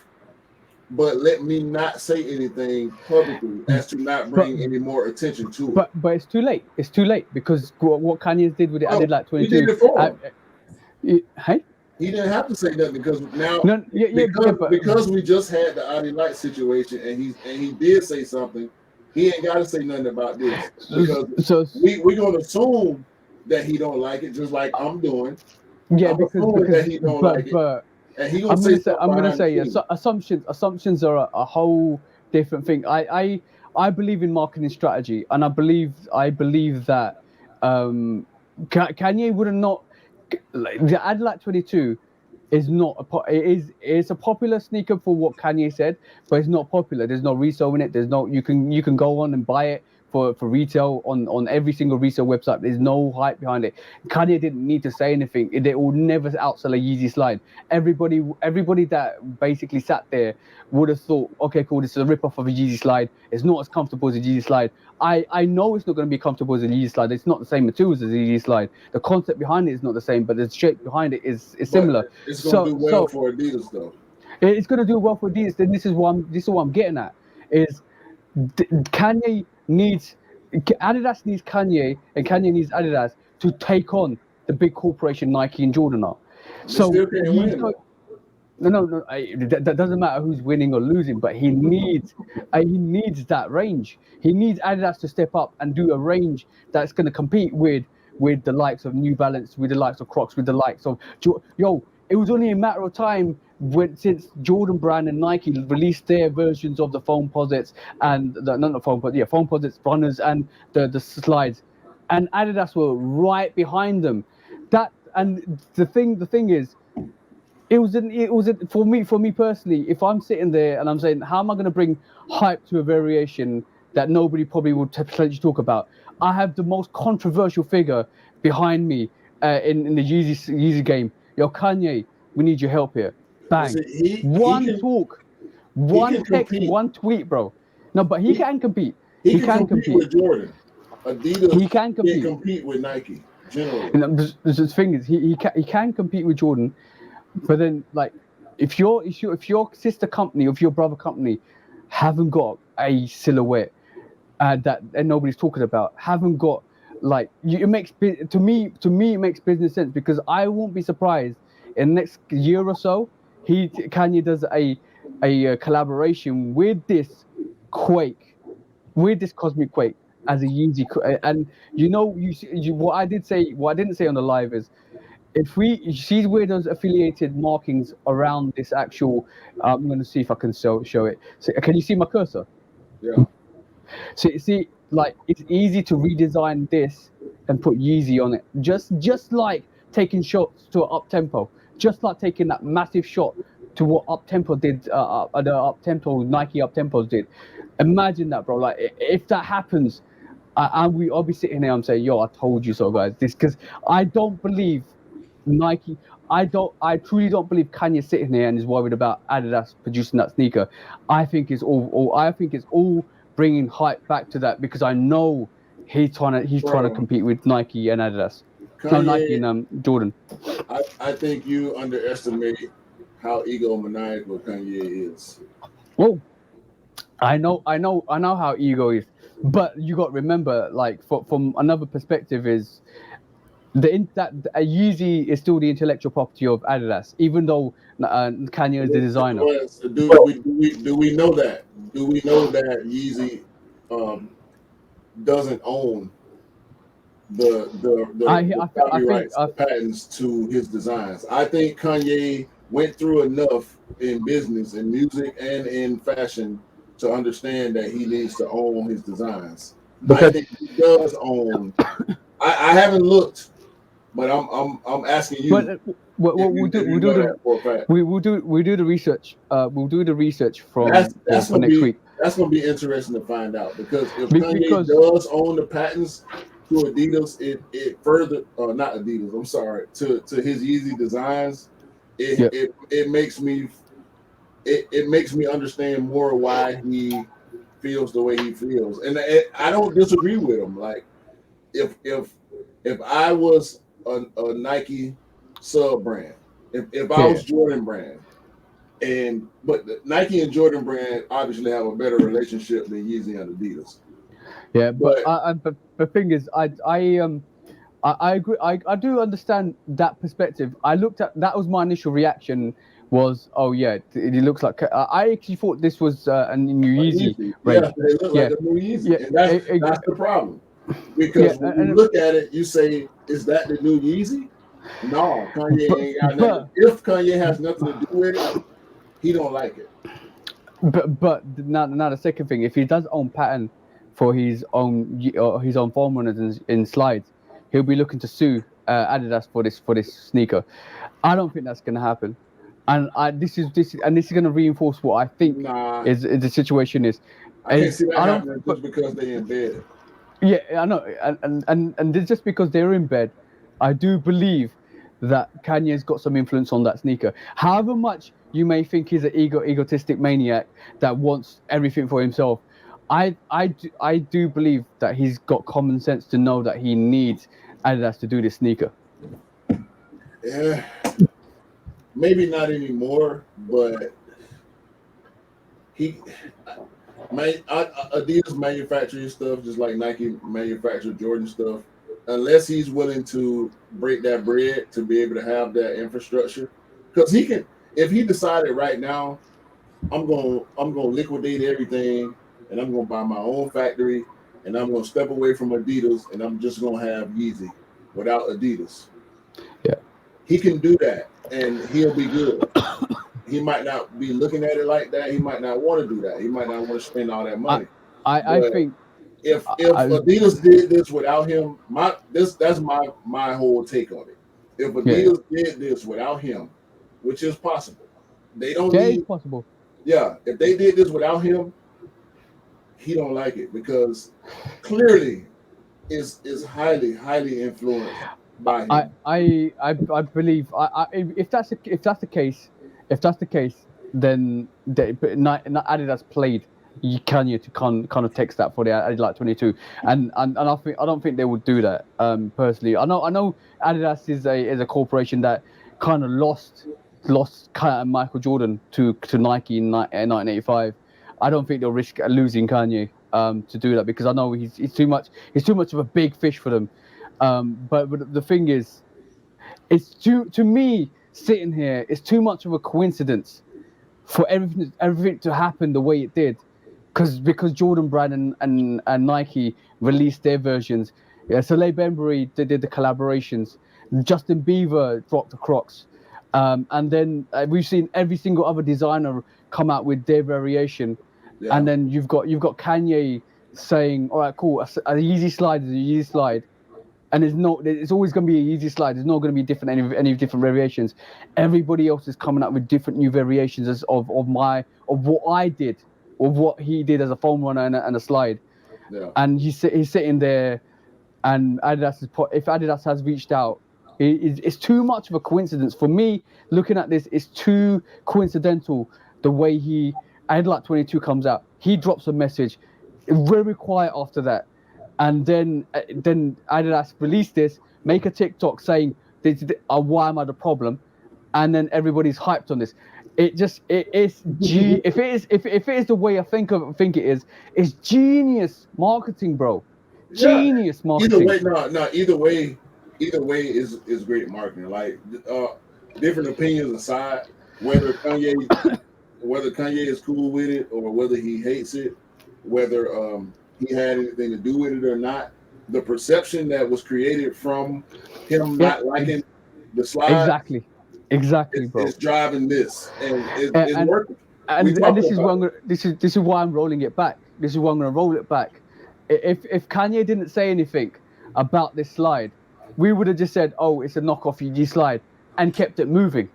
but let me not say anything publicly as to not bring any more attention to it. But it's too late. It's too late because what Kanye did with it, I did like 22. He did it for him. Hey? He didn't have to say nothing because now because we just had the Adi Light situation and he did say something. He ain't got to say nothing about this because we're gonna assume that he don't like it, just like I'm doing. Yeah, because that he don't like it. And he I'm gonna say assumptions are a whole different thing. I believe in marketing strategy, and I believe that Kanye would have not the Adelaide 22 is not it's a popular sneaker for what Kanye said, but it's not popular. There's no resale in it. There's no you can go on and buy it for retail on every single resale website. There's no hype behind it. Kanye didn't need to say anything. They will never outsell a Yeezy slide. Everybody that basically sat there would have thought, okay, cool, this is a rip-off of a Yeezy slide. It's not as comfortable as a Yeezy slide. I know it's not going to be comfortable as a Yeezy slide. It's not the same materials as a Yeezy slide. The concept behind it is not the same, but the shape behind it is similar. It's going to do well for Adidas, though. It's going to do well for Adidas. Then this is what I'm getting at. Is Kanye needs Adidas needs Kanye, and Kanye needs Adidas to take on the big corporation Nike and Jordan are. So that doesn't matter who's winning or losing, but he needs that range. He needs Adidas to step up and do a range that's going to compete with the likes of New Balance, with the likes of Crocs, with the likes of it was only a matter of time since Jordan Brand and Nike released their versions of the foam posits and not the foam, but yeah, foam posits, runners, and the slides, and Adidas were right behind them. That and the thing is, for me personally. If I'm sitting there and I'm saying, how am I going to bring hype to a variation that nobody probably would potentially talk about? I have the most controversial figure behind me in the Yeezy game. Yo, Kanye, we need your help here. Bang. Listen, One talk, he one can text, compete. one tweet, bro. No, but he can compete. He can compete with Jordan. Adidas He can can't compete. compete with Nike generally. And the thing is, he can compete with Jordan, but then like if your sister company or if your brother company haven't got a silhouette that and nobody's talking about, haven't got like it makes to me it makes business sense, because I won't be surprised in the next year or so Kanye does a collaboration with this Quake, with this Cosmic Quake as a Yeezy, and what I didn't say on the live is, if we see where those affiliated markings around this actual, I'm going to see if I can show it. So, can you see my cursor? Yeah. So you see, like, it's easy to redesign this and put Yeezy on it. Just like taking shots to an up tempo, just like taking that massive shot to what up tempo did, the up tempo Nike up tempos did. Imagine that, bro. Like, if that happens, I'll be sitting there and saying, "Yo, I told you so, guys." This because I don't believe Nike. I truly don't believe Kanye sitting there and is worried about Adidas producing that sneaker. I think it's all bringing hype back to that, because I know he's trying to compete with Nike and Adidas. No, Nike Kanye, and Jordan. I think you underestimate how egomaniacal Kanye is. Well, I know how ego is, but you got to remember, like, from another perspective, is that Yeezy is still the intellectual property of Adidas, even though Kanye is the designer. Do we know that? Do we know that Yeezy doesn't own the copyrights, the patents to his designs? I think Kanye went through enough in business, in music, and in fashion to understand that he needs to own his designs. I think he does own. I haven't looked, but I'm asking you. But we'll do the research. We'll do the research for next week. That's gonna be interesting to find out, because if Kanye does own the patents to Adidas, it further not Adidas. I'm sorry, to his Yeezy designs. It makes me understand more why he feels the way he feels, and I don't disagree with him. Like, if I was a Nike sub brand, if I was Jordan brand, but Nike and Jordan brand obviously have a better relationship than Yeezy and Adidas. Yeah, but the thing is, I agree. I do understand that perspective. I looked at that, was my initial reaction was, oh yeah, it looks like, I actually thought this was a new Yeezy range. Yeah, they look like a new Yeezy, and that's the problem. Because when you look at it, you say, is that the new Yeezy? No, Kanye ain't got nothing. If Kanye has nothing to do with it, he don't like it. But now the second thing, if he does own pattern for his own foam runners in slides, he'll be looking to sue Adidas for this sneaker. I don't think that's going to happen, and this is going to reinforce what I think is the situation is. I can't see that happening just because they're in bed. Yeah, I know, and just because they're in bed, I do believe that Kanye's got some influence on that sneaker. However much you may think he's an egotistic maniac that wants everything for himself, I do believe that he's got common sense to know that he needs Adidas to do this sneaker. Yeah, maybe not anymore, but Adidas manufacturing stuff just like Nike manufactured Jordan stuff. Unless he's willing to break that bread to be able to have that infrastructure, because he can. If he decided right now, I'm gonna liquidate everything, and I'm gonna buy my own factory, and I'm gonna step away from Adidas, and I'm just gonna have Yeezy without Adidas. Yeah, he can do that. and he'll be good. He might not be looking at it like that. He might not want to do that. He might not want to spend all that money. I think if I, Adidas did this without him, that's my whole take on it. If yeah, Adidas did this without him, which is possible, they don't yeah, it's need. possible. Yeah, if they did this without him, he don't like it because clearly is highly influenced by him. I believe if that's the case, then Adidas played Kanye to kind of text that for the Adidas 22, and I don't think they would do that. Personally, I know Adidas is a corporation that kind of lost kind of Michael Jordan to Nike in 1985. I don't think they'll risk losing Kanye to do that because I know he's too much of a big fish for them. But the thing is, it's to me sitting here, it's too much of a coincidence for everything to happen the way it did, because Jordan Brand and Nike released their versions. Yeah, Soleil Bembury did the collaborations. Justin Bieber dropped the Crocs, and then we've seen every single other designer come out with their variation. Yeah, And then you've got Kanye saying, "All right, cool, a Yeezy slide is a Yeezy slide." And it's always going to be a easy slide. There's not going to be any different variations. Everybody else is coming up with different new variations of what I did, of what he did as a foam runner and a slide. yeah. And he's sitting there, and if Adidas has reached out, it's too much of a coincidence for me. Looking at this, it's too coincidental the way Adidas 22 comes out. He drops a message, very quiet after that, and then Adidas release this, make a TikTok saying, "Why am I the problem?" And then everybody's hyped on this. It is if it is the way I think it is, it's genius marketing, bro. Yeah. Genius Either marketing. way, no. Either way is great marketing. Like different opinions aside, whether Kanye whether Kanye is cool with it or whether he hates it, whether he had anything to do with it or not, the perception that was created from him Yeah, not liking the slide exactly, bro. is driving this, and it's And working. We and talked this is about why it. this is why I'm rolling it back. This is why I'm going to roll it back. If Kanye didn't say anything about this slide, we would have just said, "Oh, it's a knockoff EG slide," and kept it moving.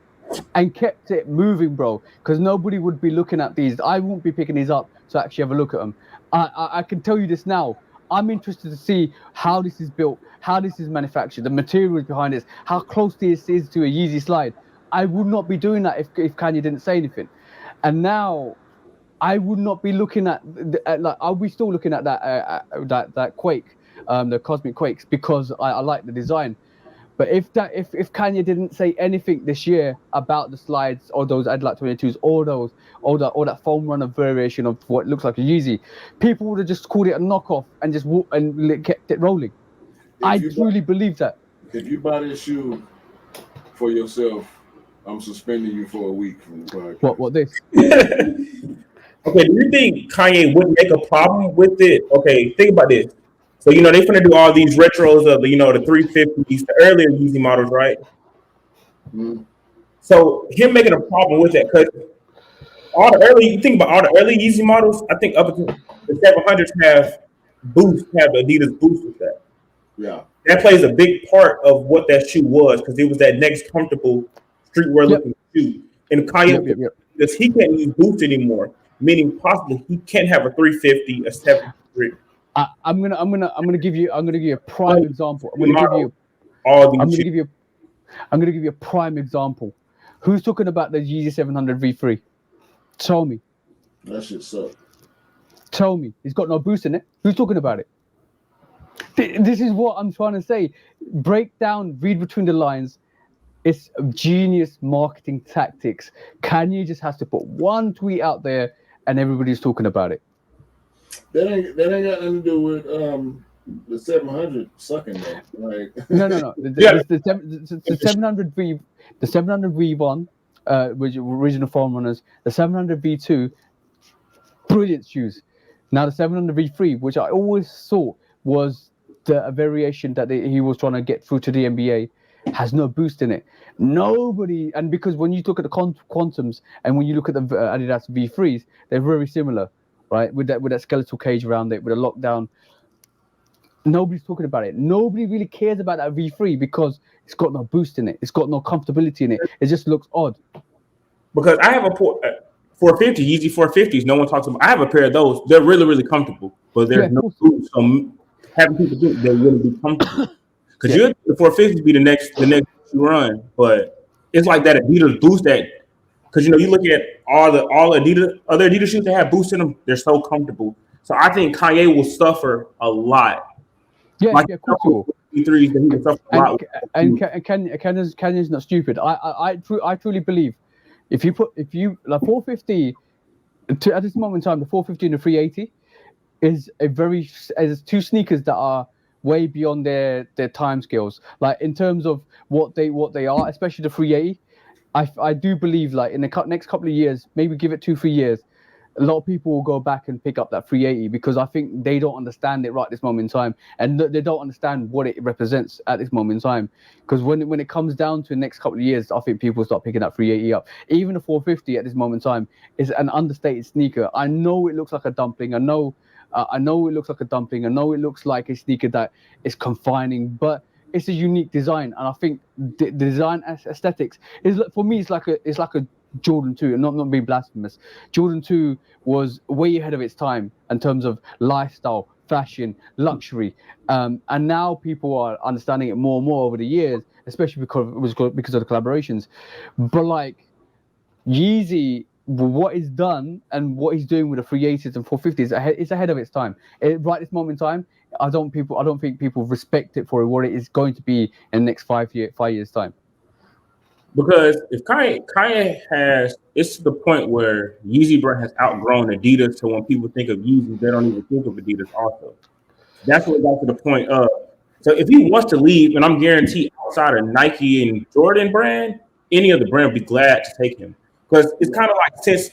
And kept it moving, bro, because nobody would be looking at these. I won't be picking these up to actually have a look at them. I can tell you this now. I'm interested to see how this is built, how this is manufactured, the materials behind this, how close this is to a Yeezy slide. I would not be doing that if Kanye didn't say anything. And now I would not be looking at like, are we still looking at that Quake, the Cosmic Quakes, because I like the design. But if Kanye didn't say anything this year about the slides or those Adlat 22s or that foam runner variation of what looks like a Yeezy, people would have just called it a knockoff and just kept it rolling. If I you buy, truly believe that. if you buy this shoe for yourself, I'm suspending you for a week from the podcast. What this? Okay, do you think Kanye would make a problem with it? Okay, think about this. So they finna do all these retros of the 350s, the earlier Yeezy models, right? Mm, So him making a problem with that because you think about all the early Yeezy models. I think up until the 700s have Adidas boost with that. yeah, That plays a big part of what that shoe was because it was that next comfortable streetwear Yep, looking shoe. And Kanye, yep. because he can't use boost anymore, meaning possibly he can't have a 350, a 700. I'm gonna give you a prime example. Models, all I'm these gonna shoes. give you I'm gonna give you a prime example. Who's talking about the Yeezy 700 V3? Tell me. that shit sucked. Tell me. He's got no boost in it. Who's talking about it? This is what I'm trying to say. Break down, read between the lines. It's genius marketing tactics. Kanye just has to put one tweet out there and everybody's talking about it. That ain't got nothing to do with the 700 sucking though. Like No. Yeah, The 700 V, the 700 V1, which original foam runners, the 700 V2, brilliant shoes. Now the 700 V3, which I always thought was a variation that he was trying to get through to the NBA. has no boost in it. Nobody, and because when you look at the quantums and when you look at the Adidas V3s, they're very similar, right? With that skeletal cage around it, with a lockdown. Nobody's talking about it. Nobody really cares about that V3 because it's got no boost in it. It's got no comfortability in it. It just looks odd. Because I have a 450, Yeezy 450s. No one talks about. I have a pair of those. They're really, really comfortable, but there's no boost. So having people think they're really be comfortable. Because the 450s be the next you run, but it's like that Adidas boost that. Because you look at all Adidas other Adidas shoes that have boost in them, they're so comfortable. So I think Kanye will suffer a lot. Yeah, of course he will. V3s that he will suffer a lot. And Kanye's not stupid. I truly believe if you like 450 at this moment in time, the 450 and the 380 is two sneakers that are way beyond their time scales. Like in terms of what they are, especially the 380. I do believe like in the next couple of years, maybe give it 2-3 years, a lot of people will go back and pick up that 380 because I think they don't understand it right this moment in time, and they don't understand what it represents at this moment in time. Because when it comes down to the next couple of years, I think people start picking that 380 up. Even the 450 at this moment in time is an understated sneaker. I know it looks like a dumpling. I know it looks like a dumpling. I know it looks like a sneaker that is confining, but it's a unique design, and I think the design aesthetics is for me. It's like a Jordan 2, and not being blasphemous. Jordan 2 was way ahead of its time in terms of lifestyle, fashion, luxury, and now people are understanding it more and more over the years, especially because of the collaborations. But like Yeezy, what is done and what he's doing with the 380s and 450s, it's ahead of its time. Right this moment in time, I don't think people respect it for what it is going to be in the next 5 years time. Because if Kanye has, it's to the point where Yeezy brand has outgrown Adidas, so when people think of Yeezy, they don't even think of Adidas also. That's what got to the point of. So if he wants to leave, and I'm guaranteed outside of Nike and Jordan brand, any other brand would be glad to take him. Because it's kind of like since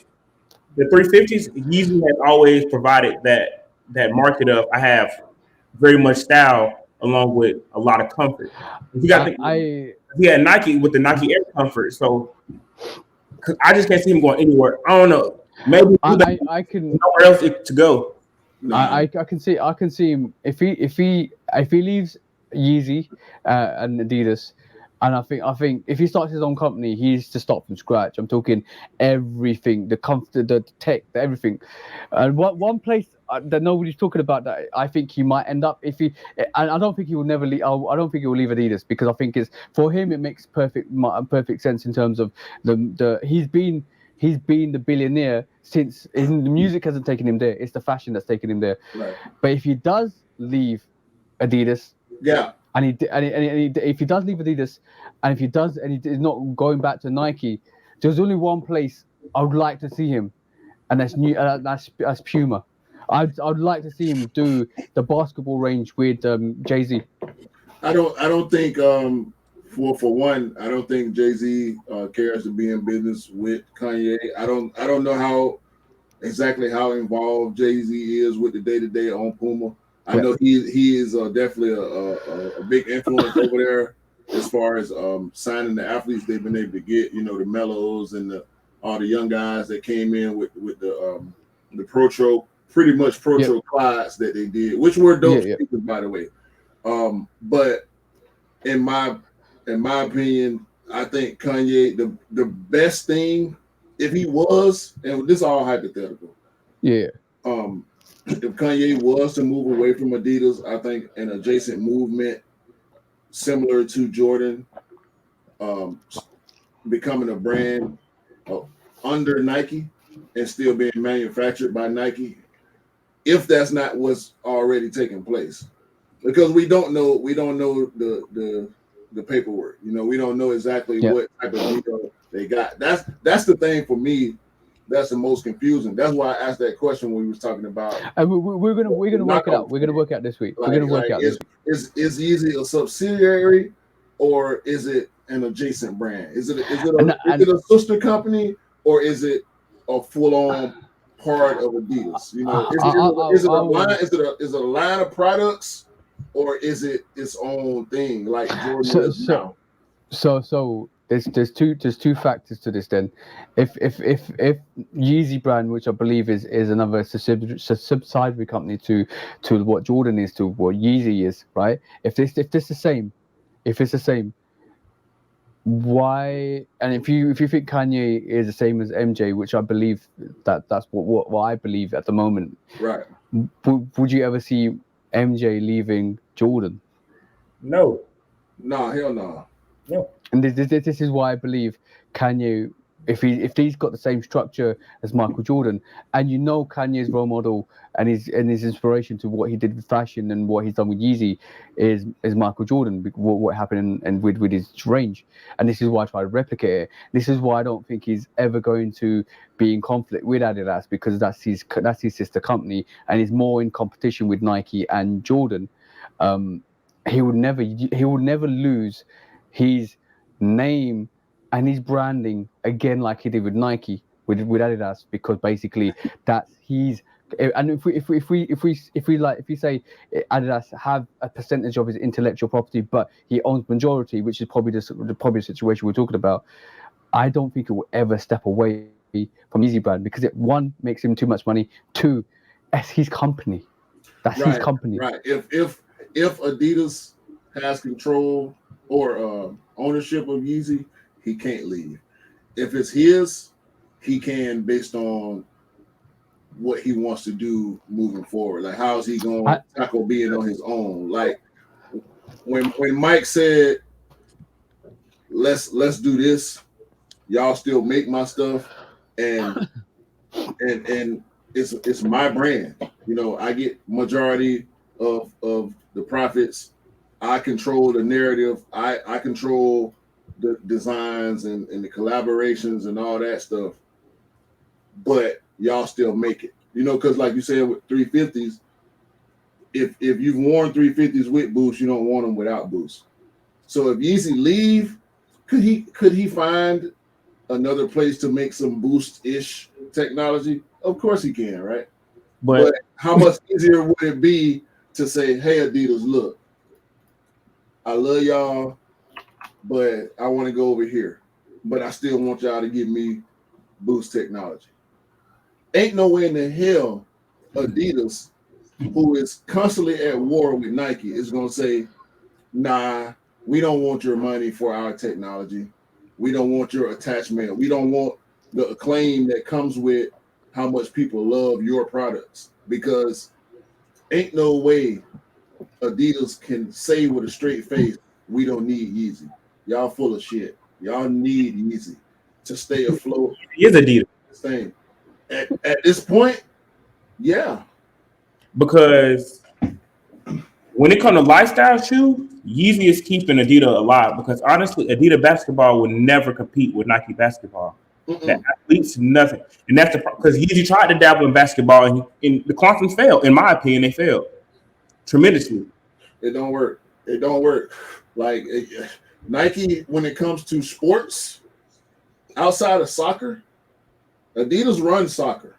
the 350s, Yeezy has always provided that market of I have very much style along with a lot of comfort. You got to he had Nike with the Nike Air Comfort, so I just can't see him going anywhere. I don't know. Maybe I can nowhere else to go. I can see him if he leaves Yeezy and Adidas, and I think if he starts his own company, he's to start from scratch. I'm talking everything, the comfort, the tech, everything. And one place that nobody's talking about that I think he might end up and I don't think he will never leave. I don't think he will leave Adidas because I think for him it makes perfect sense in terms of he's been the billionaire since the music hasn't taken him there. It's the fashion that's taken him there. Right. But if he does leave Adidas, and if he does leave Adidas, and if he does, and he is not going back to Nike, there's only one place I would like to see him, and that's Puma. I'd like to see him do the basketball range with Jay-Z. I don't think for one, I don't think Jay-Z cares to be in business with Kanye. I don't know exactly how involved Jay-Z is with the day-to-day on Puma. I know he is definitely a big influence over there as far as signing the athletes they've been able to get. The Melos and all the young guys that came in with the pretty much Pro Clydes that they did, which were dope speakers, by the way. But in my opinion, I think Kanye the best thing if he was, and this is all hypothetical. Yeah. If Kanye was to move away from Adidas, I think an adjacent movement similar to Jordan, becoming a brand under Nike and still being manufactured by Nike, if that's not what's already taking place, because we don't know the paperwork. We don't know exactly what type of deal they got. That's the thing for me. That's the most confusing. That's why I asked that question when we was talking about. And we're gonna work it out. We're gonna work out this week. We're gonna work out this week. Is Yeezy a subsidiary or is it an adjacent brand? Is it a sister company or is it a full on part of Adidas? Is it a line of products or is it its own thing like Jordan is now? So there's two factors to this. Then, if Yeezy brand, which I believe is another subsidiary company to what Jordan is, to what Yeezy is, right? If the same, if it's the same, why? And if you think Kanye is the same as MJ, which I believe that's what I believe at the moment, Right. would you ever see MJ leaving Jordan? No, Nah, hell no. no. And this is why I believe Kanye, if he's got the same structure as Michael Jordan, and Kanye's role model and his inspiration to what he did with fashion and what he's done with Yeezy is Michael Jordan. What happened and with his range, and this is why I try to replicate it. This is why I don't think he's ever going to be in conflict with Adidas, because that's his sister company, and he's more in competition with Nike and Jordan. He would never lose his name and his branding again like he did with Nike with Adidas, because basically that's he's. And if we say Adidas have a percentage of his intellectual property, but he owns majority, which is probably the situation we're talking about, I don't think it will ever step away from Yeezy brand, because it, one, makes him too much money, two, that's his company. That's his company. Right. If Adidas has control or ownership of Yeezy, he can't leave. If it's his, he can, based on what he wants to do moving forward. Like, how is he going to tackle being on his own? Like, when Mike said, let's do this, y'all still make my stuff, and it's my brand. I get majority of the profits. I control the narrative. I control the designs and the collaborations and all that stuff. But y'all still make it. Because like you said with 350s, if you've worn 350s with boost, you don't want them without boost. So if Yeezy leave, could he find another place to make some boost-ish technology? Of course he can, right? But how much easier would it be to say, hey, Adidas, look, I love y'all, but I want to go over here. But I still want y'all to give me boost technology. Ain't no way in the hell Adidas, who is constantly at war with Nike, is going to say, nah, we don't want your money for our technology. We don't want your attachment. We don't want the acclaim that comes with how much people love your products, because ain't no way Adidas can say with a straight face, we don't need Yeezy. Y'all full of shit. Y'all need Yeezy to stay afloat. He is Adidas. Thing. At this point, yeah. Because when it comes to lifestyle shoes, Yeezy is keeping Adidas alive, because honestly, Adidas basketball would never compete with Nike basketball. The athletes, nothing. And that's because Yeezy tried to dabble in basketball, and the Quantums failed. In my opinion, they failed tremendously. It don't work. Like Nike, when it comes to sports outside of soccer, Adidas runs soccer.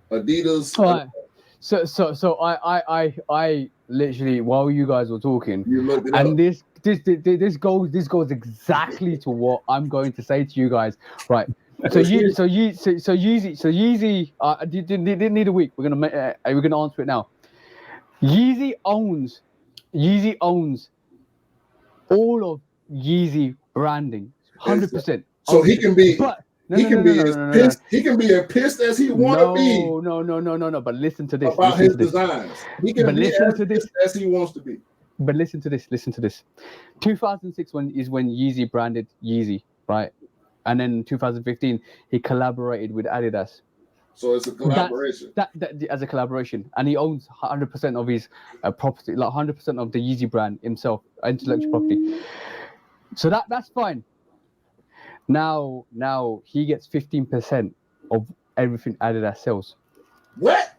Adidas. All right. So I literally, while you guys were talking, and this goes exactly to what I'm going to say to you guys, right? So Yeezy, didn't need a week. We're gonna answer it now. Yeezy owns all of Yeezy branding, 100%. So he can be. He can be as pissed as he want to be. No. But listen to this. About his designs. He can be as pissed as he wants to be. But listen to this. 2006 is when Yeezy branded Yeezy, right? And then 2015 he collaborated with Adidas. So it's a collaboration. That as a collaboration, and he owns 100% of his property, like 100% of the Yeezy brand himself, intellectual property. So that's fine. Now he gets 15% of everything Adidas sells. What?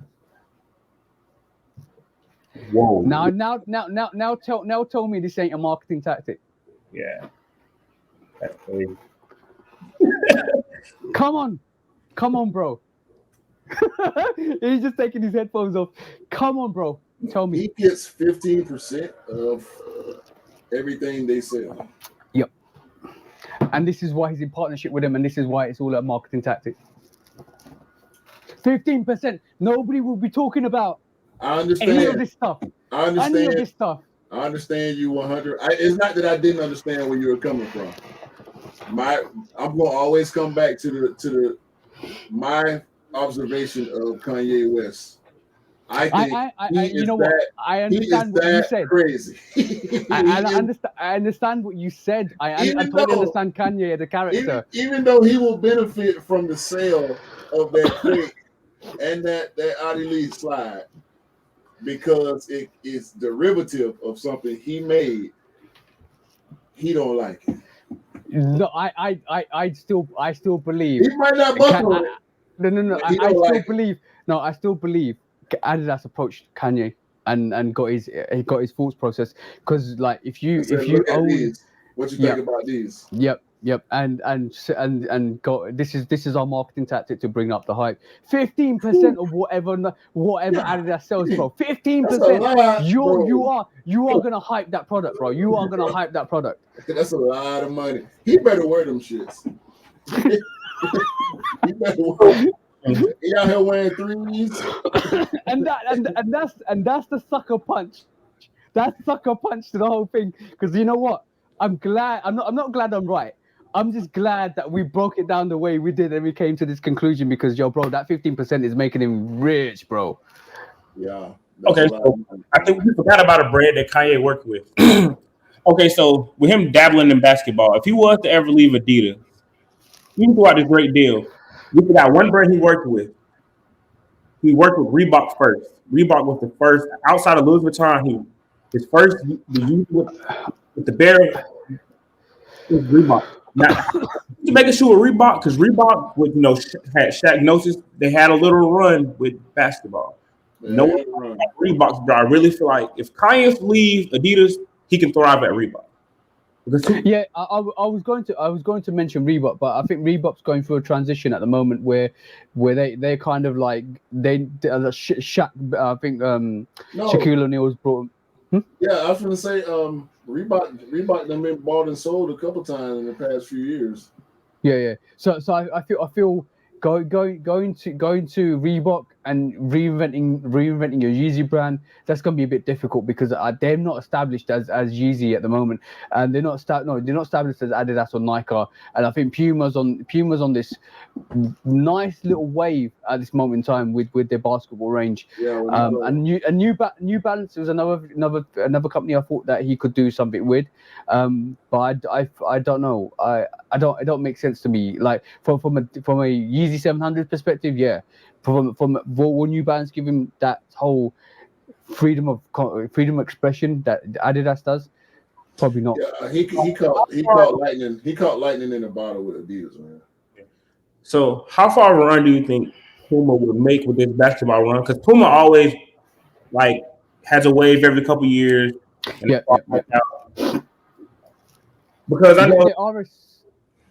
Whoa. Now tell me this ain't a marketing tactic. Yeah. That's crazy. Come on, bro. He's just taking his headphones off. Come on, bro. Tell me. He gets 15% of everything they sell. Yep. and this is why he's in partnership with them, and this is why it's all a marketing tactic. 15%. Nobody will be talking about I understand any of this stuff. I understand. Any of this stuff. I understand you 100. It's not that I didn't understand where you were coming from. I'm gonna always come back to my observation of Kanye West. I think I understand what you said. Crazy. I understand what you said. I totally understand Kanye as a character. Even though he will benefit from the sale of that crate and that Adidas slide, because it is derivative of something he made, he don't like it. No, I still believe. He might not buckle it. No. I still believe Adidas approached Kanye and got his thoughts process, because like if you own these, what you think about these? Yep, and got this is our marketing tactic to bring up the hype. 15% of whatever Adidas sells, bro. 15%. You are gonna hype that product, bro. You are gonna hype that product. That's a lot of money. He better wear them shits. He better wear. He out here wearing threes. and that's the sucker punch. That's sucker punch to the whole thing. Because you know what? I'm glad. I'm not glad I'm right. I'm just glad that we broke it down the way we did and we came to this conclusion, because bro, that 15% is making him rich, bro. Yeah. Okay, so I think we forgot about a brand that Kanye worked with. Okay, so with him dabbling in basketball, if he was to ever leave Adidas, he threw out this great deal. We forgot one brand he worked with. He worked with Reebok first. Reebok was the first, outside of Louis Vuitton, his first with the bear was Reebok. Now, to make a shoe with Reebok, because Reebok had Shaq Gnosis, they had a little run with basketball. No one like Reebok, bro. I really feel like if Kanye leaves Adidas, he can thrive at Reebok. I was going to mention Reebok, but I think Reebok's going through a transition at the moment where they're kind of like Shaq. I think Shaquille O'Neal's brought. Yeah, I was gonna say Reebok done been bought and sold a couple times in the past few years. Yeah. So I feel going to Reebok and reinventing your Yeezy brand, that's going to be a bit difficult, because they're not established as Yeezy at the moment, and they're not established as Adidas or Nike. And I think Puma's on this nice little wave at this moment in time with their basketball range. And New Balance was another company I thought that he could do something with, but I don't know. It don't make sense to me. Like from a Yeezy 700 perspective, yeah. From will New Balance give him that whole freedom of expression that Adidas does? Probably not. Yeah, he caught lightning. He caught lightning in a bottle with Adidas, man. So, how far of a run do you think Puma would make with this basketball run? Because Puma always has a wave every couple years. Yeah. Because I know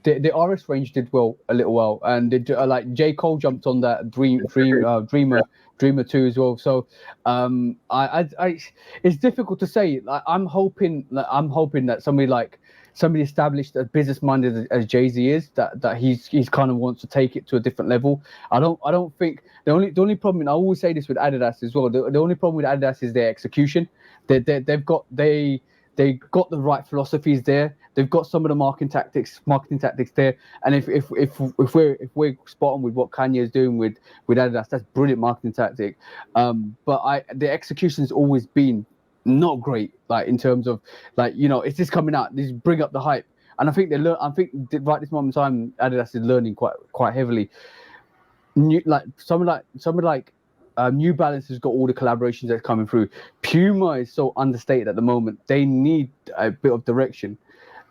the RS range did a little well, and like J. Cole jumped on that Dreamer 2 as well. So it's difficult to say. Like, I'm hoping that somebody established as business minded as Jay-Z is, that he's kind of wants to take it to a different level. I don't think the only problem, and I always say this with Adidas as well, the only problem with Adidas is their execution. They've got the right philosophies there. They've got some of the marketing tactics there. And if we're spot on with what Kanye is doing with Adidas, that's brilliant marketing tactic. But the execution has always been not great. Like in terms of it's just coming out. This bring up the hype. And I think right this moment in time, Adidas is learning quite heavily. New Balance has got all the collaborations that's coming through. Puma is so understated at the moment. They need a bit of direction,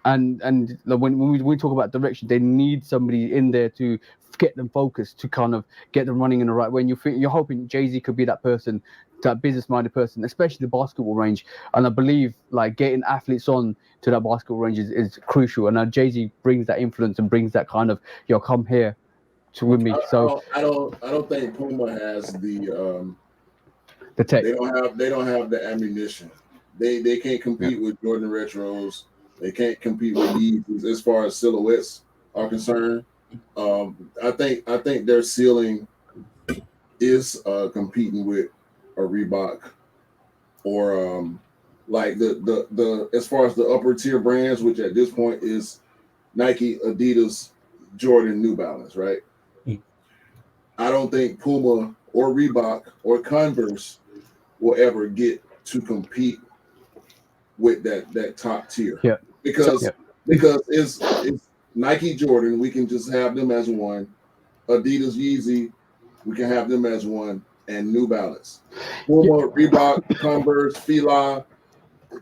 and when we talk about direction, they need somebody in there to get them focused, to kind of get them running in the right way. And you're hoping Jay-Z could be that person, that business-minded person, especially the basketball range. And I believe getting athletes on to that basketball range is crucial. And Jay-Z brings that influence and brings that kind of come here with me. So I don't think Puma has the tech. They don't have the ammunition. They can't compete with Jordan Retros. They can't compete with Yeezys as far as silhouettes are concerned. I think their ceiling is competing with a Reebok or like the as far as the upper tier brands, which at this point is Nike, Adidas, Jordan, New Balance, right? Mm. I don't think Puma or Reebok or Converse will ever get to compete with that top tier Yeah. because Yeah. it's Nike, Jordan. We can just have them as one. Adidas, Yeezy, we can have them as one, and New Balance. Puma, Reebok, Converse, Fila,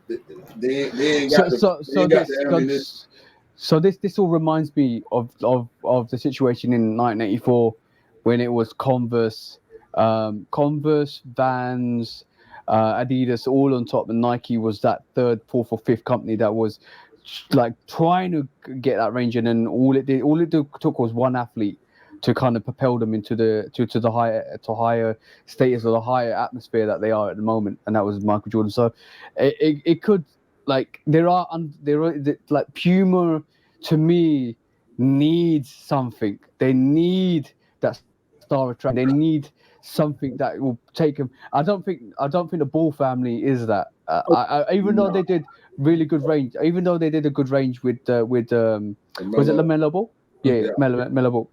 they ain't So got the so they so ain't got this the ammunition. this all reminds me of the situation in 1984 when it was Converse, Vans, Adidas all on top, and Nike was that third, fourth, or fifth company that was like trying to get that range, and then took was one athlete to kind of propel them into the higher status or the higher atmosphere that they are at the moment, and that was Michael Jordan. So it could, like, like Puma to me needs something. They need that star attraction. They need something that will take them. I don't think the Ball family is that. Even though they did really good range, even though they did a good range with was it Lamelo, LaMelo Ball? Yeah, yeah, Melo Ball.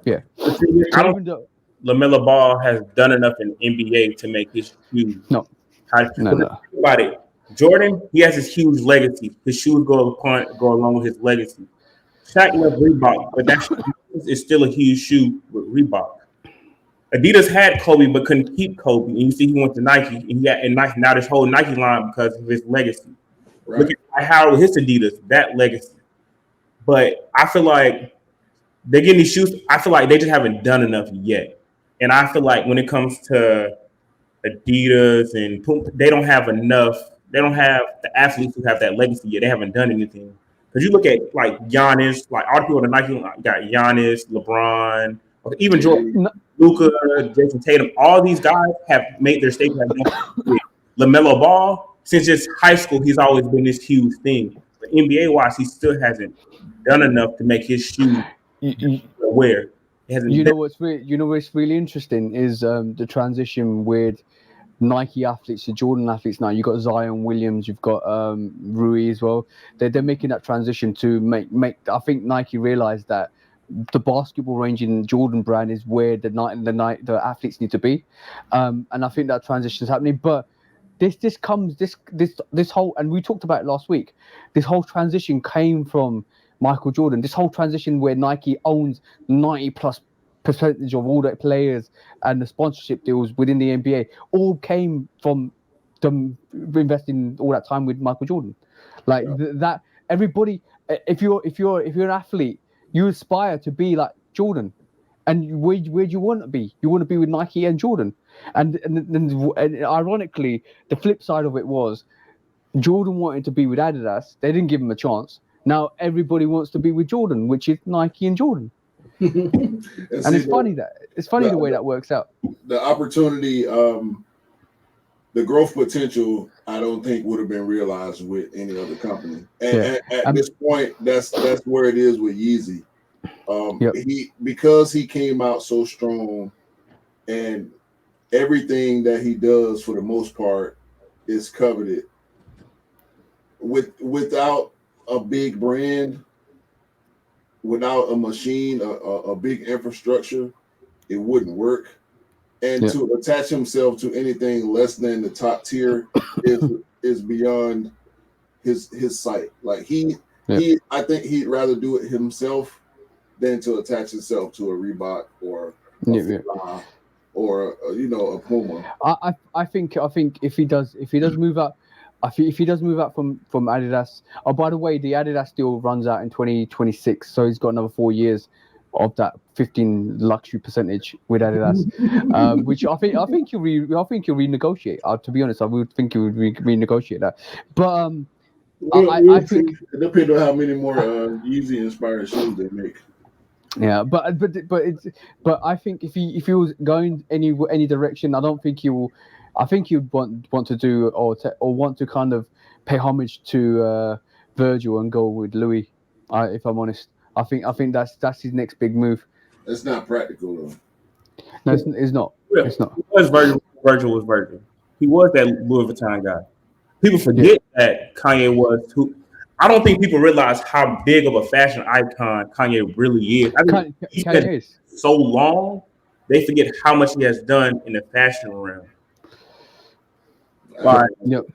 Yeah. The thing is, So I don't even though think LaMelo Ball has done enough in NBA to make his shoes. no, Because no. think about it, Jordan, he has his huge legacy. His shoes go along with his legacy. Shaq left Reebok, but that shoe is still a huge shoe with Reebok. Adidas had Kobe, but couldn't keep Kobe. And you see, he went to Nike, and Nike, now this whole Nike line because of his legacy. Look right. at how his Adidas, that legacy. But I feel like they're getting these shoes. I feel like they just haven't done enough yet. And I feel like when it comes to Adidas and Puma, they don't have enough. They don't have the athletes who have that legacy yet. They haven't done anything. Because you look at like Giannis, like all the people in Nike, like, got Giannis, LeBron, even Jordan, AD, No, Luca, Jason Tatum. All these guys have made their statement. With Lamelo Ball, since just high school, he's always been this huge thing. But NBA wise, he still hasn't done enough to make his shoes you, aware. It hasn't done. you know what's really interesting is the transition with Nike athletes to Jordan athletes now. You've got Zion Williams, you've got Rui as well. They're making that transition to make. I think Nike realized that the basketball range in Jordan brand is where the athletes need to be, and I think that transition is happening. But this whole, and we talked about it last week. This whole transition came from Michael Jordan. This whole transition where Nike owns 90+% of all the players and the sponsorship deals within the NBA all came from them investing all that time with Michael Jordan. Like yeah. that, everybody. If you're an athlete, you aspire to be like Jordan. And where do you want to be? You want to be with Nike and Jordan. And ironically, the flip side of it was Jordan wanted to be with Adidas. They didn't give him a chance. Now everybody wants to be with Jordan, which is Nike and Jordan. And And see, it's funny the way that works out. the opportunity, the growth potential, I don't think would have been realized with any other company. And Yeah. at this point, that's where it is with Yeezy. Yep. Because he came out so strong, and everything that he does for the most part is coveted. Without a big brand, without a machine, a big infrastructure, it wouldn't work. And Yeah. to attach himself to anything less than the top tier is beyond his sight. Like Yeah. I think he'd rather do it himself than to attach himself to a Reebok or a Yeah. Fila or a Puma. I think if he does move up, I think if he does move up from Adidas. Oh, by the way, the Adidas deal runs out in 2026, so he's got another 4 years of that 15 luxury percentage with Adidas, which I think he'll renegotiate. To be honest, I would think he would renegotiate that. But I think. It depends on how many more Yeezy inspired shoes they make. Yeah, but I think if he was going any direction, I don't think he will. I think he would want to do or want to kind of pay homage to Virgil and go with Louis. If I'm honest, I think that's his next big move. It's not practical though. No, it's not. Yeah, It's not. He was Virgil. Virgil was Virgil. He was that Louis Vuitton guy. People forget that Kanye was who. I don't think people realize how big of a fashion icon Kanye really is. I think he's been is. so long, they forget how much he has done in the fashion realm. Like, Yep.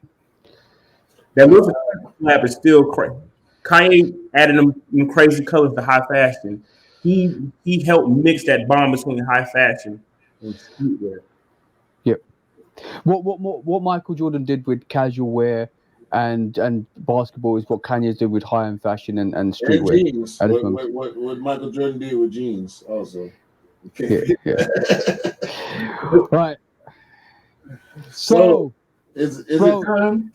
that Louis Vuitton collab is still crazy. Kanye added them crazy colors to high fashion. He helped mix that bond between high fashion and streetwear. Yep. What Michael Jordan did with casual wear and basketball is what Kanye did with high end fashion and streetwear. And jeans. What Michael Jordan did with jeans also. Yeah. Right. So is it time?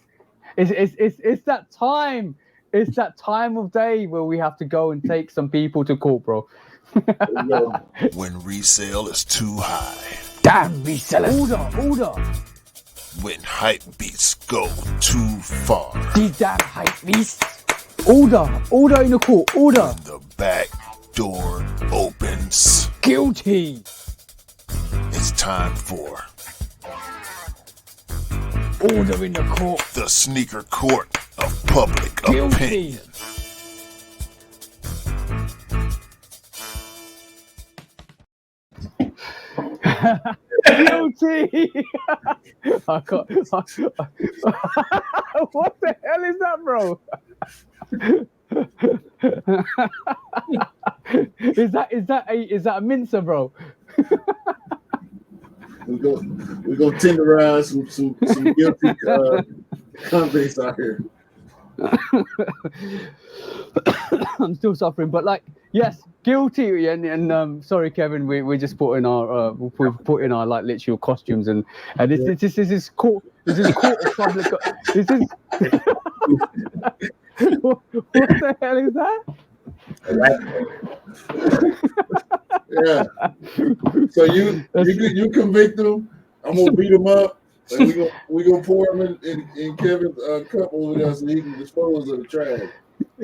It's that time. It's that time of day where we have to go and take some people to court, bro. When resale is too high. Damn resellers. Order. When hype beats go too far. These damn hype beasts. Order in the court. Order. When the back door opens. Guilty. It's time for order in the court. The sneaker court of public Guilty. opinion. Guilty. What the hell is that, bro? Is that a mincer, bro? We're gonna tenderize some guilty convicts out here. I'm still suffering, but yes, guilty. And sorry, Kevin, we just put in our like literal costumes and this is court. This is court of public. This is what the hell is that? Yeah. So you convict them. I'm gonna beat him up. And we gonna pour him in Kevin's cup over there so he can dispose of the trash.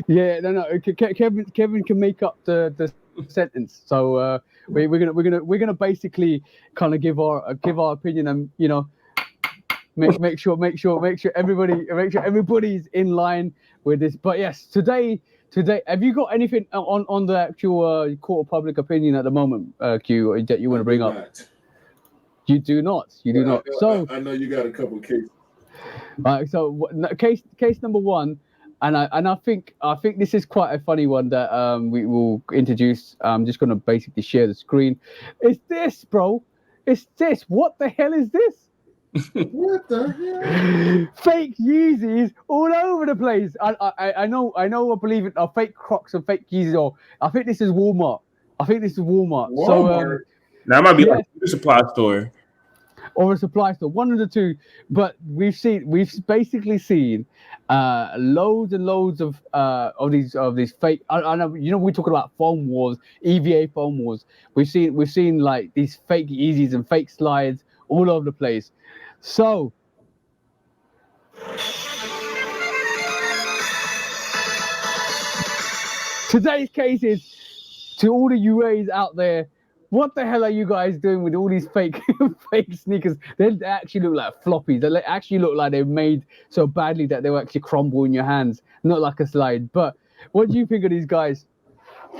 Yeah, no. Kevin can make up the sentence. So we're gonna basically kind of give our opinion and make sure everybody's in line with this. But yes, today, have you got anything on the actual court of public opinion at the moment, Q, that you want to bring up? You do not. So I know you got a couple of cases. Right. So case number one, and I think this is quite a funny one that we will introduce. I'm just gonna basically share the screen. It's this, bro. It's this. What the hell is this? What the hell? Fake Yeezys all over the place. I know. I believe it are fake Crocs and fake Yeezys. Or I think this is Walmart. Walmart. So now it might be like a supply store. Or a supply store, one of the two. But we've basically seen loads and loads of these fake. I know, we're talking about foam wars, EVA foam wars. We've seen like these fake Yeezys and fake slides all over the place. So today's case is to all the UAs out there. What the hell are you guys doing with all these fake sneakers? They actually look like floppies. They actually look like they're made so badly that they'll actually crumble in your hands, not like a slide. But what do you think of these guys?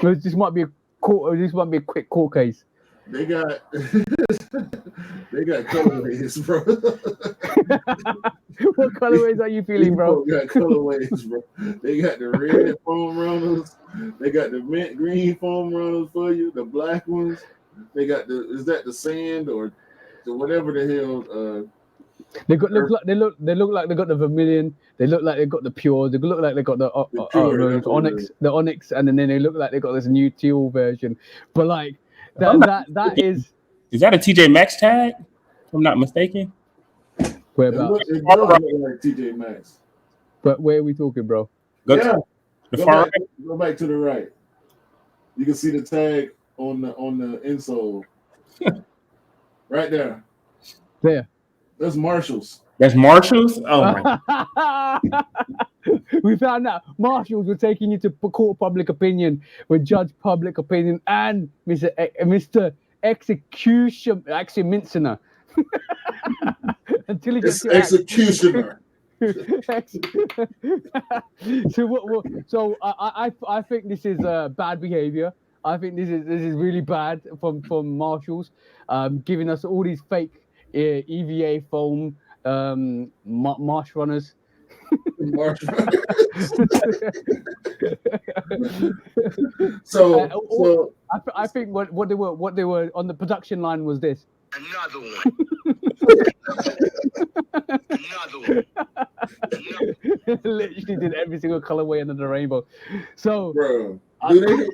This might be a quick court case. They got colorways, bro. What colorways are you feeling, bro? Got colorways, bro. They got the red foam runners. They got the mint green foam runners for you. The black ones. They got is that the sand or whatever the hell? They look like they got the vermilion. They look like they got the pure. They look like they got the onyx, and then they look like they got this new teal version. But like that is that a TJ Maxx tag? If I'm not mistaken. Where about? It does look like TJ Maxx. But where are we talking, bro? Go back to the right. You can see the tag on the insole. Right there. There. That's Marshalls. That's Marshalls. Oh my! We found out marshals were taking you to court public opinion, with judge public opinion, and Mr. Executioner until he gets It's your act. executioner. So I think this is bad behavior. I think this is really bad from marshals, giving us all these fake EVA foam marsh runners. So I think what they were on the production line was this. Another one. Another one. Literally did every single colorway under the rainbow. So, bro, do they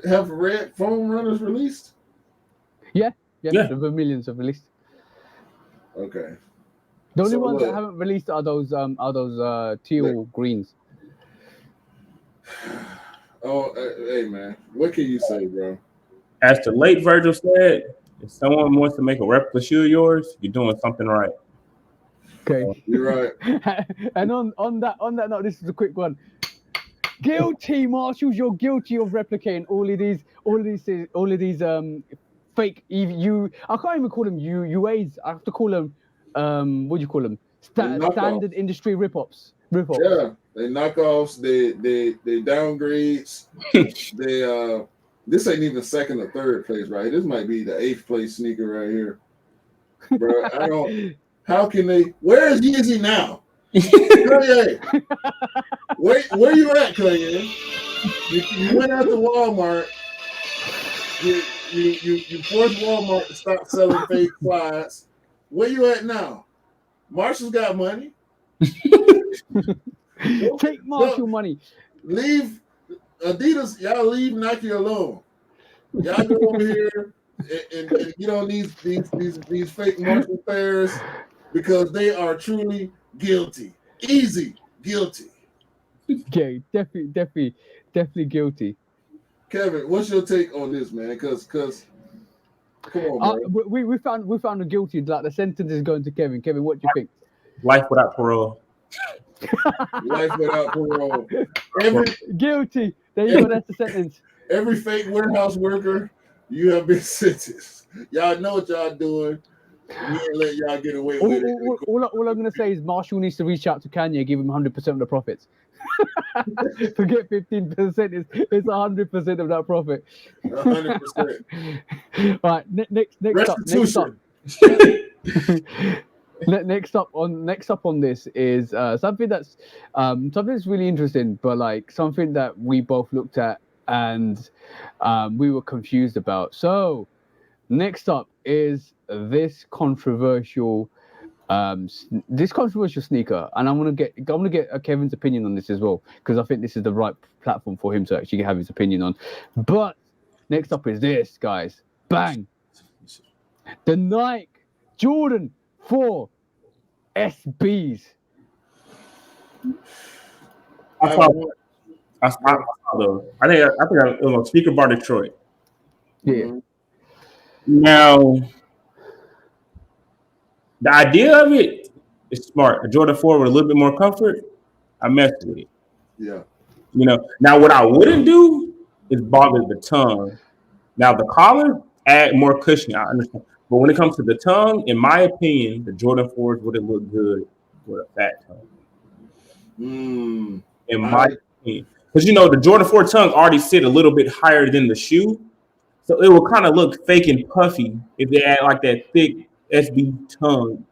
have red foam runners released? Yeah. The Vermilions have released. Okay. The only ones that haven't released are those teal greens. Oh, hey man, what can you say, bro? As the late Virgil said, if someone wants to make a replica shoe of yours, you're doing something right. Okay, you're right. And on that note, this is a quick one. Guilty, marshals! You're guilty of replicating all of these fake EVU. I can't even call them UAs. I have to call them what do you call them? Standard industry rip-offs. Yeah, they knockoffs. They downgrades. They this ain't even second or third place, right? This might be the 8th place sneaker right here, bro. I don't. How can they? Where is Yeezy now? Kanye, where you at, Kanye? You went out to Walmart. You forced Walmart to stop selling fake flies. Where you at now? Marshall's got money. Take Marshall money. Leave Adidas. Y'all leave Nike alone. Y'all go over here and get on these fake Marshall pairs because they are truly guilty. Easy guilty. Okay, definitely guilty. Kevin, what's your take on this, man? Because come on, bro. We found a guilty. Like the sentence is going to Kevin. Kevin, what do you think? Life without parole. Life without parole. Guilty. There you go. That's the sentence. Every fake warehouse worker, you have been sentenced. Y'all know what y'all doing. We ain't let y'all get away with it. All I'm going to say is Marshall needs to reach out to Kanye, give him 100% of the profits. Forget 15%. It's 100% of that profit. 100%. All right. Next up on this is something that's really interesting, but like something that we both looked at and we were confused about. So next up is this controversial sneaker, and I'm gonna get Kevin's opinion on this as well, because I think this is the right platform for him to actually have his opinion on. But next up is this, guys. Bang! The Nike Jordan 4 SBs. I saw those. I think it was on Sneaker Bar Detroit. Yeah. Now, the idea of it is smart. A Jordan 4 with a little bit more comfort, I messed with it. Yeah. You know, now what I wouldn't do is bother the tongue. Now, the collar, add more cushioning. I understand. But when it comes to the tongue, in my opinion, the Jordan 4s wouldn't look good with a fat tongue. In my opinion. Because, you know, the Jordan 4 tongue already sit a little bit higher than the shoe. So it will kind of look fake and puffy if they add like that thick SB tongue.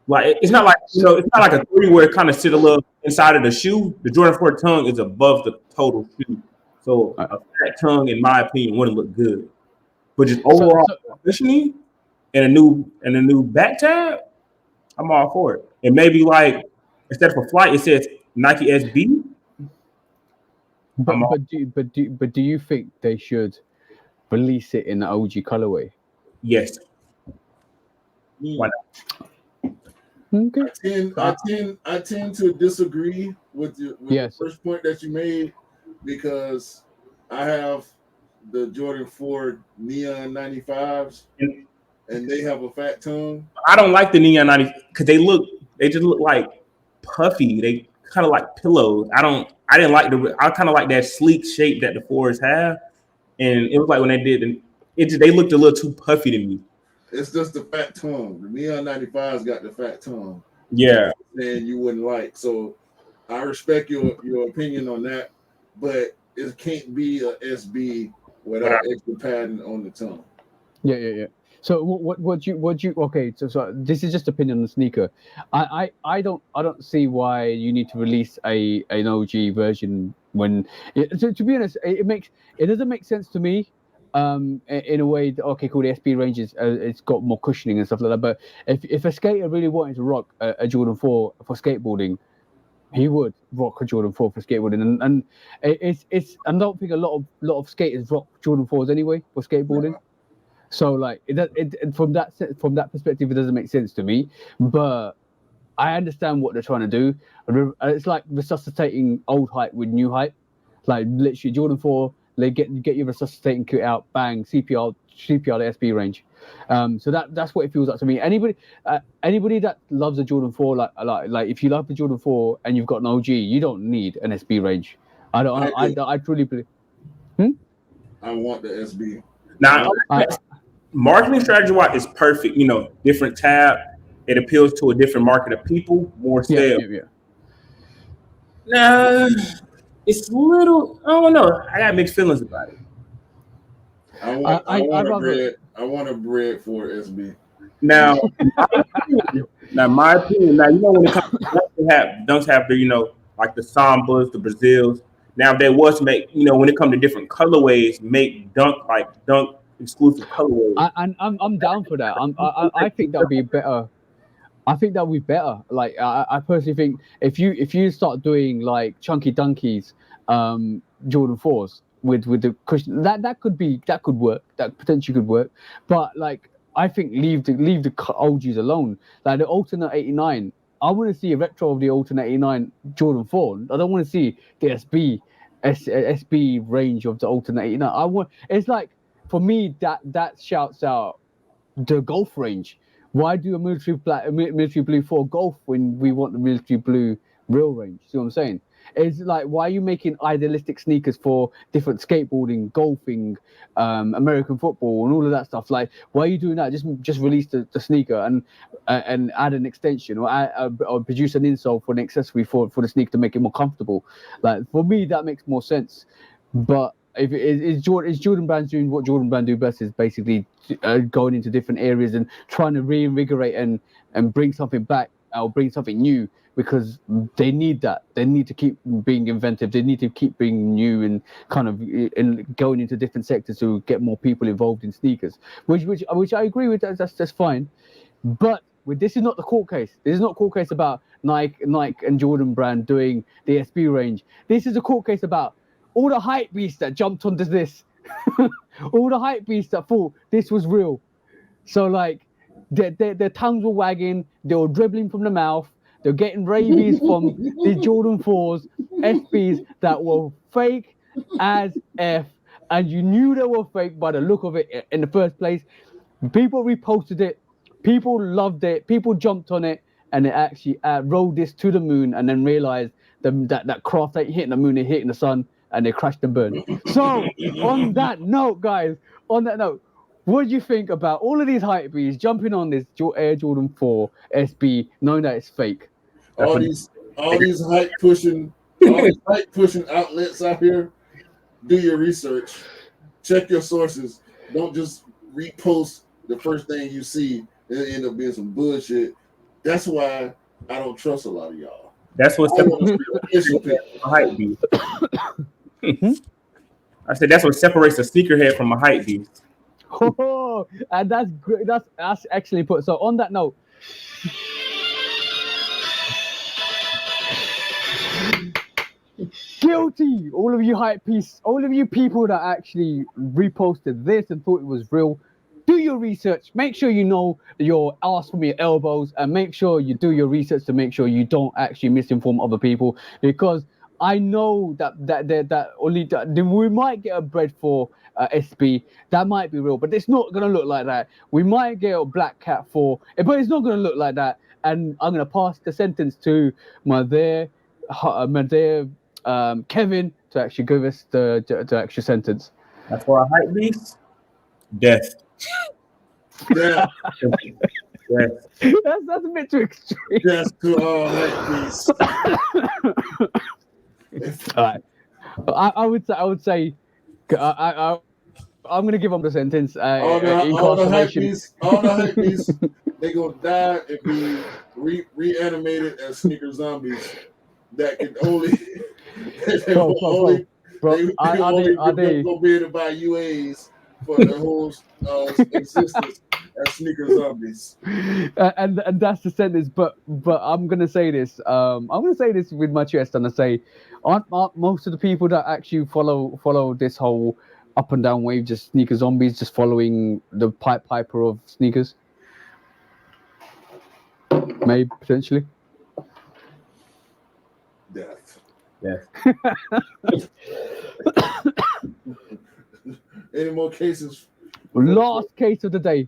Like it's not like, you know, it's not like a 3 where it kind of sit a little inside of the shoe. The Jordan 4 tongue is above the total shoe. So a fat tongue, in my opinion, wouldn't look good. But just overall cushioning and a new back tab, I'm all for it. And maybe like instead of a flight, it says Nike SB. But do you think they should release it in the OG colorway? Yes. Why not? Okay. I tend to disagree with the first point that you made, because I have the Jordan 4 Neon 95s, and they have a fat tongue. I don't like the Neon 90 because they just look like puffy. They kind of like pillows. I didn't like I kind of like that sleek shape that the fours have, and it was like when they did they looked a little too puffy to me. It's just the fat tongue. The Neon 95's got the fat tongue. Yeah, And you wouldn't like. So I respect your opinion on that, but it can't be a SB without extra padding on the tongue. Yeah. So what you okay? So this is just opinion on the sneaker. I don't see why you need to release an OG version when to be honest it doesn't make sense to me. In a way, okay, cool. The SB range is it's got more cushioning and stuff like that. But if a skater really wanted to rock a Jordan 4 for skateboarding, he would rock a Jordan 4 for skateboarding, and it's I don't think a lot of skaters rock Jordan 4s anyway for skateboarding. Yeah. So like from that perspective, it doesn't make sense to me. But I understand what they're trying to do. It's like resuscitating old hype with new hype. Like literally Jordan 4, they get your resuscitating kit out, bang, CPR the SB range. So that's what it feels like to me. Anybody that loves a Jordan 4, like if you love the Jordan 4 and you've got an OG, you don't need an SB range. I truly believe. I want the SB. now marketing strategy wise is perfect. You know, different tab. It appeals to a different market of people, more sales. Yeah. Nah, it's little. I don't know. I got mixed feelings about it. I want a bread for SB. Now, my opinion. Now, you know, when it comes to dunks have the like the Sambas, the Brazils. Now, if they was to make when it comes to different colorways, make dunk exclusive colorways. I'm down for that. I think that'd be better. I think that would be better. Like I personally think if you start doing like chunky dunkies, Jordan 4s with the cushion, that could work. That potentially could work. But like I think leave the OGs alone. Like the alternate 89. I want to see a retro of the alternate 89 Jordan 4. I don't want to see the SB range of the alternate 89. It's like for me that shouts out the golf range. Why do a military blue for golf when we want the military blue real range? See what I'm saying? It's like, why are you making idealistic sneakers for different skateboarding, golfing, American football, and all of that stuff? Like, why are you doing that? Just release the sneaker and add an extension or produce an insole for an accessory for the sneaker to make it more comfortable. Like, for me, that makes more sense. But if is Jordan Brand doing what Jordan Brand do best, is basically going into different areas and trying to reinvigorate and bring something back or bring something new, because they need that. They need to keep being inventive. They need to keep being new and kind of and going into different sectors to get more people involved in sneakers. Which I agree with. That's fine. But this is not the court case. This is not a court case about Nike and Jordan Brand doing the SB range. This is a court case about all the hype beasts that jumped onto this, all the hype beasts that thought this was real. So like, their tongues were wagging, they were dribbling from the mouth, they're getting rabies from the Jordan 4s, SBs that were fake as F, and you knew they were fake by the look of it in the first place. People reposted it, people loved it, people jumped on it, and it actually rolled this to the moon, and then realized that craft ain't hitting the moon, it hitting the sun, and they crashed and burned. So, on that note, guys, what do you think about all of these hype bees jumping on this Air Jordan 4 SB, knowing that it's fake? All these hype pushing outlets out here. Do your research. Check your sources. Don't just repost the first thing you see and it end up being some bullshit. That's why I don't trust a lot of y'all. That's what hype beast. I said that's what separates a sneakerhead from a hype beast. Oh, and that's great. That's actually put. So on that note, guilty, all of you hype beasts, all of you people that actually reposted this and thought it was real. Do your research. Make sure you know your ass from your elbows, and make sure you do your research to make sure you don't actually misinform other people, because I know that only then we might get a bread for SB. That might be real, but it's not gonna look like that. We might get a black cat for, but it's not gonna look like that. And I'm gonna pass the sentence to my dear Kevin to actually give us the actual sentence. That's for a hype beast. Death. Yeah, Death. That's a bit too extreme. that's to all hype beasts. All right. I would say I'm gonna give them the sentence. All the hype Incarceration. beasts, they gonna die and be reanimated as sneaker zombies that can only Bro, they gonna be able to buy UAs for the whole existence as sneaker zombies. And that's the sentence. But I'm gonna say this. I'm gonna say this with my chest, and I say, aren't most of the people that actually follow this whole up and down wave just sneaker zombies, just following the Piper of sneakers? Maybe potentially. Death. Death. Any more cases? Last case of the day.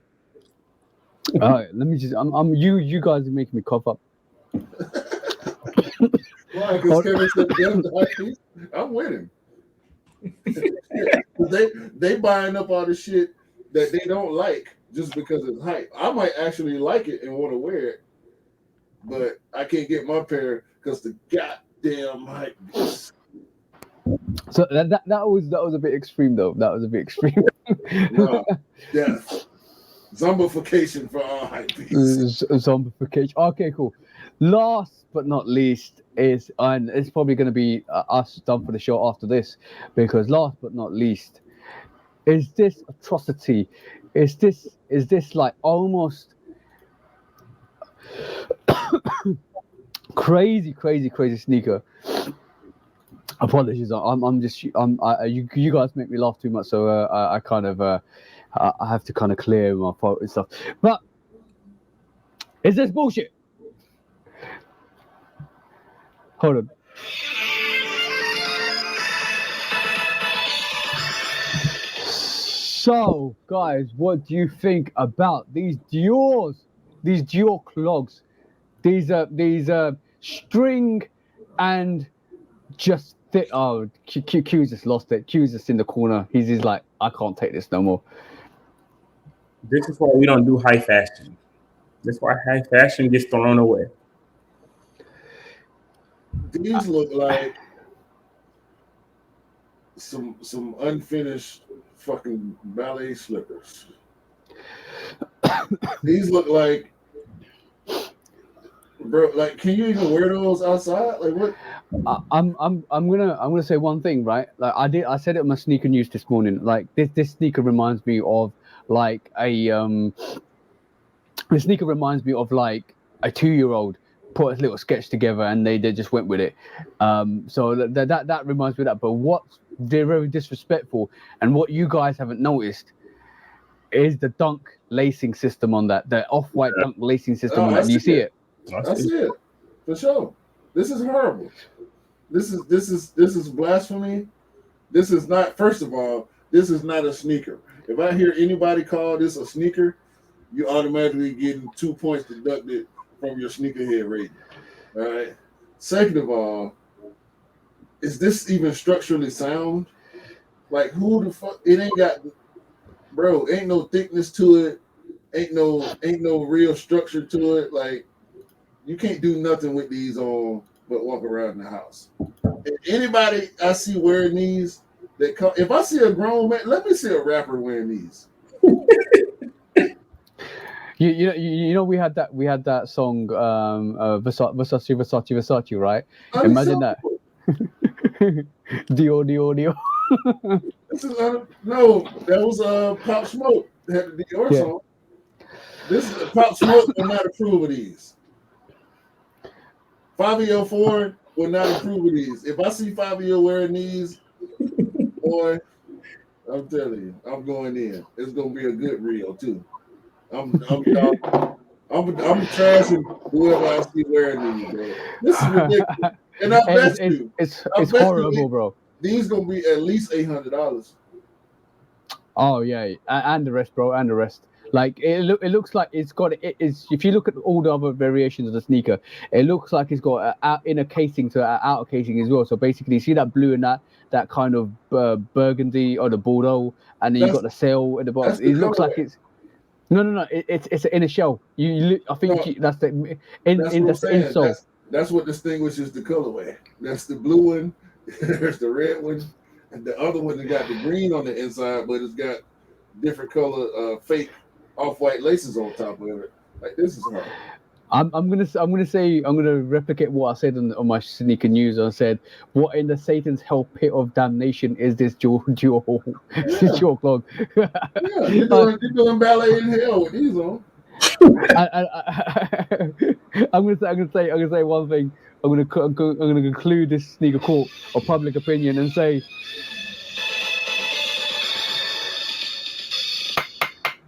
All right, let me just. You guys are making me cough up. Why? Because Kevin said death to hype beasts. I'm winning. they buying up all the shit that they don't like just because it's hype. I might actually like it and want to wear it, but I can't get my pair because the goddamn hype beast. So that was a bit extreme though. That was a bit extreme. No, death. Zombification for all hype beasts. Zombification. Okay, cool. Last but not least is, and it's probably going to be us done for the show after this, because last but not least is this atrocity. Is this like almost crazy sneaker? Apologies, you guys make me laugh too much, so I kind of I have to kind of clear my throat and stuff. But is this bullshit? Hold on. So, guys, what do you think about these Dior clogs? These string and just thick. Oh, Q's just lost it. Q's just in the corner. He's like, I can't take this no more. This is why we don't do high fashion. That's why high fashion gets thrown away. These look like some unfinished fucking ballet slippers. These look like, bro. Like, can you even wear those outside? Like, what? I'm gonna say one thing, right? Like I said it in my sneaker news this morning. Like this sneaker reminds me of like the sneaker reminds me of like a 2-year-old put a little sketch together and they just went with it. So that reminds me of that. But what's very disrespectful and what you guys haven't noticed is the dunk lacing system on that, the off-white dunk lacing system on that. Do you see it? I see it for sure. This is horrible. This is blasphemy. This is not. First of all, this is not a sneaker. If I hear anybody call this a sneaker, you automatically getting 2 points deducted from your sneakerhead rating. All right. Second of all, is this even structurally sound? Like, who the fuck? It ain't got, bro. Ain't no thickness to it. Ain't no real structure to it. Like, you can't do nothing with these on but walk around the house. If anybody I see wearing these, if I see a grown man, let me see a rapper wearing these. You know we had that song Versace, right? Imagine that. Dior. No, that was Pop Smoke that had the Dior song. This is Pop Smoke will not approve of these. Fabio Ford will not approve of these. If I see Fabio wearing these, boy, I'm telling you, I'm going in. It's gonna be a good reel too. I'm trashing whoever I see wearing these, bro. This is ridiculous. And I bet it's I bet you horrible, bro. these gonna be at least $800. Oh yeah, and the rest, bro, and the rest. Like it looks like it's got it's. If you look at all the other variations of the sneaker, it looks like it's got an inner casing to an outer casing as well. So basically, you see that blue and that kind of burgundy or the bordeaux, and then you got the sail at the bottom. That's the It looks colorway. like it's no. It's an inner shell. I think No, that's the that's what I'm that's the saying. insole. That's what distinguishes the colorway. That's the blue one. There's the red one, and the other one that got the green on the inside, but it's got different color fake off-white laces on top of it. Like this is hard. I'm gonna replicate what I said on my sneaker news. I said, "What in the Satan's hell pit of damnation is this dual this dual clog?" Yeah, you're doing ballet in hell with these on. I'm gonna say one thing. I'm gonna conclude this sneaker court of public opinion and say,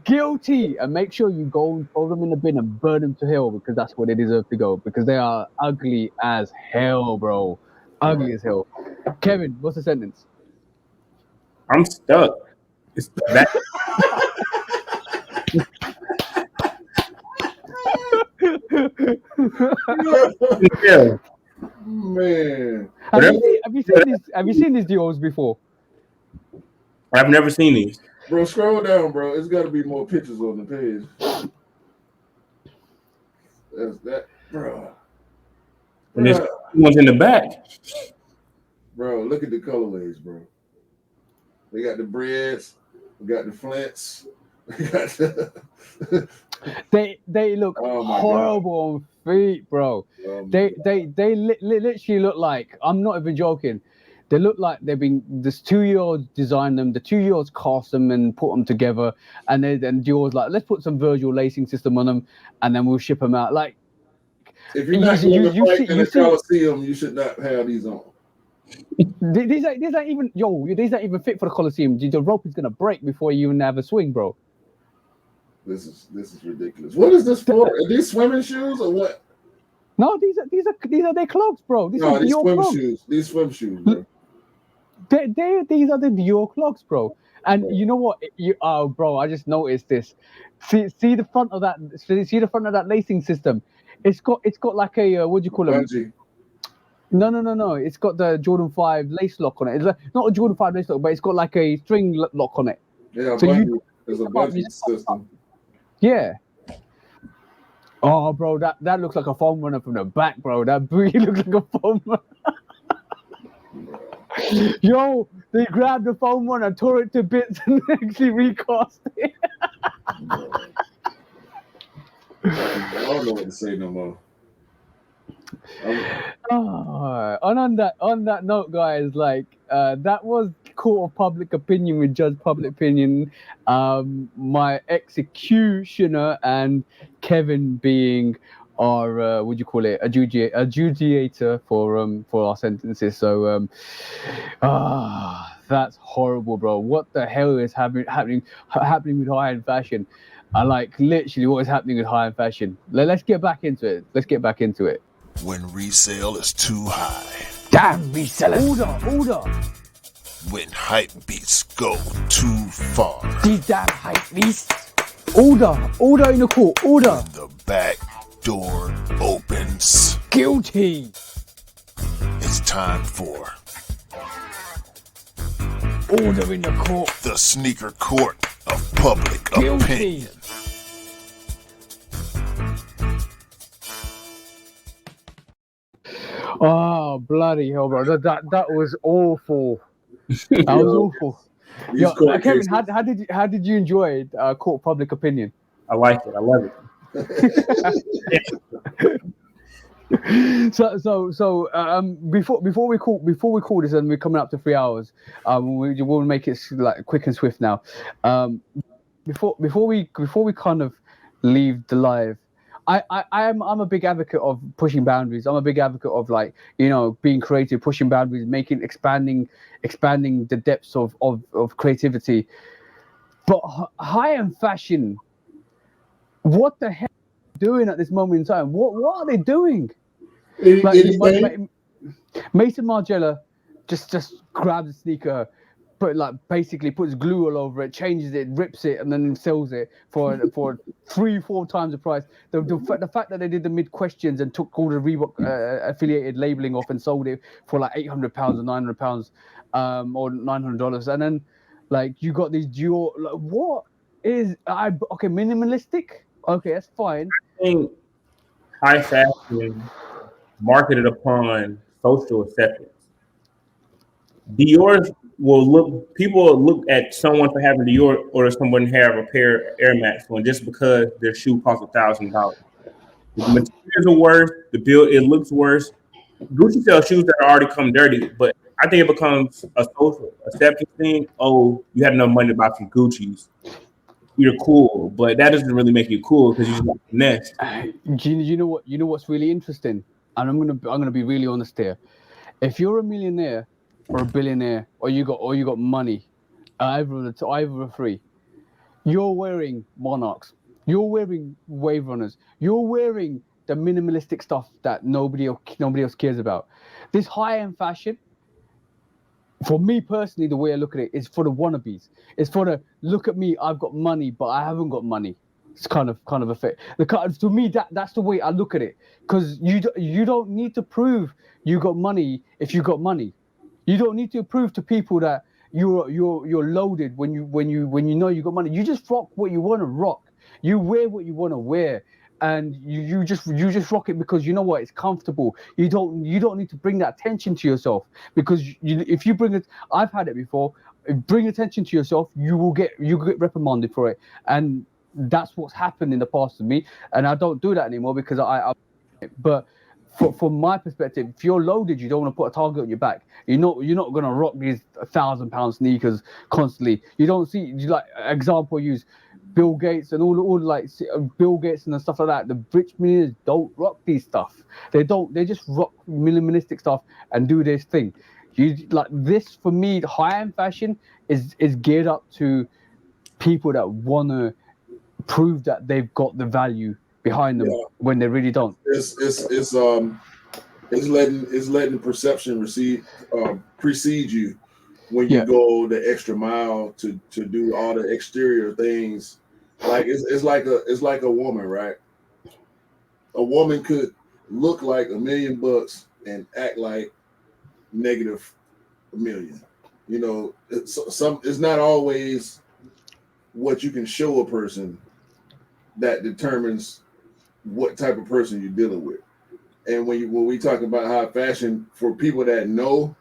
guilty, and make sure you go and throw them in the bin and burn them to hell because that's where they deserve to go because they are ugly as hell, bro. Ugly as hell. Kevin, what's the sentence? I'm stuck. It's that. Yeah. Man, Have you seen these duos before? I've never seen these. bro, scroll down, bro. It's got to be more pictures on the page. That's that, bro. And there's ones in the back. Bro, look at the colorways, bro. They got the breads, we got the flints, we got the They look horrible on feet, bro. They literally look like, I'm not even joking. They look like this 2-year-olds designed them, the 2-year-olds cast them and put them together, and then Dior's like, let's put some Virgil lacing system on them, and then we'll ship them out. Like, if you're not going to fight in the Coliseum, you should not have these on. These ain't even fit for the Coliseum. The rope is gonna break before you even have a swing, bro. This is ridiculous. What is this for? Are these swimming shoes or what? No, these are their clogs, bro. These swim shoes. These swim shoes, bro. These are the Dior clogs, bro. And you know what? Bro, I just noticed this. See the front of that. See the front of that lacing system. It's got like a what do you call it? Bungee. No. It's got the Jordan 5 lace lock on it. It's like, not a Jordan 5 lace lock, but it's got like a string lock on it. Yeah, so there's a bungee system. Yeah. Oh, bro, that looks like a foam runner from the back, bro. That booty looks like a foam runner. Yo, they grabbed the foam runner, tore it to bits, and actually recast it. I don't know what to say no more. On that note, guys, like that was court of public opinion with Judge Public Opinion, my executioner and Kevin being our what do you call it, adjudicator for our sentences. So that's horrible, bro. What the hell is happening with high-end fashion? Like literally what is happening with high-end fashion. Let's get back into it. When resale is too high. Damn resellers. Order. When hype beats go too far. These damn hype beasts. Order in the court. Order. The back door opens. Guilty. It's time for order in the court. The sneaker court of public Guilty. opinion. Oh, bloody hell, bro. That was awful. That was awful. Yo, Kevin, how did you enjoy court public opinion? I like it. I love it. So before we call this, and we're coming up to 3 hours, we'll make it like quick and swift now. Before we kind of leave the live, I'm a big advocate of pushing boundaries. I'm a big advocate of, like, you know, being creative, pushing boundaries, expanding the depths of creativity. But high-end fashion, what the hell are they doing at this moment in time? What are they doing? Mason Margiela just grabs a sneaker, basically puts glue all over it, changes it, rips it, and then sells it for 3-4 times the price. The fact that they did the mid questions and took all the Reebok affiliated labeling off and sold it for like £800 or £900, or $900, and then like you got these dual. Like, what is okay? Minimalistic. Okay, that's fine. I think high fashion marketed upon social acceptance. Dior people will look at someone for having Dior or someone have a pair of Air Max one just because their shoe costs $1,000. The materials are worse, the build it looks worse. Gucci sells shoes that already come dirty, but I think it becomes a social acceptance thing. Oh, you have no money to buy some Gucci's. You're cool, but that doesn't really make you cool because you just like finesse. You know what? You know what's really interesting, and I'm gonna be really honest here. If you're a millionaire or a billionaire, or you got money, either of the three, you're wearing Monarchs, you're wearing Wave Runners, you're wearing the minimalistic stuff that nobody else cares about. This high-end fashion, for me personally, the way I look at it is for the wannabes. It's for the look at me, I've got money, but I haven't got money. It's kind of a fit. To me, that's the way I look at it. Because you don't need to prove you got money if you got money. You don't need to prove to people that you're loaded when you know you got money. You just rock what you want to rock. You wear what you want to wear, and you just rock it because you know what, it's comfortable. You don't need to bring that attention to yourself, because if you bring it, I've had it before. Bring attention to yourself, you get reprimanded for it, and that's what's happened in the past to me. And I don't do that anymore because but from my perspective, if you're loaded, you don't want to put a target on your back. You're not gonna rock these £1,000 sneakers constantly. You don't see, like example use Bill Gates and all like Bill Gates and stuff like that. The rich millionaires don't rock these stuff. They don't. They just rock minimalistic stuff and do this thing. You like this for me. High-end fashion is geared up to people that wanna prove that they've got the value behind them when they really don't. It's letting the perception precede you when you go the extra mile to do all the exterior things. Like it's like a woman, right? A woman could look like $1 million and act like negative $1 million. You know, it's not always what you can show a person that determines what type of person you're dealing with. And when we talk about high fashion, for people that know,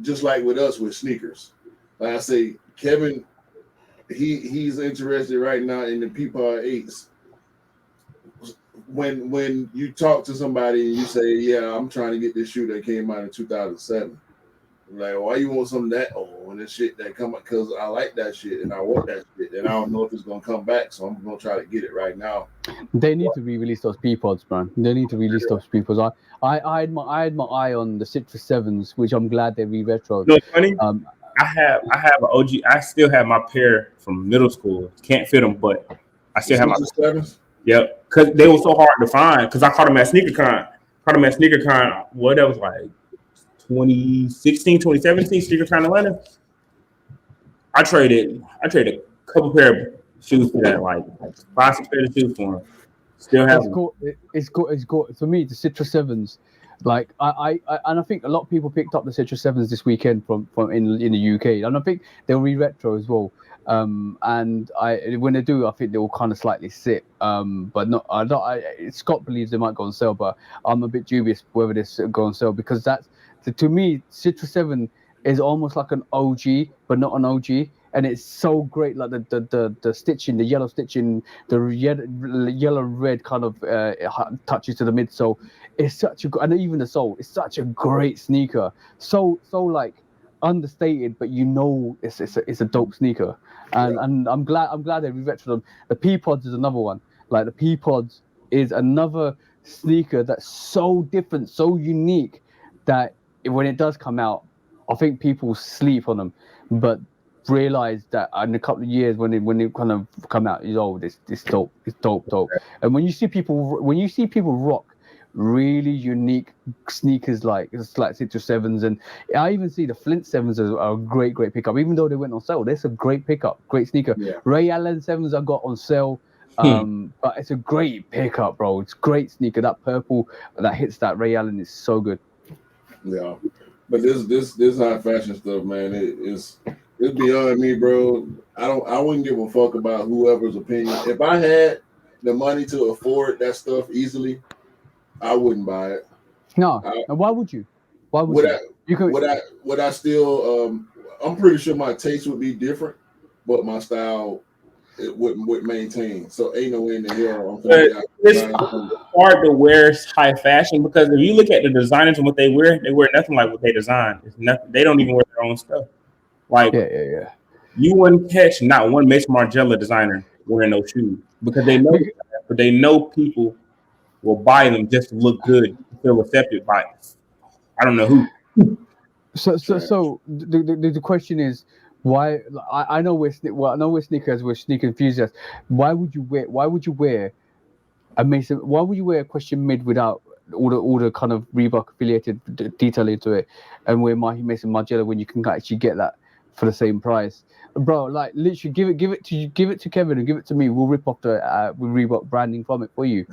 just like with us with sneakers. Like I say, Kevin, he's interested right now in the Peapod 8s. When you talk to somebody and you say, yeah, I'm trying to get this shoe that came out in 2007. Like, why you want something that old and this shit that come up? Because I like that shit and I want that shit and I don't know if it's gonna come back, so I'm gonna try to get it right now. They need to re-release those Peapods, man. They need to release those Peapods. I had my eye on the Citrus 7s, which I'm glad they re-retroed. You know, funny. I have an OG. I still have my pair from middle school. Can't fit them, but I still have my 7s. Yep, because they were so hard to find. Because I caught them at SneakerCon. What that was like 2016, 2017, SneakerCon Atlanta. I traded a couple pair of shoes for that, like 5-6 pairs of shoes for them. Still have them. It's good. For me, the Citrus 7s. Like I think a lot of people picked up the Citrus 7s this weekend from in the UK, and I think they'll re-retro as well. And when they do, I think they will kind of slightly sit. But not. Scott believes they might go on sale, but I'm a bit dubious whether this go on sale, because to me, Citrus 7 is almost like an OG, but not an OG. And it's so great, like the stitching, the yellow stitching, the yellow red kind of touches to the midsole. It's such a, and even the sole, it's such a great sneaker. So like understated, but you know it's a dope sneaker. And I'm glad they re-retroed them. The Peapods is another one. Like the Peapods is another sneaker that's so different, so unique, that when it does come out, I think people sleep on them, but realize that in a couple of years when it kind of come out, it's dope, it's dope. And when you see people rock really unique sneakers like 6 or 7s, and I even see the Flint 7s are a great pickup. Even though they went on sale, that's a great pickup, great sneaker. Yeah. Ray Allen 7s I got on sale, but it's a great pickup, bro. It's great sneaker. That purple that hits that Ray Allen is so good. Yeah, but this high fashion stuff, man, it's beyond me, bro. I wouldn't give a fuck about whoever's opinion. If I had the money to afford that stuff easily, I wouldn't buy it. No, why would you? Why would you? You could. Would I still? I'm pretty sure my taste would be different, but my style it would maintain. So ain't no way in the hell I'm gonna It's hard to wear high fashion because if you look at the designers and what they wear nothing like what they design. It's nothing. They don't even wear their own stuff. Like Yeah. you wouldn't catch not one Mason Margiela designer wearing those shoes because they know people will buy them just to look good, to feel accepted by us. I don't know who. So the question is, why? I know we're sneakers, we're sneaker enthusiasts. Why would you wear a Mason? Why would you wear a question mid without all the kind of Reebok affiliated detail into it, and wear Mason Margiela when you can actually get that for the same price, bro? Like literally, give it to Kevin and give it to me. We'll rip off the Reebok branding from it for you,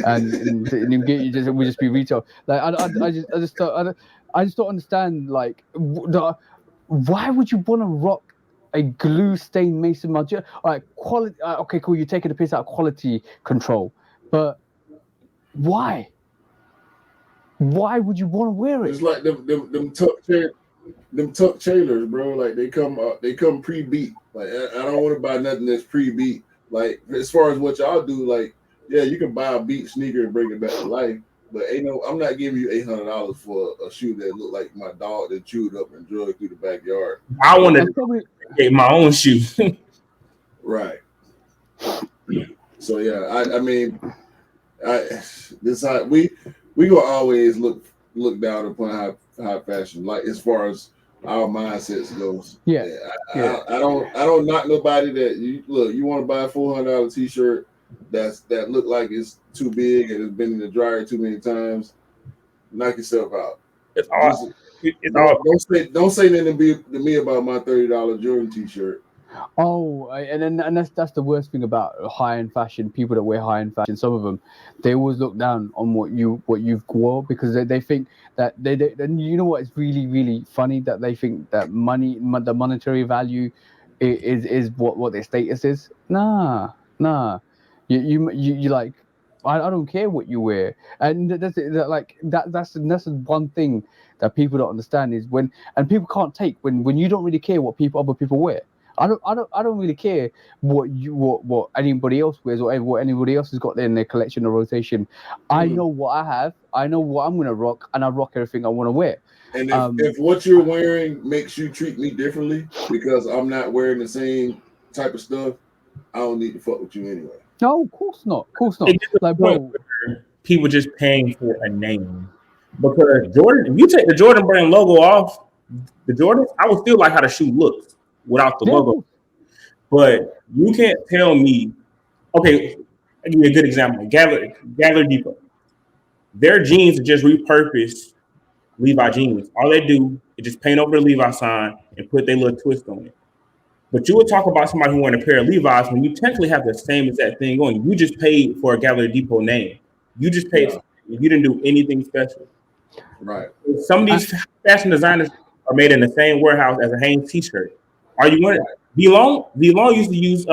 and we'll just be retail. Like I just don't understand. Like, why would you want to rock a glue stained Mason Margiela? Like quality. Okay, cool. You're taking the piss out of quality control, but why? Why would you want to wear it? It's like them tuck tailors, bro. Like they come pre-beat. Like I don't want to buy nothing that's pre-beat. Like as far as what y'all do, like yeah, you can buy a beat sneaker and bring it back to life. But I'm not giving you $800 for a shoe that look like my dog that chewed up and drug through the backyard. I want to get my own shoe. Right. So yeah, I mean, this how we gonna always look down upon high fashion, like as far as our mindsets goes. I don't knock nobody that you want to buy a $400 t-shirt that look like it's too big and it's been in the dryer too many times. Knock yourself out. Don't say nothing to me about my $30 Jordan t-shirt. Oh, and that's the worst thing about high-end fashion. People that wear high-end fashion, some of them, they always look down on what you've wore because they think that they and you know what is really funny, that they think that the monetary value is what their status is. Nah. You like, I don't care what you wear, and that's one thing that people don't understand is and people can't take when you don't really care what other people wear. I don't really care what anybody else wears or what anybody else has got there in their collection or rotation. I know what I have. I know what I'm gonna rock, and I rock everything I want to wear. And if what you're wearing makes you treat me differently because I'm not wearing the same type of stuff, I don't need to fuck with you anyway. No, of course not. Like, bro, people just paying for a name because Jordan. If you take the Jordan brand logo off the Jordans, I would still like how the shoe looks without the logo. But you can't tell me. Okay, I'll give you a good example. Gather Depot. Their jeans are just repurposed Levi jeans. All they do is just paint over the Levi sign and put their little twist on it. But you would talk about somebody who wearing a pair of Levi's when you technically have the same exact thing going. You just paid for a Gallery Depot name. You just paid. You didn't do anything special. Right. Some of these fashion designers are made in the same warehouse as a Hanes t-shirt. Are you wearing V-Long used to use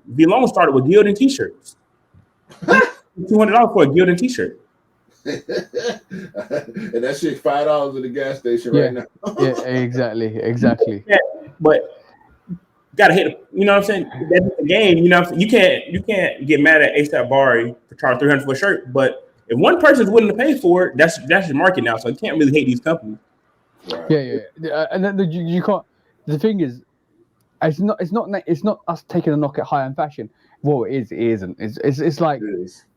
V-Long started with Gildan t-shirts. $200 for a Gildan t-shirt. And that shit $5 at the gas station right now. Yeah, exactly. Yeah, but gotta hit. You know what I'm saying? That's the game. You know what I'm saying? You can't get mad at ASAP Bari for charging $300 for a shirt. But if one person's willing to pay for it, that's your market now. So you can't really hate these companies. Right. Yeah. And then you can't. The thing is, it's not us taking a knock at high-end fashion. Well, it isn't. It's like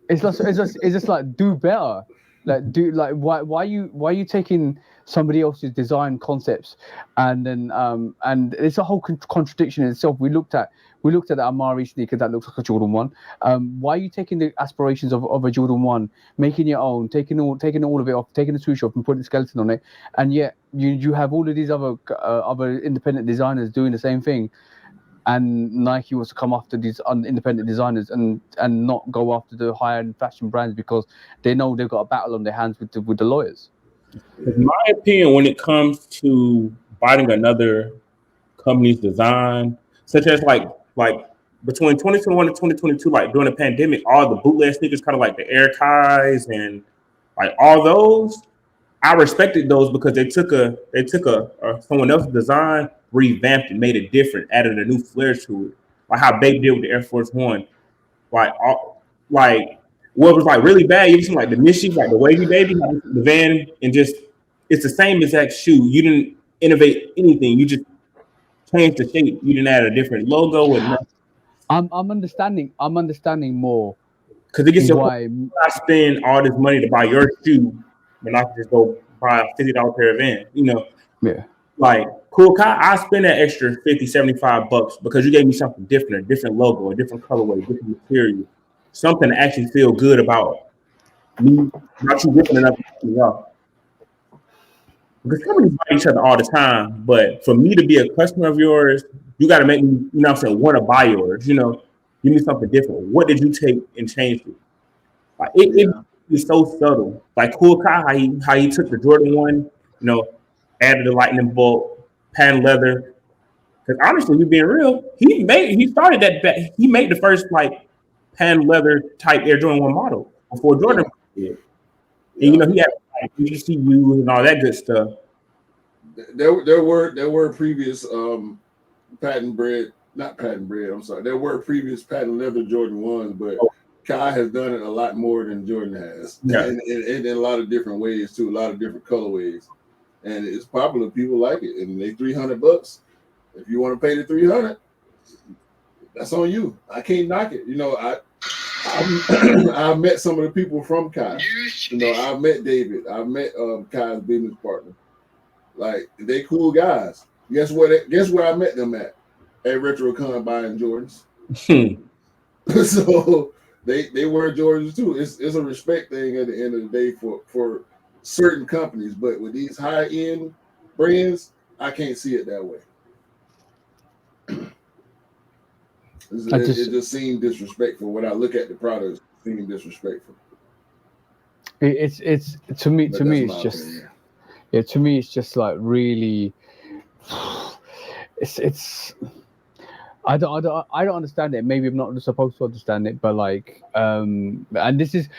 it's just like do better. why you taking somebody else's design concepts and then and it's a whole contradiction in itself. We looked at the Amari sneaker that looks like a Jordan 1. Why are you taking the aspirations of a Jordan 1, making your own, taking all of it off, taking the swoosh off and putting the skeleton on it, and yet you have all of these other independent designers doing the same thing, and Nike wants to come after these independent designers and not go after the high-end fashion brands because they know they've got a battle on their hands with the lawyers. In my opinion, when it comes to biting another company's design, such as like between 2021 and 2022, like during the pandemic, all the bootleg sneakers, kind of like the Air Kais and like all those, I respected those because they took a someone else's design, revamped it, made it different, added a new flair to it, like how Bape did with the Air Force One. Like what was like really bad, you see like the Mishi, like the Wavy Baby, the Van, and just it's the same exact shoe. You didn't innovate anything. You just changed the shape. You didn't add a different logo and nothing. I'm understanding more Because it gets your why. point. I spend all this money to buy your shoe, but I can just go buy a $50 pair of Vans. You know, Yeah. like cool. I spend that extra $50, $75 because you gave me something different, a different logo, a different colorway, different material, something to actually feel good about me, not you ripping another thing off. Because companies buy each other all the time, but for me to be a customer of yours, you got to make me, you know what I'm saying, want to buy yours. You know, give me something different. What did you take and change it? Like it is so subtle. Like Cool Kai, how he took the Jordan 1, you know, added the lightning bolt, patent leather. Because honestly, you being real, he started that. He made the first like patent leather type Air Jordan 1 model before Jordan did. And you know, he had like ECU and all that good stuff. There were previous not patent bread. I'm sorry. There were previous patent leather Jordan 1s, but Kai has done it a lot more than Jordan has, and in a lot of different ways too, a lot of different colorways, and it's popular. People like it, and they $300. If you want to pay the $300, that's on you. I can't knock it. You know, I've met some of the people from Kai. You know, I've met David. I've met Kai's business partner. Like they cool guys. Guess where I met them at RetroCon buying Jordans. So they wear Jordans too. It's a respect thing at the end of the day for certain companies, but with these high end brands, I can't see it that way. It just seemed disrespectful when I look at the products. It seemed disrespectful. It's to me it's just opinion. Yeah, to me it's just like really it's I don't understand it. Maybe I'm not supposed to understand it, but like and this is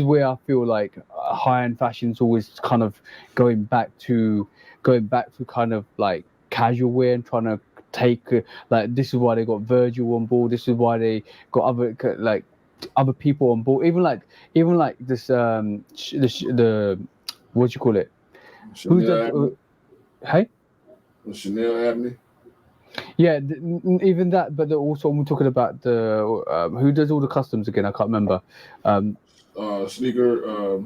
where I feel like high-end fashion's always kind of going back to kind of like casual wear and trying to take like this is why they got Virgil on board. This is why they got other people on board. Even like this the what do you call it? Who's that? Hey, Chanel Avenue. Yeah, even that, but also we're talking about the who does all the customs again? I can't remember. Sneaker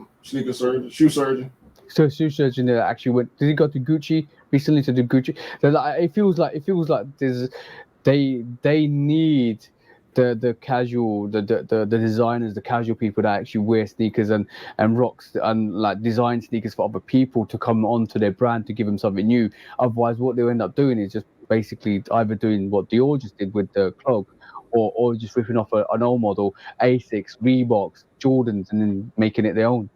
surgeon, shoe surgeon. So shoe surgeon that actually went. Did he go to Gucci recently to do Gucci? So like, it feels like there's they need the casual the designers, the casual people that actually wear sneakers and rocks and like design sneakers for other people to come onto their brand to give them something new. Otherwise, what they'll end up doing is just basically either doing what Dior just did with the clog, or just ripping off an old model, Asics, Reeboks, Jordans, and then making it their own.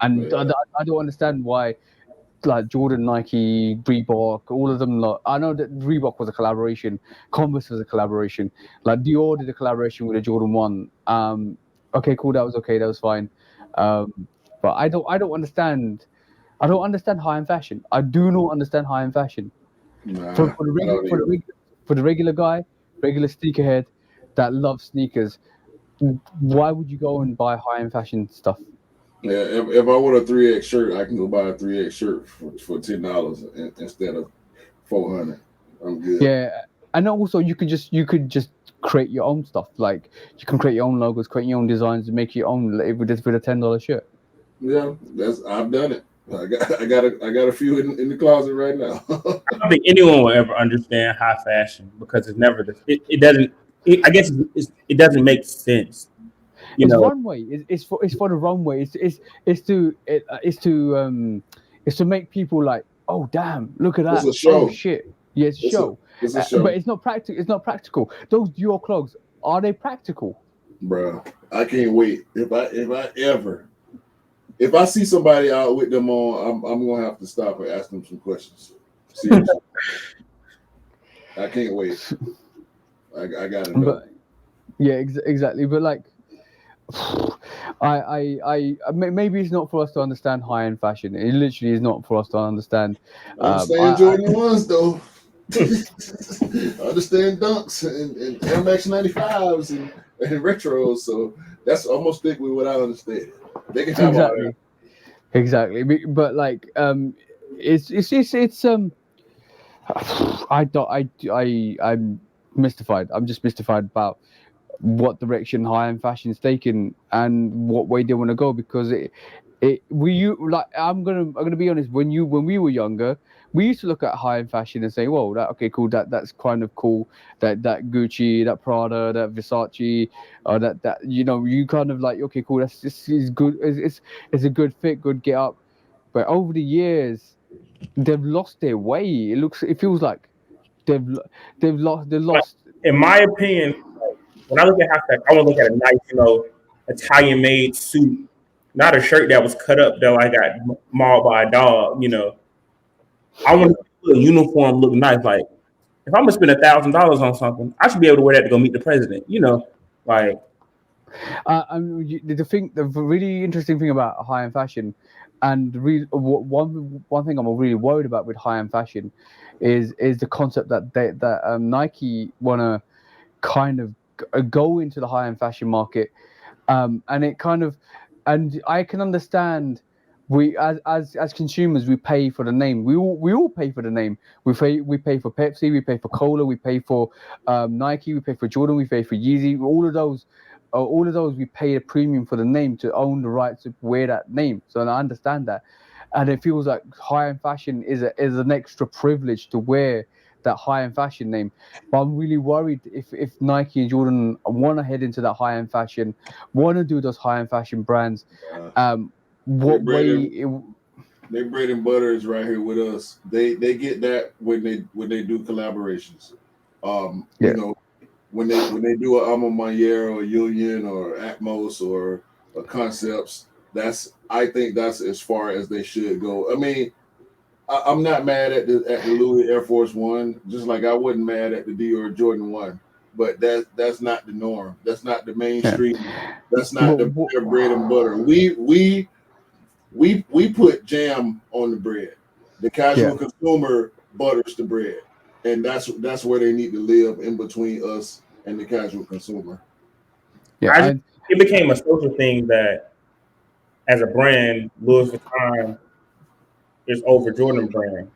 And I don't understand why, like Jordan, Nike, Reebok, all of them. Like, I know that Reebok was a collaboration, Converse was a collaboration, like Dior did a collaboration with a Jordan 1. Okay, cool, that was fine. But I don't understand. I don't understand high-end fashion. I do not understand high-end fashion. For the regular guy, regular sneakerhead that loves sneakers, why would you go and buy high-end fashion stuff? Yeah, if I want a 3X shirt, I can go buy a 3X shirt for $10 instead of $400. I'm good. Yeah, and also you could just create your own stuff. Like you can create your own logos, create your own designs, and make your own with a $10 shirt. Yeah, I've done it. I got a few in the closet right now. I don't think anyone will ever understand high fashion because it's never it doesn't. I guess it doesn't make sense. You It's know, runway. It's for the runway. It's to make people like, oh damn, look at It's that. a Oh show. shit, yeah, it's a It's a show. it's a But show, it's not practical. It's not practical. Those Dior clogs, are they practical? bro. I can't wait. If I see somebody out with them on, I'm gonna have to stop and ask them some questions. Seriously, I can't wait. I gotta know. But yeah, exactly. But like, maybe it's not for us to understand high end fashion. It literally is not for us to understand. I understand Jordan ones though. I understand dunks and Air Max 95s and retros. So that's almost stick with what I understand. They can have all that. Exactly. But like, it's. I don't. I'm mystified. I'm just mystified about what direction high end fashion's taken and what way they want to go because like I'm gonna be honest, when we were younger, we used to look at high end fashion and say, whoa, that okay, cool, that's kind of cool, that Gucci, that Prada, that Versace, or that you kind of like, okay, cool, that's this is good, it's a good fit, good get up. But over the years they've lost their way. It feels like they've like, lost. in my opinion, like, when I look at high fashion, I want to look at a nice, Italian made suit, not a shirt that was cut up though. I got mauled by a dog. I want a uniform look nice. Like if I'm gonna spend $1,000 on something, I should be able to wear that to go meet the president. Like The really interesting thing about high end fashion, and one thing I'm really worried about with high end fashion, is the concept that Nike wanna kind of go into the high end fashion market, and it kind of, and I can understand. We as consumers, we pay for the name. We all pay for the name. We pay for Pepsi, we pay for Cola, we pay for Nike, we pay for Jordan, we pay for Yeezy. All of those we pay a premium for the name to own the right to wear that name. So I understand that, and it feels like high end fashion is an extra privilege to wear that high end fashion name. But I'm really worried if Nike and Jordan want to head into that high end fashion, want to do those high end fashion brands. Uh, Um, they what bread way? and they bread and butter is right here with us. They get that when they do collaborations. Yeah, When they do a Alma Mayer or Union or Atmos or a Concepts, I think that's as far as they should go. I mean, I'm not mad at the Louis Air Force One, just like I wasn't mad at the Dior Jordan One. But that's not the norm. That's not the yeah. mainstream. That's not But their bread and butter. We put jam on the bread. The yeah, casual consumer butters the bread, and that's where they need to live in between us and the casual consumer. yeah. I just it became a social thing that as a brand, Louis Vuitton is over Jordan brand.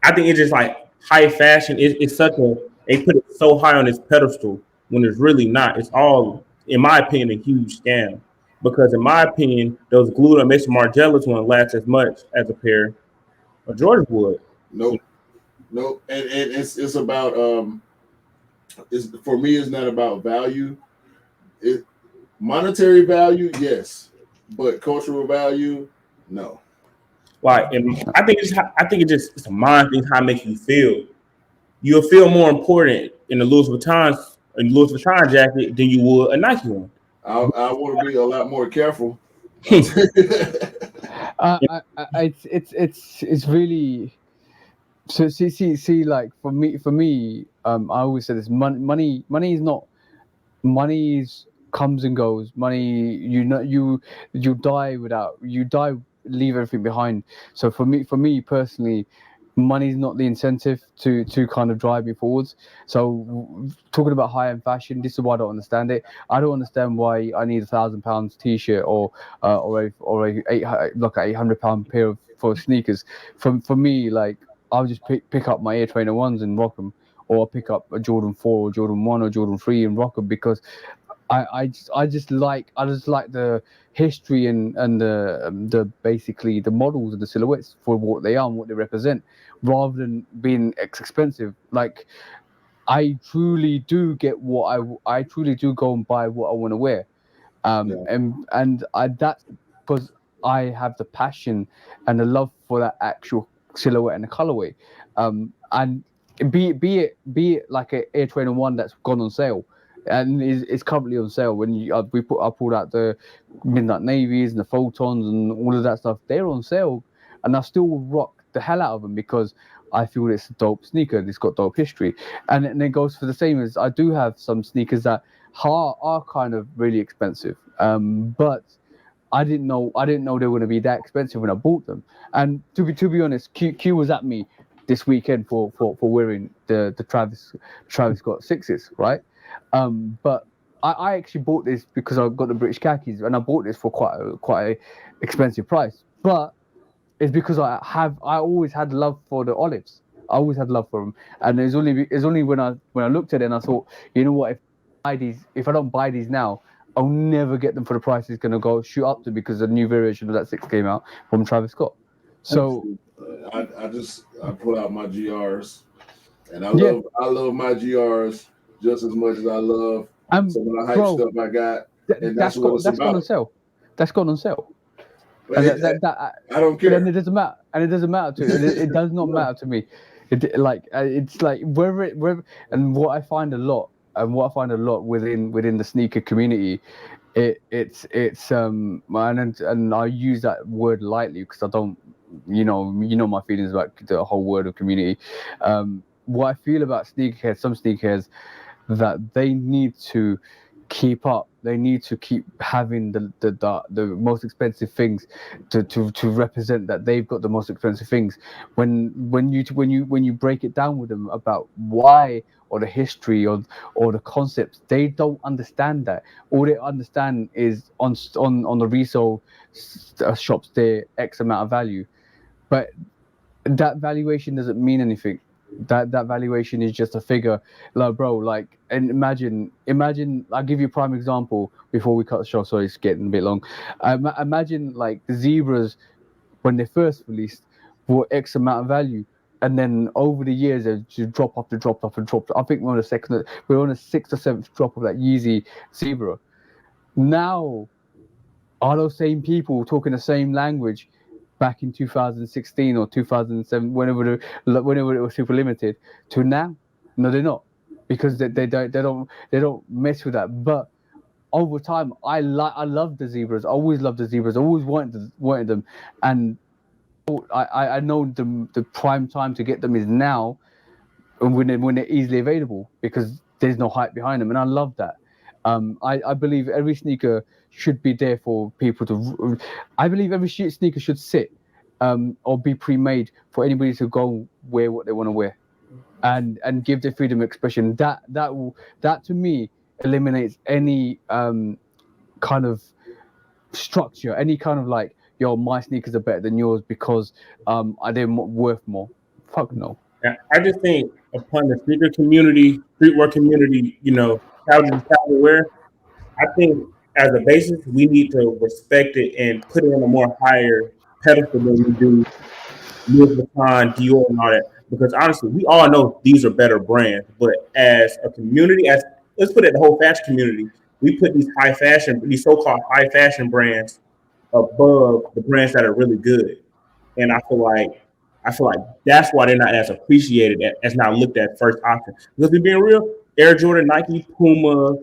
I think it's just like high fashion. It's such a they put it so high on this pedestal when it's really not. It's all, in my opinion, a huge scam. Because in my opinion, those glued or Mr. Margielas won't last as much as a pair of Jordan would. You Nope, nope. And it's about it's for me. It's not about value. It monetary value, yes, but cultural value, no. Like, and I think it's a mind thing. How it makes you feel. You'll feel more important in the Louis Vuitton jacket than you would a Nike one. I want to be a lot more careful. I'll tell you that. It's really. So see, like for me, I always say this: money is not, money's comes and goes. Money, you die, leave everything behind. So for me personally, money's not the incentive to kind of drive me forwards. So talking about high end fashion, this is why I don't understand it. I don't understand why I need £1,000 t-shirt or a like £800 pair of for sneakers. For me, like, I'll just pick up my Air Trainer ones and rock them, or I'll pick up a Jordan 4 or Jordan 1 or Jordan 3 and rock them, because I just like the history and the basically the models and the silhouettes for what they are and what they represent, rather than being expensive. Like I truly do get what I truly do go and buy what I want to wear. Yeah. And I that's because I have the passion and the love for that actual silhouette and the colorway, and be it like a Air Trainer one that's gone on sale, and is currently on sale. When I pulled out the midnight navies and the photons and all of that stuff, they're on sale, and I still rock the hell out of them because I feel it's a dope sneaker. It's got dope history, and it goes for the same as I do have some sneakers that are kind of really expensive. But I didn't know they were going to be that expensive when I bought them. And to be honest, Q was at me this weekend for wearing the Travis Scott sixes, right? But I actually bought this because I got the British khakis, and I bought this for quite a expensive price. But it's because I always had love for the olives. I always had love for them, and it's only when I looked at it and I thought, you know what, if I don't buy these now, I'll never get them for the price it's gonna go shoot up to because a new variation of that six came out from Travis Scott. So I pull out my GRs, and yeah, I love my GRs just as much as I love some of the hype bro, stuff I got, and that's that's what got it's that's gone on about. sale. That's gone on sale. But And I don't but then care. it doesn't matter, and it doesn't matter to it does not No. matter to me. It's like wherever and what I find a lot within the sneaker community, and I use that word lightly because I don't, you know my feelings about the whole word of community. What I feel about sneakerheads, some sneakerheads, that they need to keep up. They need to keep having the most expensive things to represent that they've got the most expensive things. When you break it down with them about why or the history or the concepts, they don't understand that. All they understand is on the resale shops, their X amount of value, but that valuation doesn't mean anything. That valuation is just a figure. Like, bro, like, and imagine I'll give you a prime example before we cut the show, sorry it's getting a bit long. Imagine like the zebras when they first released were X amount of value, and then over the years they just drop off, and dropped. I think we're on a sixth or seventh drop of that Yeezy zebra. Now are those same people talking the same language back in 2016 or 2007, whenever it was super limited, to now? No, they're not, because they don't mess with that. But over time, I love the zebras. I always loved the zebras. I always wanted them, and I know the prime time to get them is now, and when they're easily available because there's no hype behind them, and I love that. I believe every sneaker should be there for people to. I believe every sneaker should sit, or be pre-made for anybody to go wear what they want to wear, and give their freedom of expression. That to me eliminates any kind of structure, any kind of like, yo, my sneakers are better than yours because they're worth more. Fuck no. Now, I just think upon the sneaker community, streetwear community, casual wear, I think as a basis, we need to respect it and put it on a more higher pedestal than we do Louis Vuitton, Dior, and all that. Because honestly, we all know these are better brands, but as a community, as let's put it the whole fashion community, we put these so-called high fashion brands above the brands that are really good. And I feel like that's why they're not as appreciated as not looked at first option. Because we're being real, Air Jordan, Nike, Puma,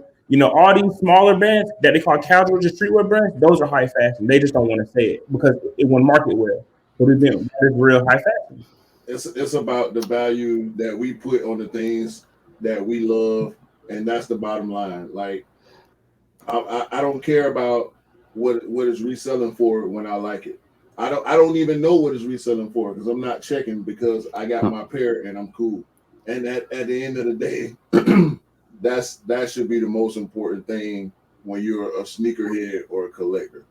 all these smaller brands that they call casual just streetwear brands, those are high fashion. They just don't want to say it because it won't market well. But that is real high fashion. It's about the value that we put on the things that we love, and that's the bottom line. Like I don't care about what it's reselling for when I like it. I don't even know what it's reselling for because I'm not checking because I got my pair and I'm cool. And at the end of the day, that should be the most important thing when you're a sneakerhead or a collector.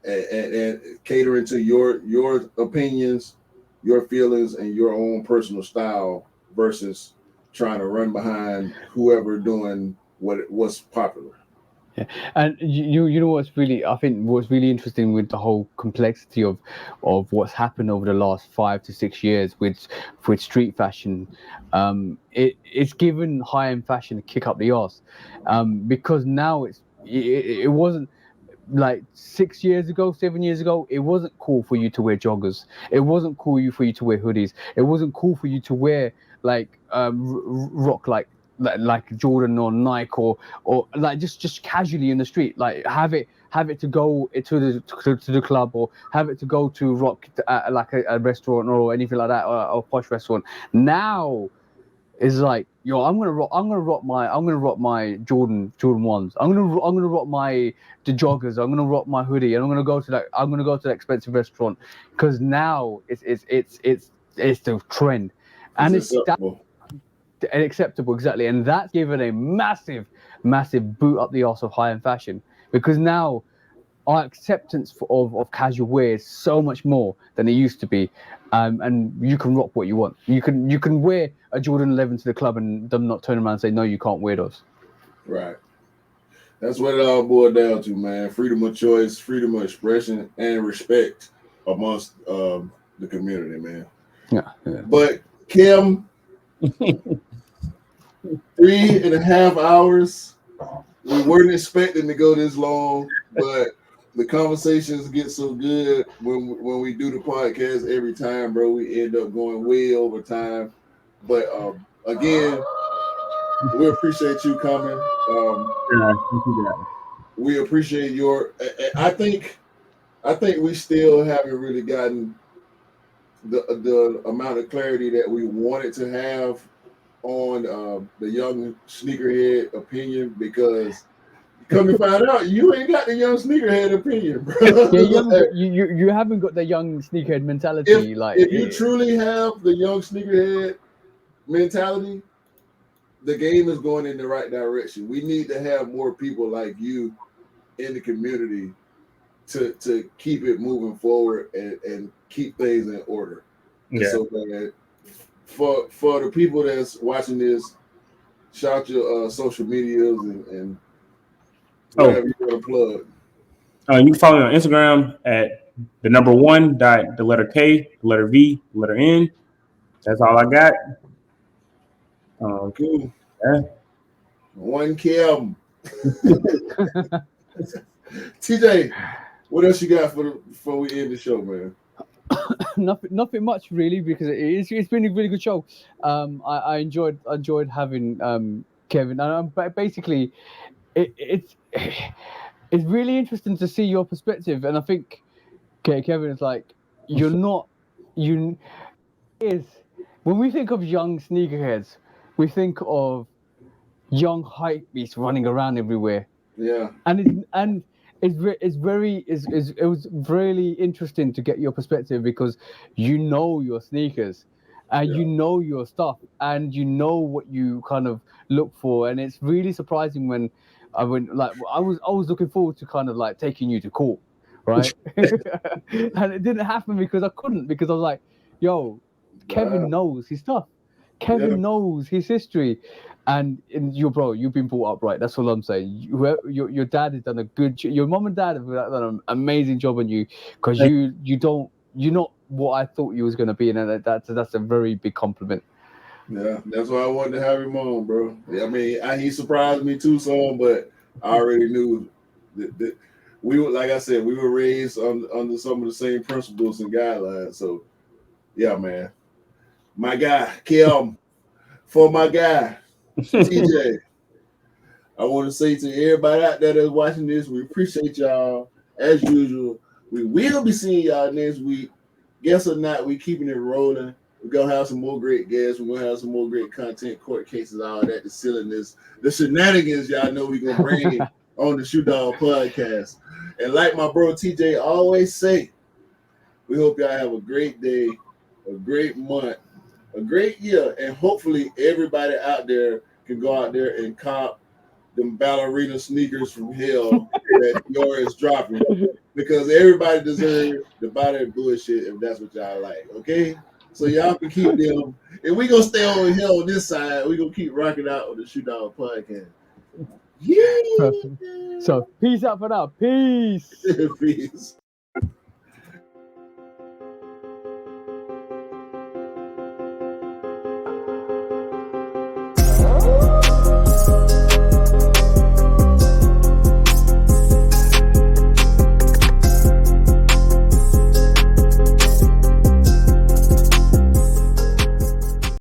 And catering to your opinions, your feelings, and your own personal style versus trying to run behind whoever doing what's popular. And you know what's really, I think what's really interesting with the whole complexity of what's happened over the last 5 to 6 years with street fashion, it's given high end fashion a kick up the arse, because now it wasn't like 6 years ago, 7 years ago, it wasn't cool for you to wear joggers. It wasn't cool for you to wear hoodies. It wasn't cool for you to wear like rock like Jordan or Nike or like just casually in the street. Like have it to go to the club, or have it to go to rock like a restaurant or anything like that, or a posh restaurant. Now is like, yo, I'm gonna rock my Jordan ones. I'm gonna rock the joggers. I'm gonna rock my hoodie, and I'm gonna go to that expensive restaurant, because now it's the trend, It's and it's that acceptable. acceptable, exactly, and that's given a massive boot up the arse of high end fashion, because now our acceptance of casual wear is so much more than it used to be, and you can rock what you want. You can wear a Jordan 11 to the club and them not turn around and say no, you can't wear those. Right. That's what it all boiled down to, man. Freedom of choice, freedom of expression, and respect amongst the community, man. Yeah. But Kim, 3.5 hours. We weren't expecting to go this long, but the conversations get so good when we do the podcast every time, bro. We end up going way over time. But again, we appreciate you coming. Yeah, thank you guys. We appreciate your. I think we still haven't really gotten the amount of clarity that we wanted to have on the young sneakerhead opinion, because come to find out, you ain't got the young sneakerhead opinion, bro. Yeah, you haven't Like, got you haven't got the young sneakerhead if mentality. Like, if you truly have the young sneakerhead mentality, the game is going in the right direction. We need to have more people like you in the community to keep it moving forward and keep things in order. And Yeah. so, man, for the people that's watching this, shout your social medias and whatever Oh, you want to plug. you can follow me on Instagram at the number one dot the letter K, the letter V, the letter N. That's all I got. Cool. Yeah. One Kim. TJ, what else you got before we end the show, man? nothing much really, because it's been a really good show. I enjoyed having Kevin, and basically it's it's really interesting to see your perspective, and I think, okay, Kevin, is like, you're not you is when we think of young sneakerheads, we think of young hype beasts running around everywhere, Yeah. and it was really interesting to get your perspective, because you know your sneakers, and Yeah. you know your stuff, and you know what you kind of look for, and it's really surprising when I was looking forward to kind of like taking you to court, right? And it didn't happen because I couldn't, because I was like, yo, Nah, Kevin knows his stuff. yeah. Kevin knows his history, and you've been brought up right. That's all I'm saying. Your dad has done a good. Your mom and dad have done an amazing job on you, because you're not what I thought you was gonna be, and that's a very big compliment. Yeah. That's why I wanted to have him on, bro. I mean, he surprised me too, some, but I already knew that we were, like I said, we were raised under some of the same principles and guidelines. So, yeah, man. My guy, Kim, for my guy, TJ. I want to say to everybody out there that's watching this, we appreciate y'all as usual. We will be seeing y'all next week. Guess or not, we keeping it rolling. We're gonna have some more great guests. We're gonna have some more great content, court cases, all that, the silliness, the shenanigans. Y'all know we're gonna bring on the Shoot Dog podcast. And like my bro TJ always say, we hope y'all have a great day, a great month, a great year, and hopefully everybody out there can go out there and cop them ballerina sneakers from hell that Dior is dropping, because everybody deserves to buy that bullshit if that's what y'all like. Okay, so y'all can keep them, and we gonna stay over here on this side. We gonna keep rocking out on the Shoot Out podcast. Yeah. Perfect. So peace out for now. Peace. Peace.